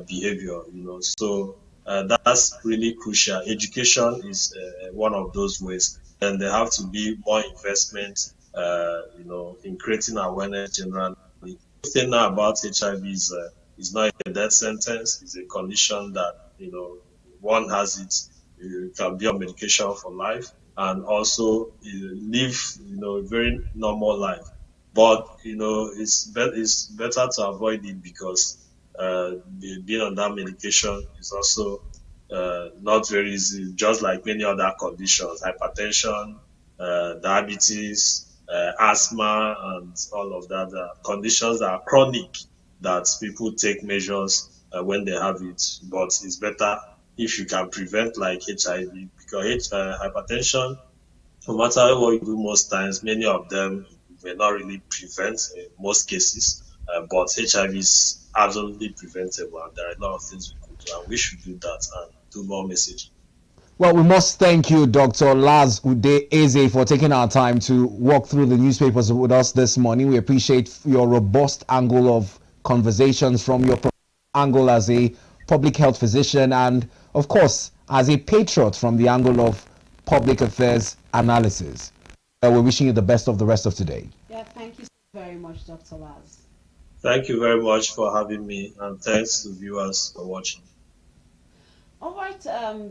behavior. So that's really crucial. Education is one of those ways. And there have to be more investment, in creating awareness generally. The thing now about HIV is not a death sentence. It's a condition that one has it. You can be on medication for life, and also live a very normal life. But it's better to avoid it, because being on that medication is also not very easy, just like many other conditions: hypertension, diabetes, asthma, and all of that. Conditions that are chronic, that people take measures when they have it. But it's better if you can prevent, like HIV, because hypertension, no matter what you do most times, many of them may not really prevent in most cases, but HIV is absolutely preventable, and there are a lot of things we could do, and we should do that and do more messaging. Well, we must thank you, Dr. Laz Ude Eze, for taking our time to walk through the newspapers with us this morning. We appreciate your robust angle of conversations, from your angle as a public health physician, and of course as a patriot from the angle of public affairs analysis. We're wishing you the best of the rest of today. Yeah, thank you very much, Dr. Laz. Thank you very much for having me, and thanks to viewers for watching. All right,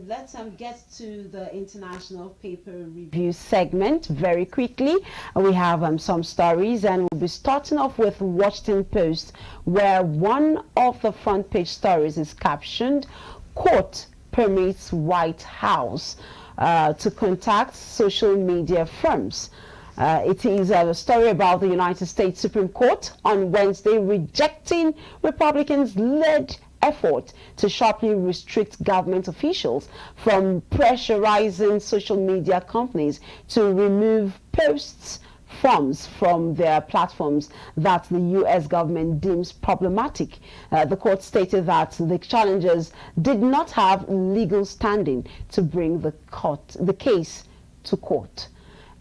let's get to the international paper review segment very quickly. We have some stories, and we'll be starting off with Washington Post, where one of the front page stories is captioned, "Court permits White House to contact social media firms." It is a story about the United States Supreme Court on Wednesday rejecting Republicans-led effort to sharply restrict government officials from pressurizing social media companies to remove posts forms from their platforms that the U.S. government deems problematic. The court stated that the challengers did not have legal standing to bring the case to court.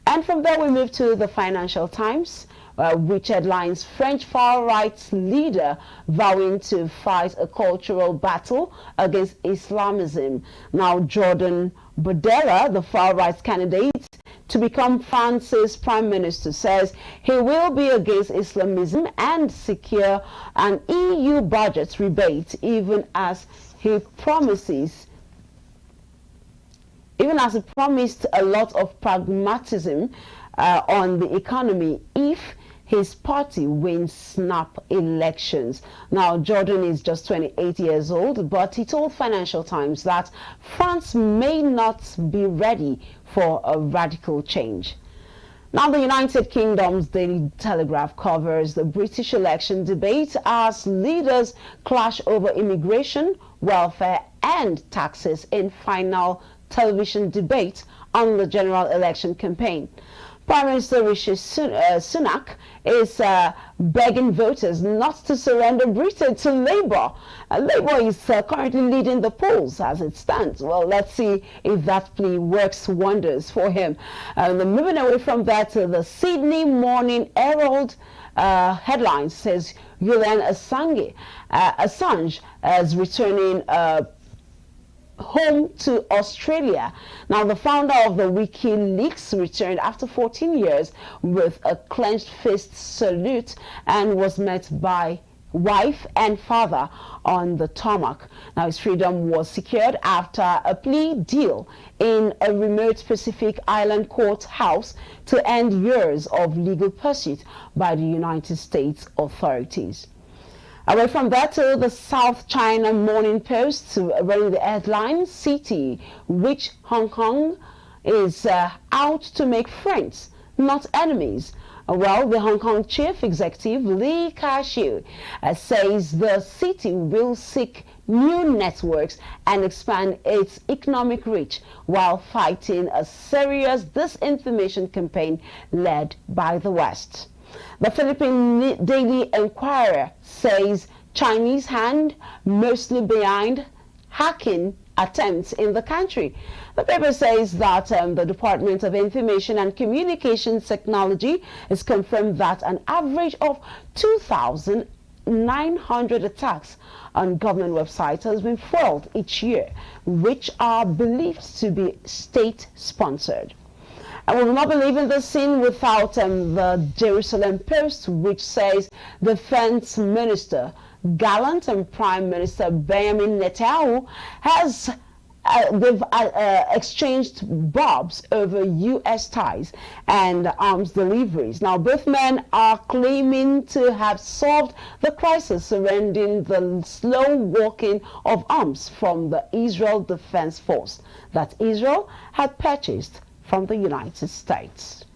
And from there we move to the Financial Times, which headlines French far right leader vowing to fight a cultural battle against Islamism. Now Jordan Bardella, the far right candidate to become France's prime minister, says he will be against Islamism and secure an EU budget rebate, even as he promised a lot of pragmatism on the economy if his party wins snap elections. Now, Jordan is just 28 years old, but he told Financial Times that France may not be ready for a radical change. Now, the United Kingdom's Daily Telegraph covers the British election debate as leaders clash over immigration, welfare and taxes in final television debate on the general election campaign. Prime Minister Rishi Sunak is begging voters not to surrender Britain to Labour. Labour is currently leading the polls as it stands. Well, let's see if that plea works wonders for him. Moving away from that, the Sydney Morning Herald headline says Julian Assange is returning home to Australia. Now, the founder of the WikiLeaks returned after 14 years with a clenched fist salute and was met by wife and father on the tarmac. Now, his freedom was secured after a plea deal in a remote Pacific Island courthouse to end years of legal pursuit by the United States authorities. Away from that, to the South China Morning Post, running the headline, City, which Hong Kong is out to make friends, not enemies. Well, the Hong Kong chief executive, Li Ka-shing, says the city will seek new networks and expand its economic reach while fighting a serious disinformation campaign led by the West. The Philippine Daily Enquirer says Chinese hand mostly behind hacking attempts in the country. The paper says that the Department of Information and Communications Technology has confirmed that an average of 2,900 attacks on government websites has been foiled each year, which are believed to be state-sponsored. I will not be leaving the scene without the Jerusalem Post, which says Defense Minister Gallant and Prime Minister Benjamin Netanyahu they've exchanged barbs over U.S. ties and arms deliveries. Now, both men are claiming to have solved the crisis surrounding the slow walking of arms from the Israel Defense Force that Israel had purchased from the United States.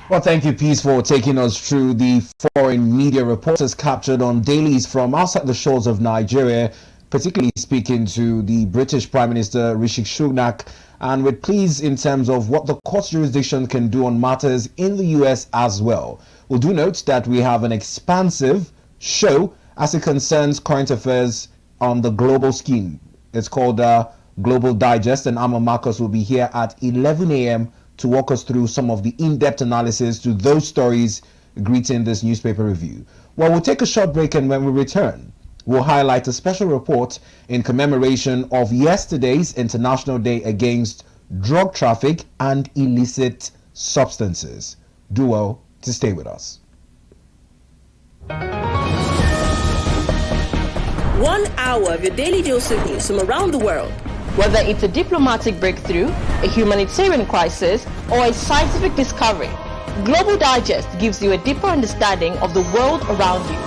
Well, thank you, Peace, for taking us through the foreign media reporters captured on dailies from outside the shores of Nigeria, particularly speaking to the British Prime Minister Rishi Sunak, and with pleas in terms of what the court jurisdiction can do on matters in the US as well. We do note that we have an expansive show as it concerns current affairs on the global scheme. It's called Global Digest, and Amma Marcus will be here at 11 a.m. to walk us through some of the in-depth analysis to those stories greeting this newspaper review. Well, we'll take a short break, and when we return, we'll highlight a special report in commemoration of yesterday's International Day Against Drug Traffic and Illicit Substances. Do well to stay with us. 1 hour of your daily dose of news from around the world. Whether it's a diplomatic breakthrough, a humanitarian crisis, or a scientific discovery, Global Digest gives you a deeper understanding of the world around you.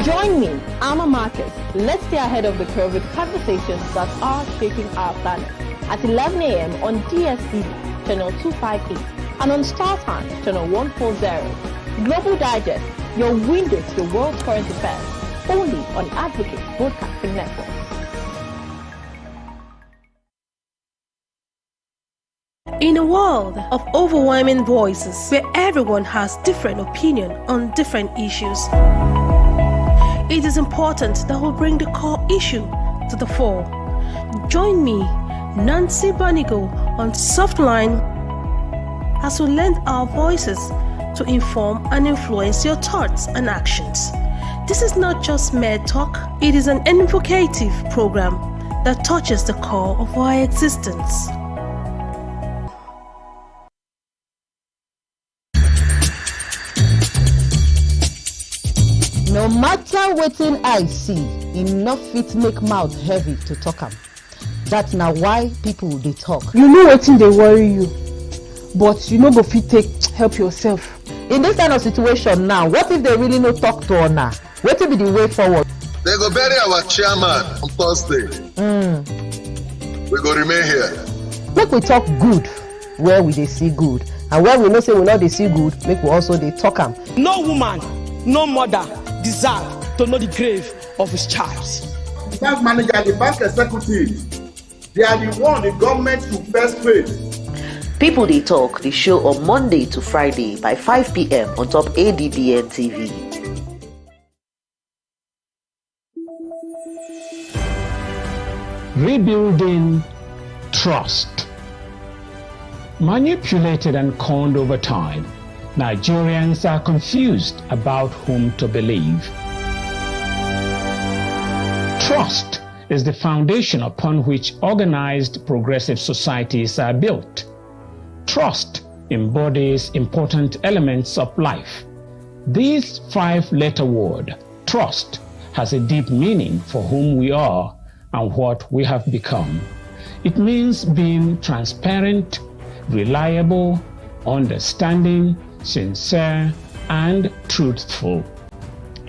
Join me, Alma Marcus. Let's stay ahead of the curve with conversations that are shaping our planet at 11 a.m. on DSTV, channel 258, and on Star Times, channel 140. Global Digest, your window to the world's current affairs, only on Advocate Broadcasting Network. In a world of overwhelming voices where everyone has different opinion on different issues, it is important that we bring the core issue to the fore. Join me, Nancy Banigo, on Softline as we lend our voices to inform and influence your thoughts and actions. This is not just mere talk, it is an invocative program that touches the core of our existence. No matter wetin I see, enough fit make mouth heavy to talk am. That's now why people dey talk. You know wetin dey worry you, but you no go fit take help yourself. In this kind of situation now, what if they really no talk to una? Wetin be the way forward? They go bury our chairman on Thursday. We go remain here. Make we talk good where we dey see good, and where we know say we no dey see good, make we also dey talk am. No woman, no mother deserve to know the grave of his child. The bank manager, the bank executive, they are the one the government should first face. People They Talk, the show on Monday to Friday by 5 p.m. on top ADBN TV. Rebuilding trust. Manipulated and conned over time, Nigerians are confused about whom to believe. Trust is the foundation upon which organized progressive societies are built. Trust embodies important elements of life. This 5-letter word, trust, has a deep meaning for whom we are and what we have become. It means being transparent, reliable, understanding, sincere, and truthful.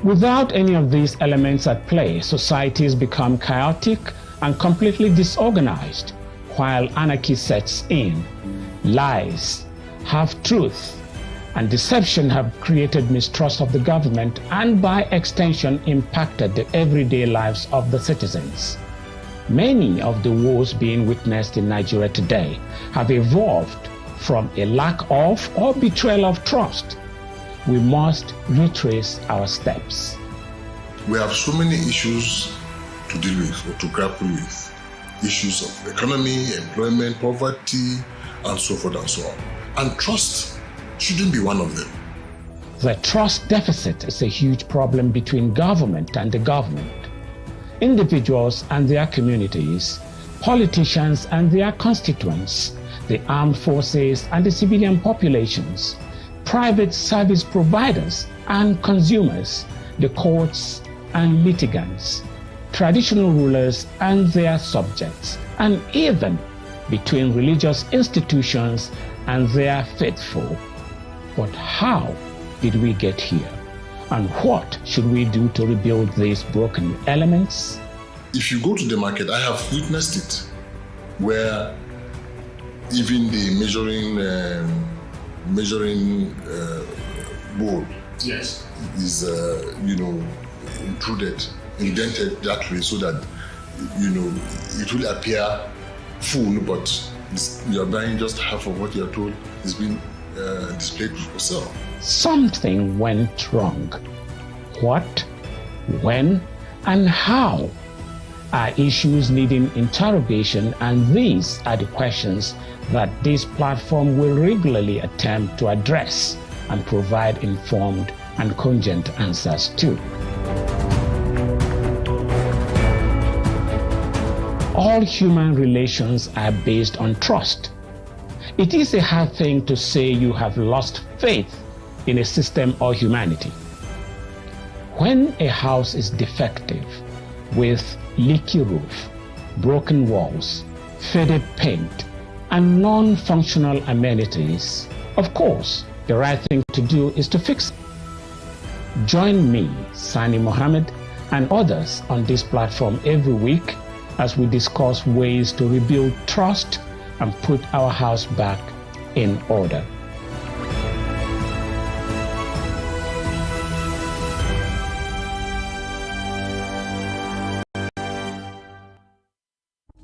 Without any of these elements at play, societies become chaotic and completely disorganized, while anarchy sets in. Lies, half-truth, and deception have created mistrust of the government and, by extension, impacted the everyday lives of the citizens. Many of the woes being witnessed in Nigeria today have evolved from a lack of or betrayal of trust. We must retrace our steps. We have so many issues to deal with or to grapple with. Issues of economy, employment, poverty, and so forth and so on. And trust shouldn't be one of them. The trust deficit is a huge problem between government and the government, individuals and their communities, politicians and their constituents, the armed forces and the civilian populations, private service providers and consumers, the courts and litigants, traditional rulers and their subjects, and even between religious institutions and their faithful. But how did we get here? And what should we do to rebuild these broken elements? If you go to the market, I have witnessed it, where even the measuring board is indented that way so that it will appear full, but you are buying just half of what you are told is being displayed for sale. Something went wrong. What, when, and how are issues needing interrogation, and these are the questions that this platform will regularly attempt to address and provide informed and cogent answers to. All human relations are based on trust. It is a hard thing to say you have lost faith in a system or humanity. When a house is defective, with leaky roof, broken walls, faded paint, and non-functional amenities, of course, the right thing to do is to fix it. Join me, Sani Mohammed, and others on this platform every week as we discuss ways to rebuild trust and put our house back in order.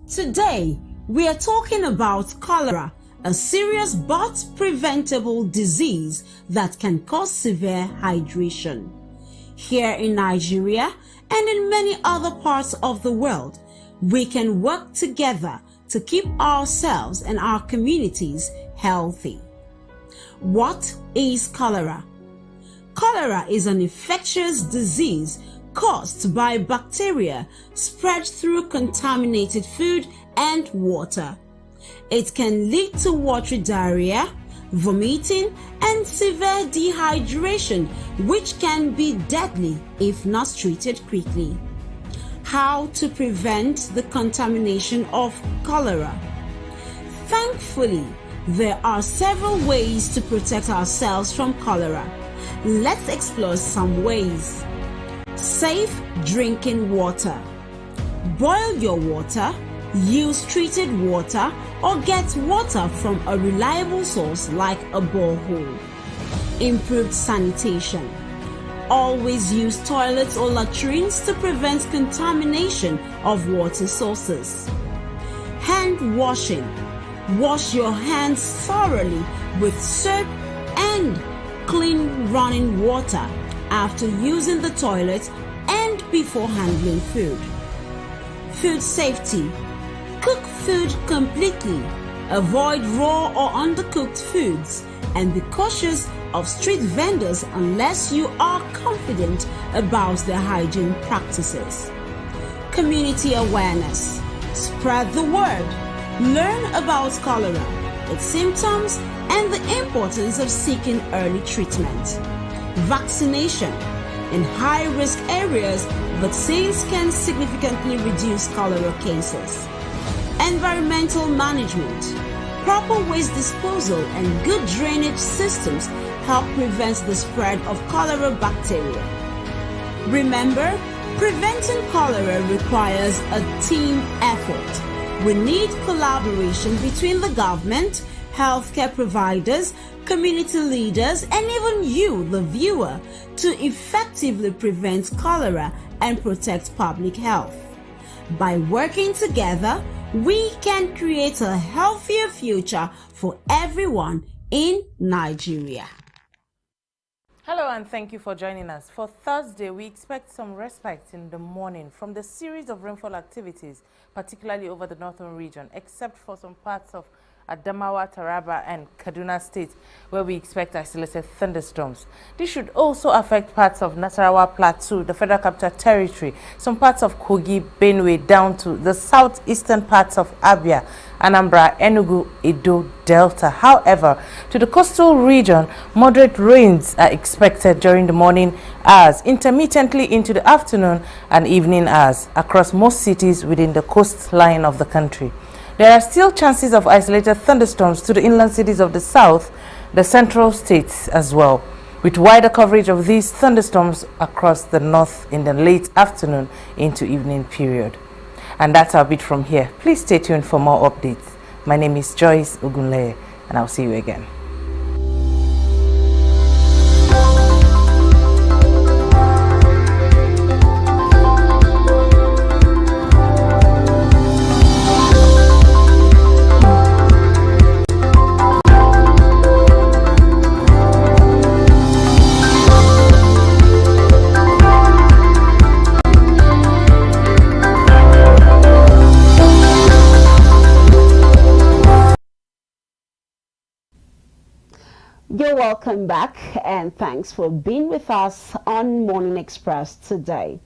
Today, we are talking about cholera, a serious but preventable disease that can cause severe hydration. Here in Nigeria and in many other parts of the world, we can work together to keep ourselves and our communities healthy. What is cholera? Cholera is an infectious disease caused by bacteria spread through contaminated food and water. It can lead to watery diarrhea, vomiting, and severe dehydration, which can be deadly if not treated quickly. How to prevent the contamination of cholera? Thankfully, there are several ways to protect ourselves from cholera. Let's explore some ways. Safe drinking water. Boil your water, use treated water, or get water from a reliable source like a borehole. Improved sanitation. Always use toilets or latrines to prevent contamination of water sources. Hand washing. Wash your hands thoroughly with soap and clean running water after using the toilet and before handling food. Food safety. Cook food completely. Avoid raw or undercooked foods and be cautious of street vendors unless you are confident about their hygiene practices. Community awareness. Spread the word. Learn about cholera, its symptoms, and the importance of seeking early treatment. Vaccination. In high-risk areas, vaccines can significantly reduce cholera cases. Environmental management. Proper waste disposal and good drainage systems help prevent the spread of cholera bacteria. Remember, preventing cholera requires a team effort. We need collaboration between the government, healthcare providers, community leaders, and even you, the viewer, to effectively prevent cholera and protect public health. By working together, we can create a healthier future for everyone in Nigeria. Hello and thank you for joining us. For Thursday, we expect some respite in the morning from the series of rainfall activities, particularly over the northern region, except for some parts of Adamawa, Taraba, and Kaduna State, where we expect isolated thunderstorms. This should also affect parts of Nasarawa Plateau, the Federal Capital Territory, some parts of Kogi, Benue, down to the southeastern parts of Abia, Anambra, Enugu, Edo, Delta. However, to the coastal region, moderate rains are expected during the morning hours, intermittently into the afternoon and evening hours across most cities within the coastline of the country. There are still chances of isolated thunderstorms to the inland cities of the south, the central states as well, with wider coverage of these thunderstorms across the north in the late afternoon into evening period. And that's our bit from here. Please stay tuned for more updates. My name is Joyce Ogunleye, and I'll see you again. You're welcome back, and thanks for being with us on Morning Express today.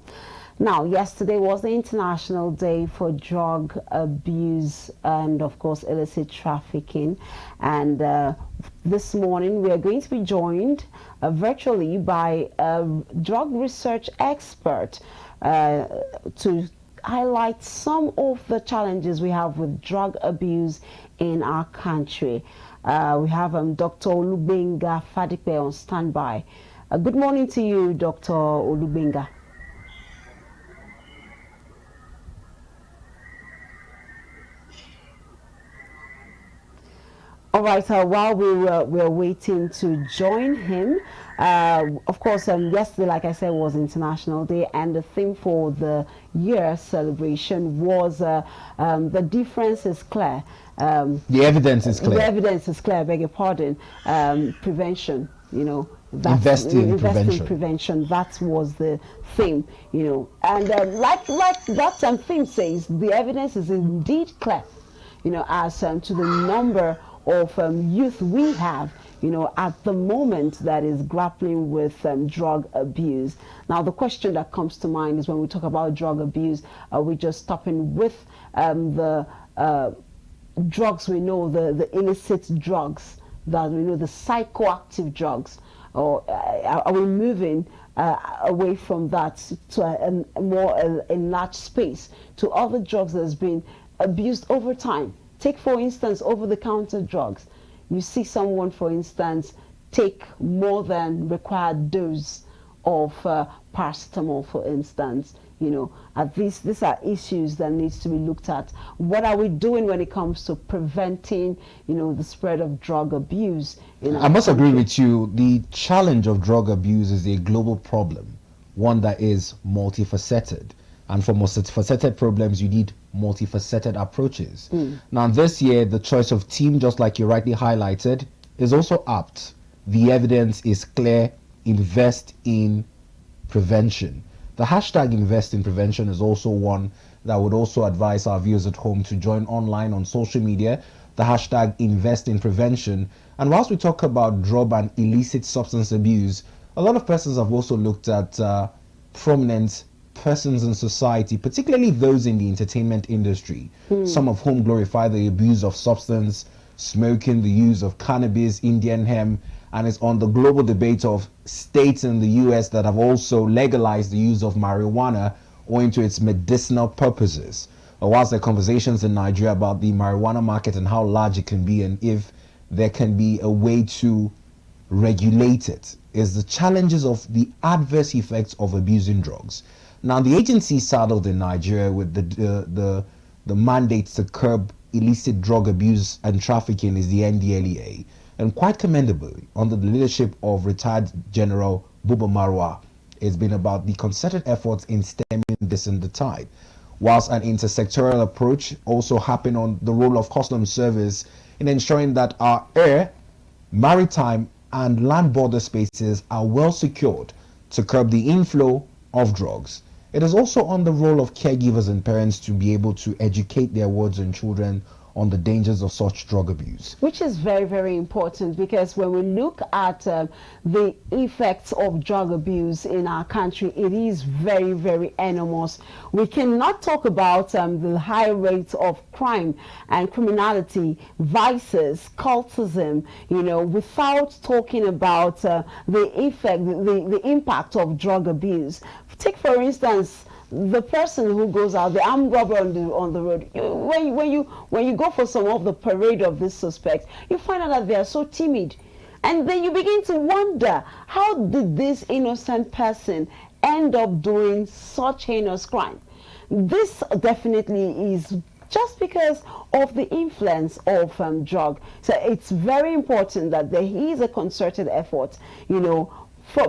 Now, yesterday was the International Day for Drug Abuse and, of course, illicit trafficking. And this morning we are going to be joined virtually by a drug research expert to highlight some of the challenges we have with drug abuse in our country. We have Dr. Olubenga Fadipe on standby. Good morning to you, Dr. Olubenga. All right, while we were waiting to join him, of course, yesterday, like I said, was International Day, and the theme for the year celebration was the difference is clear. The evidence is clear. The evidence is clear, I beg your pardon. Prevention, you know. Invest in prevention. That was the theme, you know. And like that theme says, the evidence is indeed clear, you know, as to the number of youth we have, you know, at the moment that is grappling with drug abuse. Now, the question that comes to mind is when we talk about drug abuse, are we just stopping with the drugs we know, the illicit drugs, that we know, the psychoactive drugs, or are we moving away from that to a more enlarged space to other drugs that has been abused over time? Take, for instance, over-the-counter drugs. You see someone, for instance, take more than required dose of paracetamol, for instance. You know, these are issues that needs to be looked at. What are we doing when it comes to preventing, you know, the spread of drug abuse in our I must country? agree with you. The challenge of drug abuse is a global problem, one that is multifaceted. And for multifaceted problems, you need multifaceted approaches. Now, this year, the choice of theme, just like you rightly highlighted, is also apt. The evidence is clear. Invest in prevention. The hashtag invest in prevention is also one that would also advise our viewers at home to join online on social media. The hashtag invest in prevention. And whilst we talk about drug and illicit substance abuse, a lot of persons have also looked at prominent persons in society, particularly those in the entertainment industry, some of whom glorify the abuse of substance, smoking, the use of cannabis, Indian hemp, and it's on the global debate of states in the US that have also legalized the use of marijuana owing to its medicinal purposes. Whilst there are conversations in Nigeria about the marijuana market and how large it can be, and if there can be a way to regulate it, is the challenges of the adverse effects of abusing drugs. Now, the agency saddled in Nigeria with the mandates to curb illicit drug abuse and trafficking is the NDLEA, and quite commendably, under the leadership of retired General Buba Marwa, it's been about the concerted efforts in stemming this in the tide, whilst an intersectoral approach also happened on the role of customs service in ensuring that our air, maritime, and land border spaces are well secured to curb the inflow of drugs. It is also on the role of caregivers and parents to be able to educate their wards and children on the dangers of such drug abuse. Which is very, very important, because when we look at the effects of drug abuse in our country, it is very, very enormous. We cannot talk about the high rates of crime and criminality, vices, cultism, you know, without talking about the effect, the impact of drug abuse. Take, for instance, the person who goes out, the armed robber on the road. When you go for some of the parade of this suspect, you find out that they are so timid, and then you begin to wonder, how did this innocent person end up doing such heinous crime? This definitely is just because of the influence of drug. So it's very important that there is a concerted effort, you know,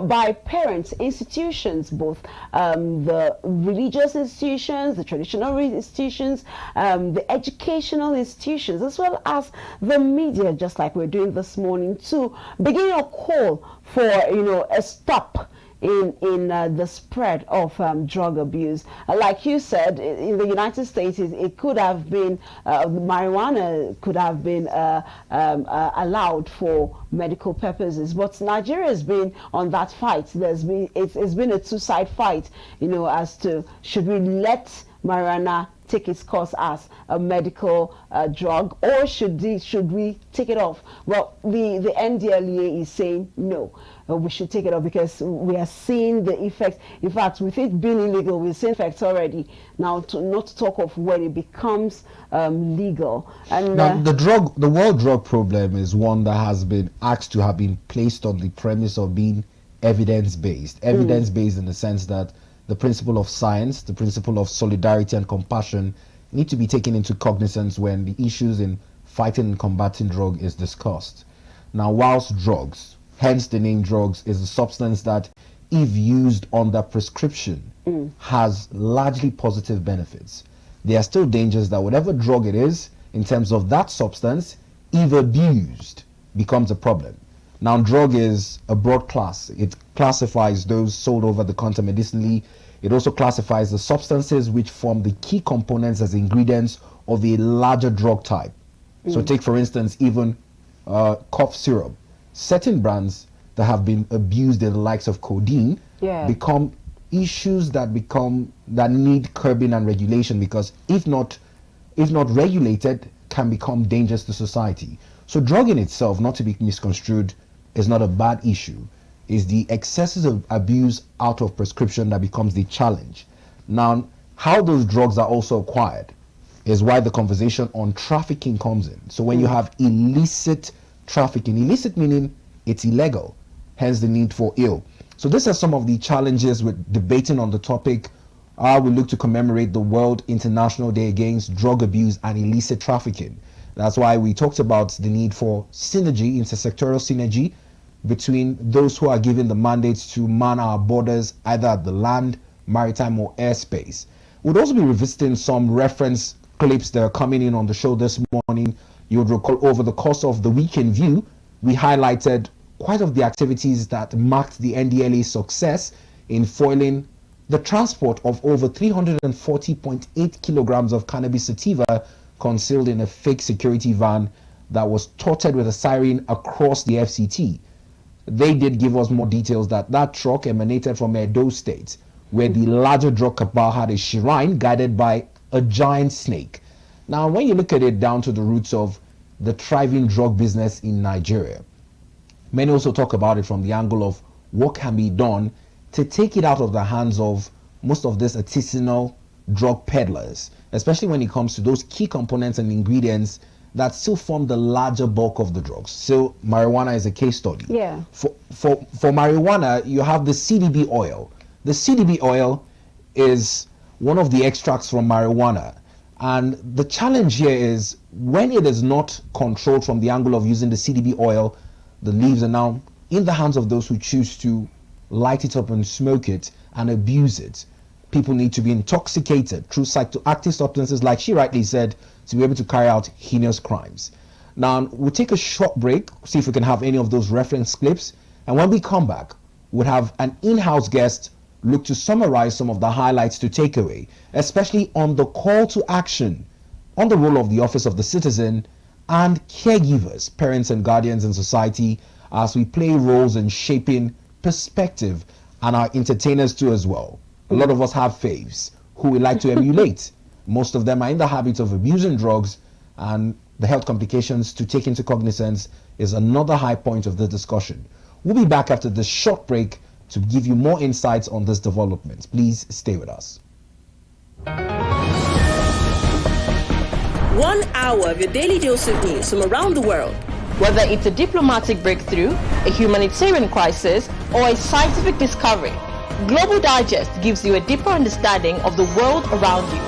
by parents, institutions, both the religious institutions, the traditional institutions, the educational institutions, as well as the media, just like we're doing this morning, to begin a call for, you know, a stop in the spread of drug abuse. Like you said, in the United States, it could have been, marijuana could have been allowed for medical purposes, but Nigeria has been on that fight. It's been a two-side fight, you know, as to should we let marijuana take its course as a medical drug, or should we take it off? Well, the NDLEA is saying no, we should take it off because we are seeing the effects. In fact, with it being illegal, we're seeing effects already. Now, not to talk of when it becomes legal. And now, the world drug problem is one that has been asked to have been placed on the premise of being evidence-based. Evidence-based in the sense that the principle of science, the principle of solidarity and compassion need to be taken into cognizance when the issues in fighting and combating drug is discussed. Now, whilst drugs, hence the name drugs, is a substance that, if used under prescription, has largely positive benefits, there are still dangers that whatever drug it is, in terms of that substance, if abused, becomes a problem. Now, drug is a broad class. It classifies those sold over the counter medicinally. It also classifies the substances which form the key components as ingredients of a larger drug type. So take, for instance, even cough syrup. Certain brands that have been abused in the likes of codeine become issues that need curbing and regulation, because if not regulated, can become dangerous to society. So drug in itself, not to be misconstrued, is not a bad issue. Is the excesses of abuse out of prescription that becomes the challenge. Now, how those drugs are also acquired is why the conversation on trafficking comes in. So when you have illicit trafficking, illicit meaning it's illegal, hence the need for ill. So these are some of the challenges with debating on the topic. We look to commemorate the World International Day Against Drug Abuse and Illicit Trafficking. That's why we talked about the need for synergy, intersectoral synergy, between those who are given the mandates to man our borders, either at the land, maritime, or airspace. We'll also be revisiting some reference clips that are coming in on the show this morning. You would recall over the course of the Week in View, we highlighted quite of the activities that marked the NDLEA's success in foiling the transport of over 340.8 kilograms of cannabis sativa concealed in a fake security van that was toted with a siren across the FCT. They did give us more details that truck emanated from Edo State, where the larger drug cabal had a shrine guided by a giant snake. Now, when you look at it down to the roots of the thriving drug business in Nigeria, many also talk about it from the angle of what can be done to take it out of the hands of most of these artisanal drug peddlers, especially when it comes to those key components and ingredients that still form the larger bulk of the drugs. So marijuana is a case study. Yeah. For marijuana, you have the CBD oil. The CBD oil is one of the extracts from marijuana. And the challenge here is when it is not controlled from the angle of using the CBD oil, the leaves are now in the hands of those who choose to light it up and smoke it and abuse it. People need to be intoxicated through psychoactive substances, like she rightly said, to be able to carry out heinous crimes. Now, we'll take a short break, see if we can have any of those reference clips. And when we come back, we'll have an in-house guest look to summarize some of the highlights to take away, especially on the call to action, on the role of the Office of the Citizen and caregivers, parents and guardians in society, as we play roles in shaping perspective, and our entertainers too as well. A lot of us have faves who we like to emulate. Most of them are in the habit of abusing drugs, and the health complications to take into cognizance is another high point of the discussion. We'll be back after this short break to give you more insights on this development. Please stay with us. 1 hour of your daily dose of news from around the world. Whether it's a diplomatic breakthrough, a humanitarian crisis, or a scientific discovery, Global Digest gives you a deeper understanding of the world around you.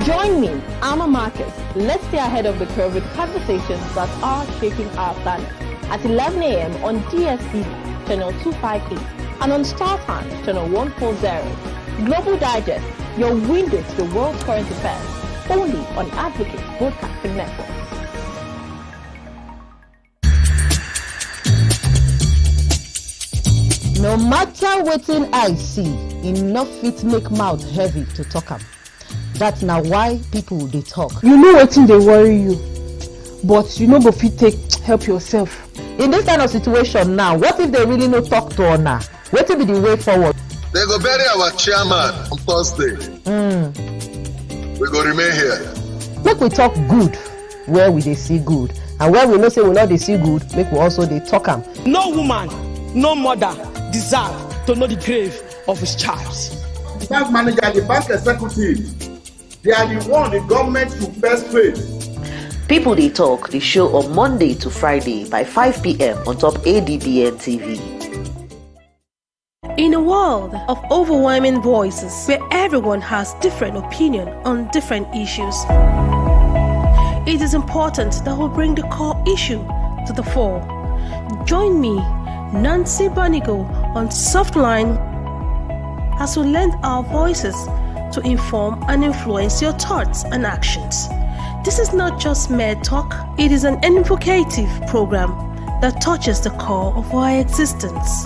Join me, Alma Marcus. Let's stay ahead of the curve with conversations that are shaping our planet at 11 a.m. on DSTV, channel 258, and on StarTimes, channel 140. Global Digest, your window to the world's current affairs, only on Advocate Broadcasting Network. No matter wetin I see, enough fit make mouth heavy to talk am. That's now why people they talk. You know wetin dey worry you, but you no go fit take help yourself. In this kind of situation now, what if they really no talk to una? Wetin be the way forward? They go go bury our chairman on Thursday. We go remain here. Make we talk good where we dey see good, and where we know say we not dey see good, make we also dey talk am. No woman, no mother deserve to know the grave of his child. The bank manager, the bank executive, they are the one the government should first pay. People They Talk, the show on Monday to Friday by 5 p.m. on top ADBN TV. In a world of overwhelming voices where everyone has different opinion on different issues, it is important that we bring the core issue to the fore. Join me, Nancy Banigo, on Softline as we lend our voices to inform and influence your thoughts and actions. This is not just mere talk, it is an evocative program that touches the core of our existence.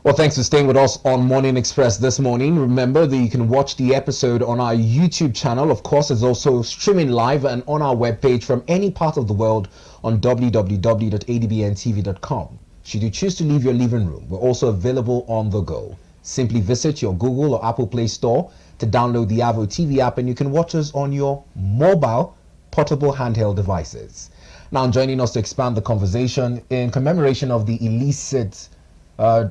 Well, thanks for staying with us on Morning Express this morning. Remember that you can watch the episode on our YouTube channel. Of course, it's also streaming live and on our webpage from any part of the world on www.adbntv.com. Should you choose to leave your living room, we're also available on the go. Simply visit your Google or Apple Play Store to download the Avo TV app, and you can watch us on your mobile, portable handheld devices. Now, joining us to expand the conversation in commemoration of the illicit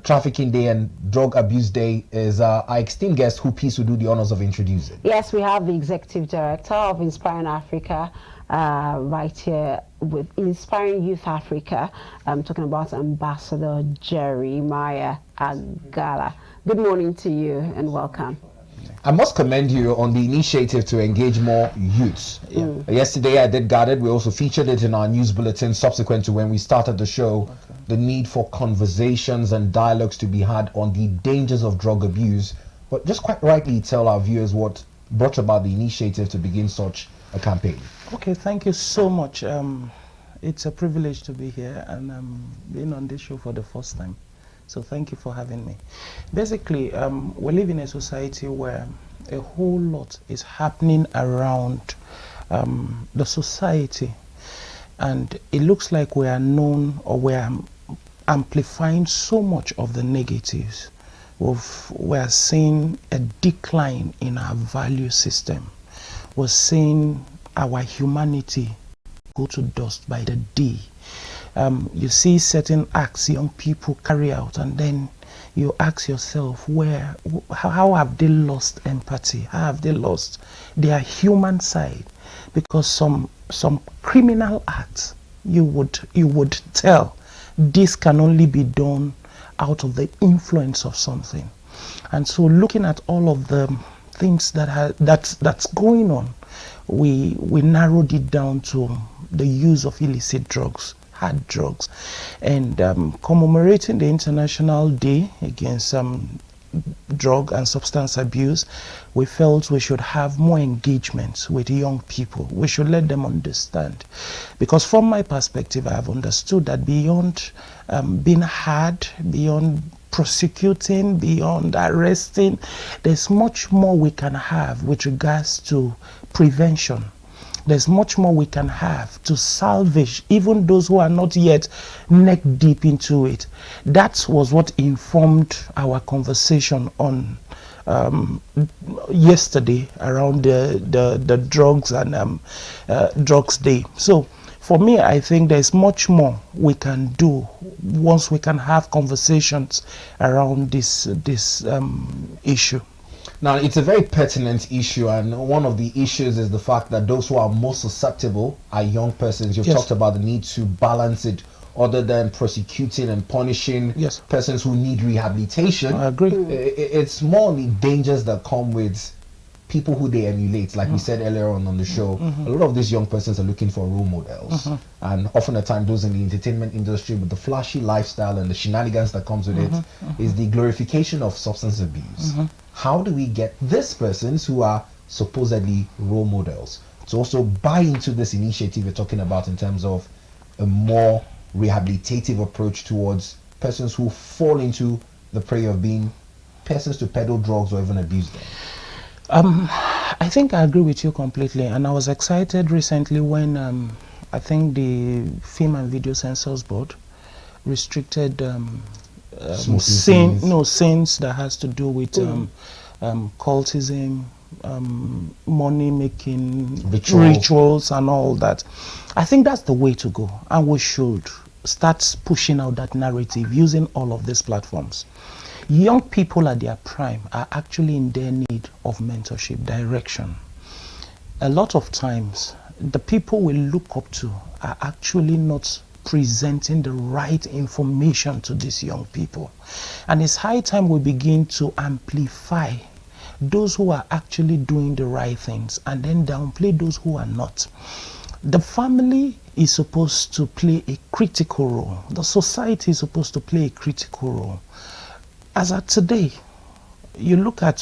Trafficking Day and Drug Abuse Day is our esteemed guest, who please will do the honors of introducing. Yes, we have the Executive Director of Inspiring Africa right here with Inspiring Youth Africa. I'm talking about Ambassador Jeremiah Agala. Good morning to you and welcome. I must commend you on the initiative to engage more youths. Yesterday I did Guarded. We also featured it in our news bulletin subsequent to when we started the show. The need for conversations and dialogues to be had on the dangers of drug abuse. But just quite rightly tell our viewers what brought about the initiative to begin such a campaign. Okay, thank you so much. It's a privilege to be here and being on this show for the first time. So thank you for having me. Basically, we live in a society where a whole lot is happening around the society, and it looks like we are known, or we are amplifying so much of the negatives. We are seeing a decline in our value system. We're seeing our humanity go to dust by the day. You see certain acts young people carry out, and then you ask yourself, how have they lost empathy? How have they lost their human side? Because some criminal acts, you would tell this can only be done out of the influence of something. And so, looking at all of the things that's going on, we narrowed it down to the use of illicit drugs, hard drugs, and commemorating the International Day against drug and substance abuse, we felt we should have more engagements with young people. We should let them understand, because from my perspective, I have understood that beyond being hard, beyond prosecuting, beyond arresting, there's much more we can have with regards to prevention. There's much more we can have to salvage even those who are not yet neck deep into it. That was what informed our conversation on yesterday around the drugs and drugs day. So for me, I think there's much more we can do once we can have conversations around this issue. Now, it's a very pertinent issue, and one of the issues is the fact that those who are most susceptible are young persons. You've talked about the need to balance it other than prosecuting and punishing persons who need rehabilitation. I agree. It's more the dangers that come with people who they emulate. Like we said earlier on the show, a lot of these young persons are looking for role models. And often at times those in the entertainment industry, with the flashy lifestyle and the shenanigans that comes with it, is the glorification of substance abuse. How do we get these persons who are supposedly role models to also buy into this initiative you're talking about in terms of a more rehabilitative approach towards persons who fall into the prey of being persons to peddle drugs or even abuse them? I think I agree with you completely, and I was excited recently when I think the Film and Video Censors Board restricted Sins that has to do with cultism, money making rituals and all that. I think that's the way to go, and we should start pushing out that narrative using all of these platforms. Young people at their prime are actually in their need of mentorship, direction. A lot of times the people we look up to are actually not presenting the right information to these young people, and it's high time we begin to amplify those who are actually doing the right things and then downplay those who are not. The family is supposed to play a critical role. The society is supposed to play a critical role. As at today, you look at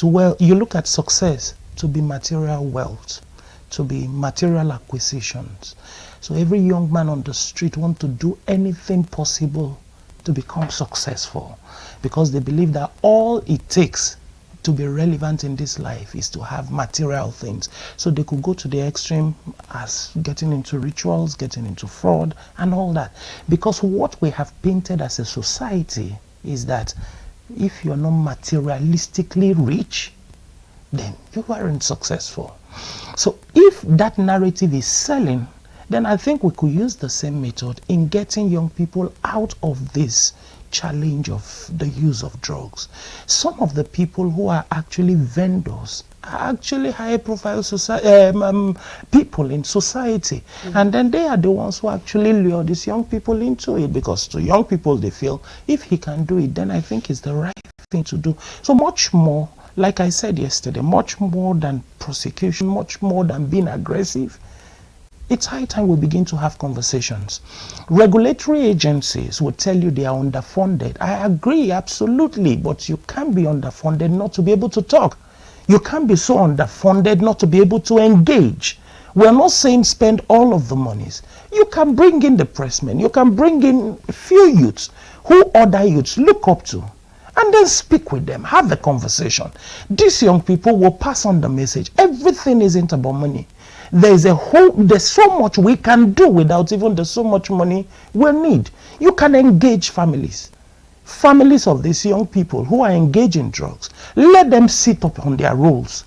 success to be material wealth, to be material acquisitions. So every young man on the street wants to do anything possible to become successful, because they believe that all it takes to be relevant in this life is to have material things. So they could go to the extreme as getting into rituals, getting into fraud and all that. Because what we have painted as a society is that if you're not materialistically rich, then you aren't successful. So if that narrative is selling, then I think we could use the same method in getting young people out of this challenge of the use of drugs. Some of the people who are actually vendors are actually high profile people in society, and then they are the ones who actually lure these young people into it, because to young people they feel if he can do it, then I think it's the right thing to do. So much more, like I said yesterday, much more than prosecution, much more than being aggressive, it's high time we begin to have conversations. Regulatory agencies will tell you they are underfunded. I agree, absolutely, but you can't be underfunded not to be able to talk. You can't be so underfunded not to be able to engage. We're not saying spend all of the monies. You can bring in the pressmen, you can bring in a few youths who other youths look up to, and then speak with them, have the conversation. These young people will pass on the message. Everything isn't about money. There's so much we can do without even the so much money we need. You can engage families of these young people who are engaged in drugs. Let them sit up on their roles.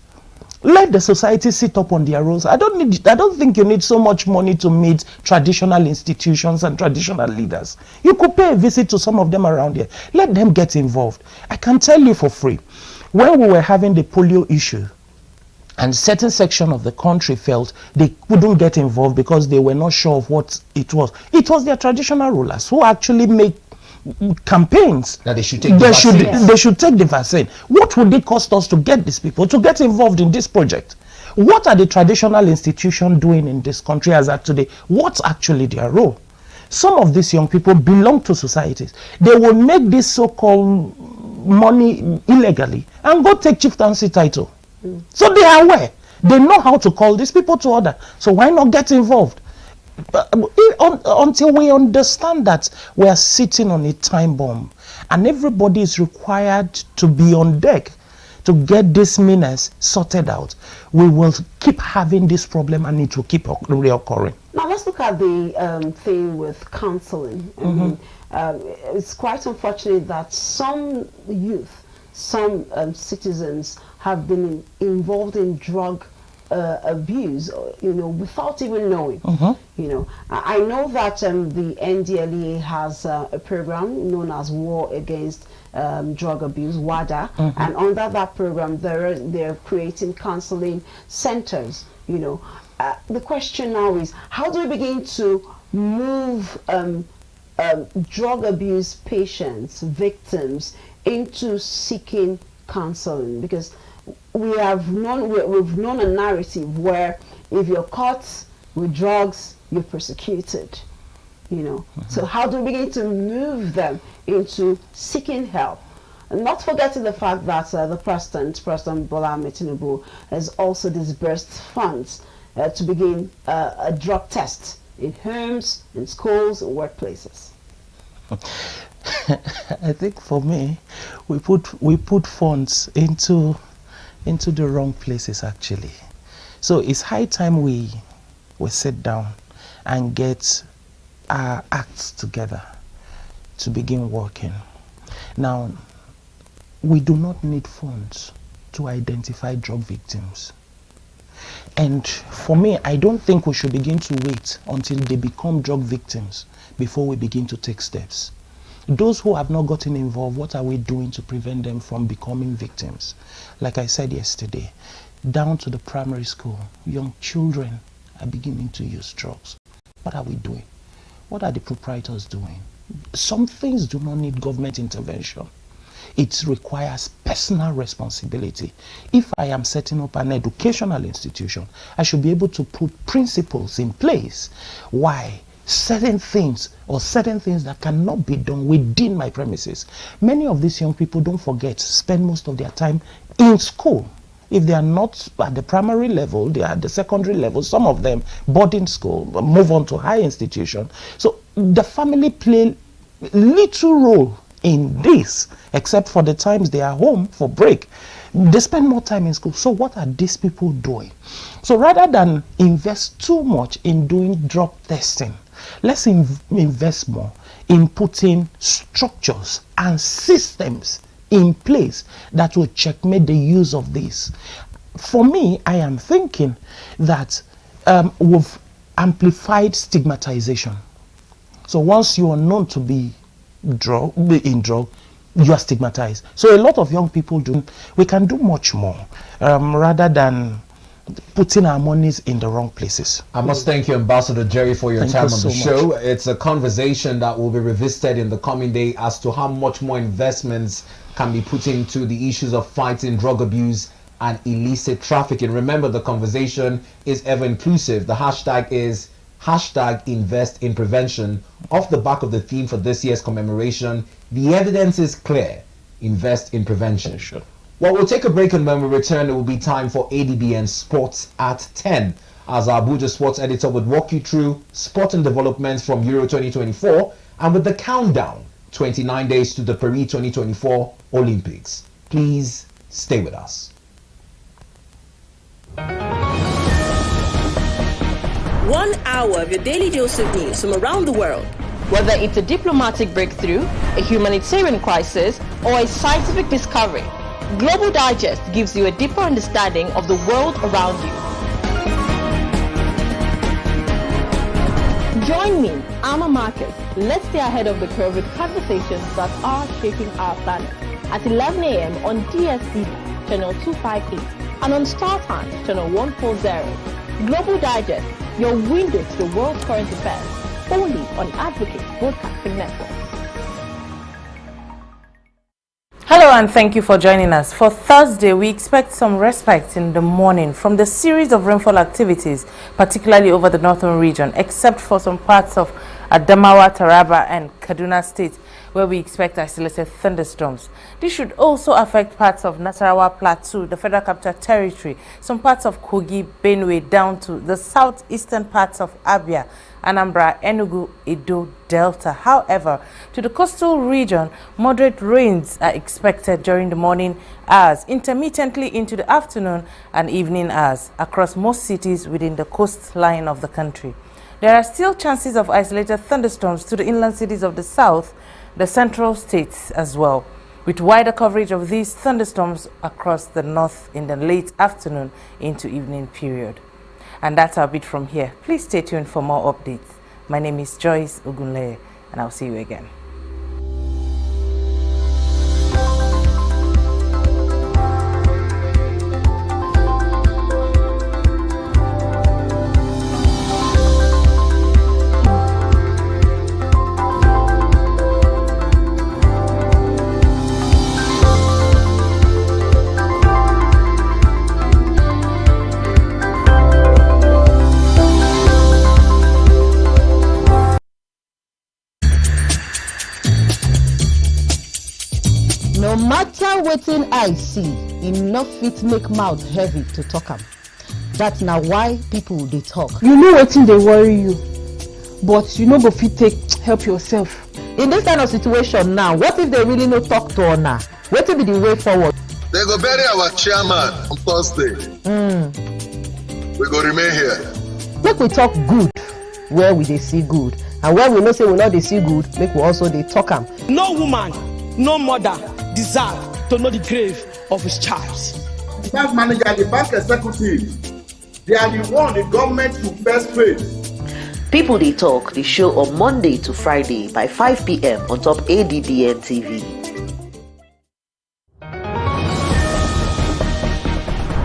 Let the society sit up on their roles. I don't think you need so much money to meet traditional institutions and traditional leaders. You could pay a visit to some of them around here. Let them get involved. I can tell you for free, when we were having the polio issue, and certain section of the country felt they couldn't get involved because they were not sure of what it was. It was their traditional rulers who actually make campaigns that they should take the vaccine. They should take the vaccine. What would it cost us to get these people to get involved in this project? What are the traditional institutions doing in this country as at today? What's actually their role? Some of these young people belong to societies. They will make this so-called money illegally and go take chieftaincy title. So they are aware. They know how to call these people to order. So why not get involved? Until we understand that we are sitting on a time bomb and everybody is required to be on deck to get this menace sorted out, we will keep having this problem and it will keep reoccurring. Now let's look at the thing with counseling. It's quite unfortunate that some youth, some citizens have been involved in drug abuse, without even knowing. I know that the NDLEA has a program known as War Against Drug Abuse, WADA, and under that program they're creating counseling centers. The question now is, how do we begin to move drug abuse patients, victims, into seeking counseling? Because we've known a narrative where if you're caught with drugs, you're persecuted. So how do we begin to move them into seeking help? And not forgetting the fact that the President Bola Tinubu, has also disbursed funds to begin a drug test in homes, in schools, and workplaces. I think for me, we put funds into the wrong places actually. So it's high time we sit down and get our acts together to begin working. Now, we do not need funds to identify drug victims. And for me, I don't think we should begin to wait until they become drug victims before we begin to take steps. Those who have not gotten involved, what are we doing to prevent them from becoming victims? Like I said yesterday, down to the primary school, young children are beginning to use drugs. What are we doing? What are the proprietors doing? Some things do not need government intervention. It requires personal responsibility. If I am setting up an educational institution, I should be able to put principles in place. Why? Certain things that cannot be done within my premises. Many of these young people, don't forget, spend most of their time in school. If they are not at the primary level, they are at the secondary level. Some of them boarding school, move on to high institution. So the family play little role in this, except for the times they are home for break. They spend more time in school. So what are these people doing? So rather than invest too much in doing drug testing, let's invest more in putting structures and systems in place that will checkmate the use of this. For me, I am thinking that we've amplified stigmatization. So once you are known to be in drug, you are stigmatized. So a lot of young people we can do much more rather than putting our monies in the wrong places. I must thank you, Ambassador Jerry, for your time on the show. It's a conversation that will be revisited in the coming day as to how much more investments can be put into the issues of fighting drug abuse and illicit trafficking. Remember, the conversation is ever inclusive. The hashtag is #Invest in Prevention. Off the back of the theme for this year's commemoration, the evidence is clear. Invest in prevention. Sure. Well, we'll take a break, and when we return, it will be time for ADBN Sports at 10. As our Abuja Sports editor would walk you through sporting developments from Euro 2024 and with the countdown, 29 days to the Paris 2024 Olympics. Please stay with us. 1 hour of your daily dose of news from around the world. Whether it's a diplomatic breakthrough, a humanitarian crisis, or a scientific discovery, Global Digest gives you a deeper understanding of the world around you. Join me, Alma Marcus. Let's stay ahead of the curve with conversations that are shaping our planet at 11 a.m. on DSTV, channel 258, and on Star Times, channel 140. Global Digest, your window to the world's current affairs, only on Advocate Broadcasting Network. Hello and thank you for joining us. For Thursday, we expect some respite in the morning from the series of rainfall activities, particularly over the northern region, except for some parts of Adamawa, Taraba and Kaduna State, where we expect isolated thunderstorms. This should also affect parts of Nasarawa Plateau, the Federal Capital Territory, some parts of Kogi, Benue, down to the southeastern parts of Abia, Anambra, Enugu, Edo, Delta. However, to the coastal region, moderate rains are expected during the morning hours, intermittently into the afternoon and evening hours across most cities within the coastline of the country. There are still chances of isolated thunderstorms to the inland cities of the south, the central states as well, with wider coverage of these thunderstorms across the north in the late afternoon into evening period. And that's our bit from here. Please stay tuned for more updates. My name is Joyce Ogunleye, and I'll see you again. No matter wetin I see, enough fit make mouth heavy to talk am. That's now why people dey talk. You know wetin dey worry you, but you no go fit take help yourself. In this kind of situation now, what if they really no talk to una? Wetin be the way forward? They go bury our chairman on Thursday. We go remain here. Make we talk good where we dey see good. And when we know say we know they see good, make we also they talk am. No woman, no mother deserve to know the grave of his child. The bank manager and the bank executive, they are the one the government to first pay. People They Talk, the show on Monday to Friday by 5 p.m. on top ADBN TV.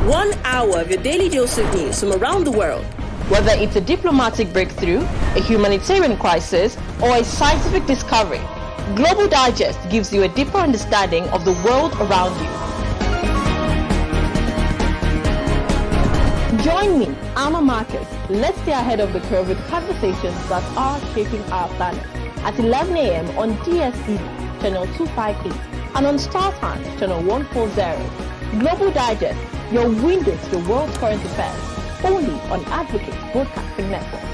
1 hour of your daily dose of news from around the world. Whether it's a diplomatic breakthrough, a humanitarian crisis, or a scientific discovery, Global Digest gives you a deeper understanding of the world around you. Join me, Alma Marcus. Let's stay ahead of the curve with conversations that are shaping our planet at 11 a.m. on DSTV, channel 258, and on Star Times, channel 140. Global Digest, your window to the world's current affairs, only on Advocate Broadcasting Network.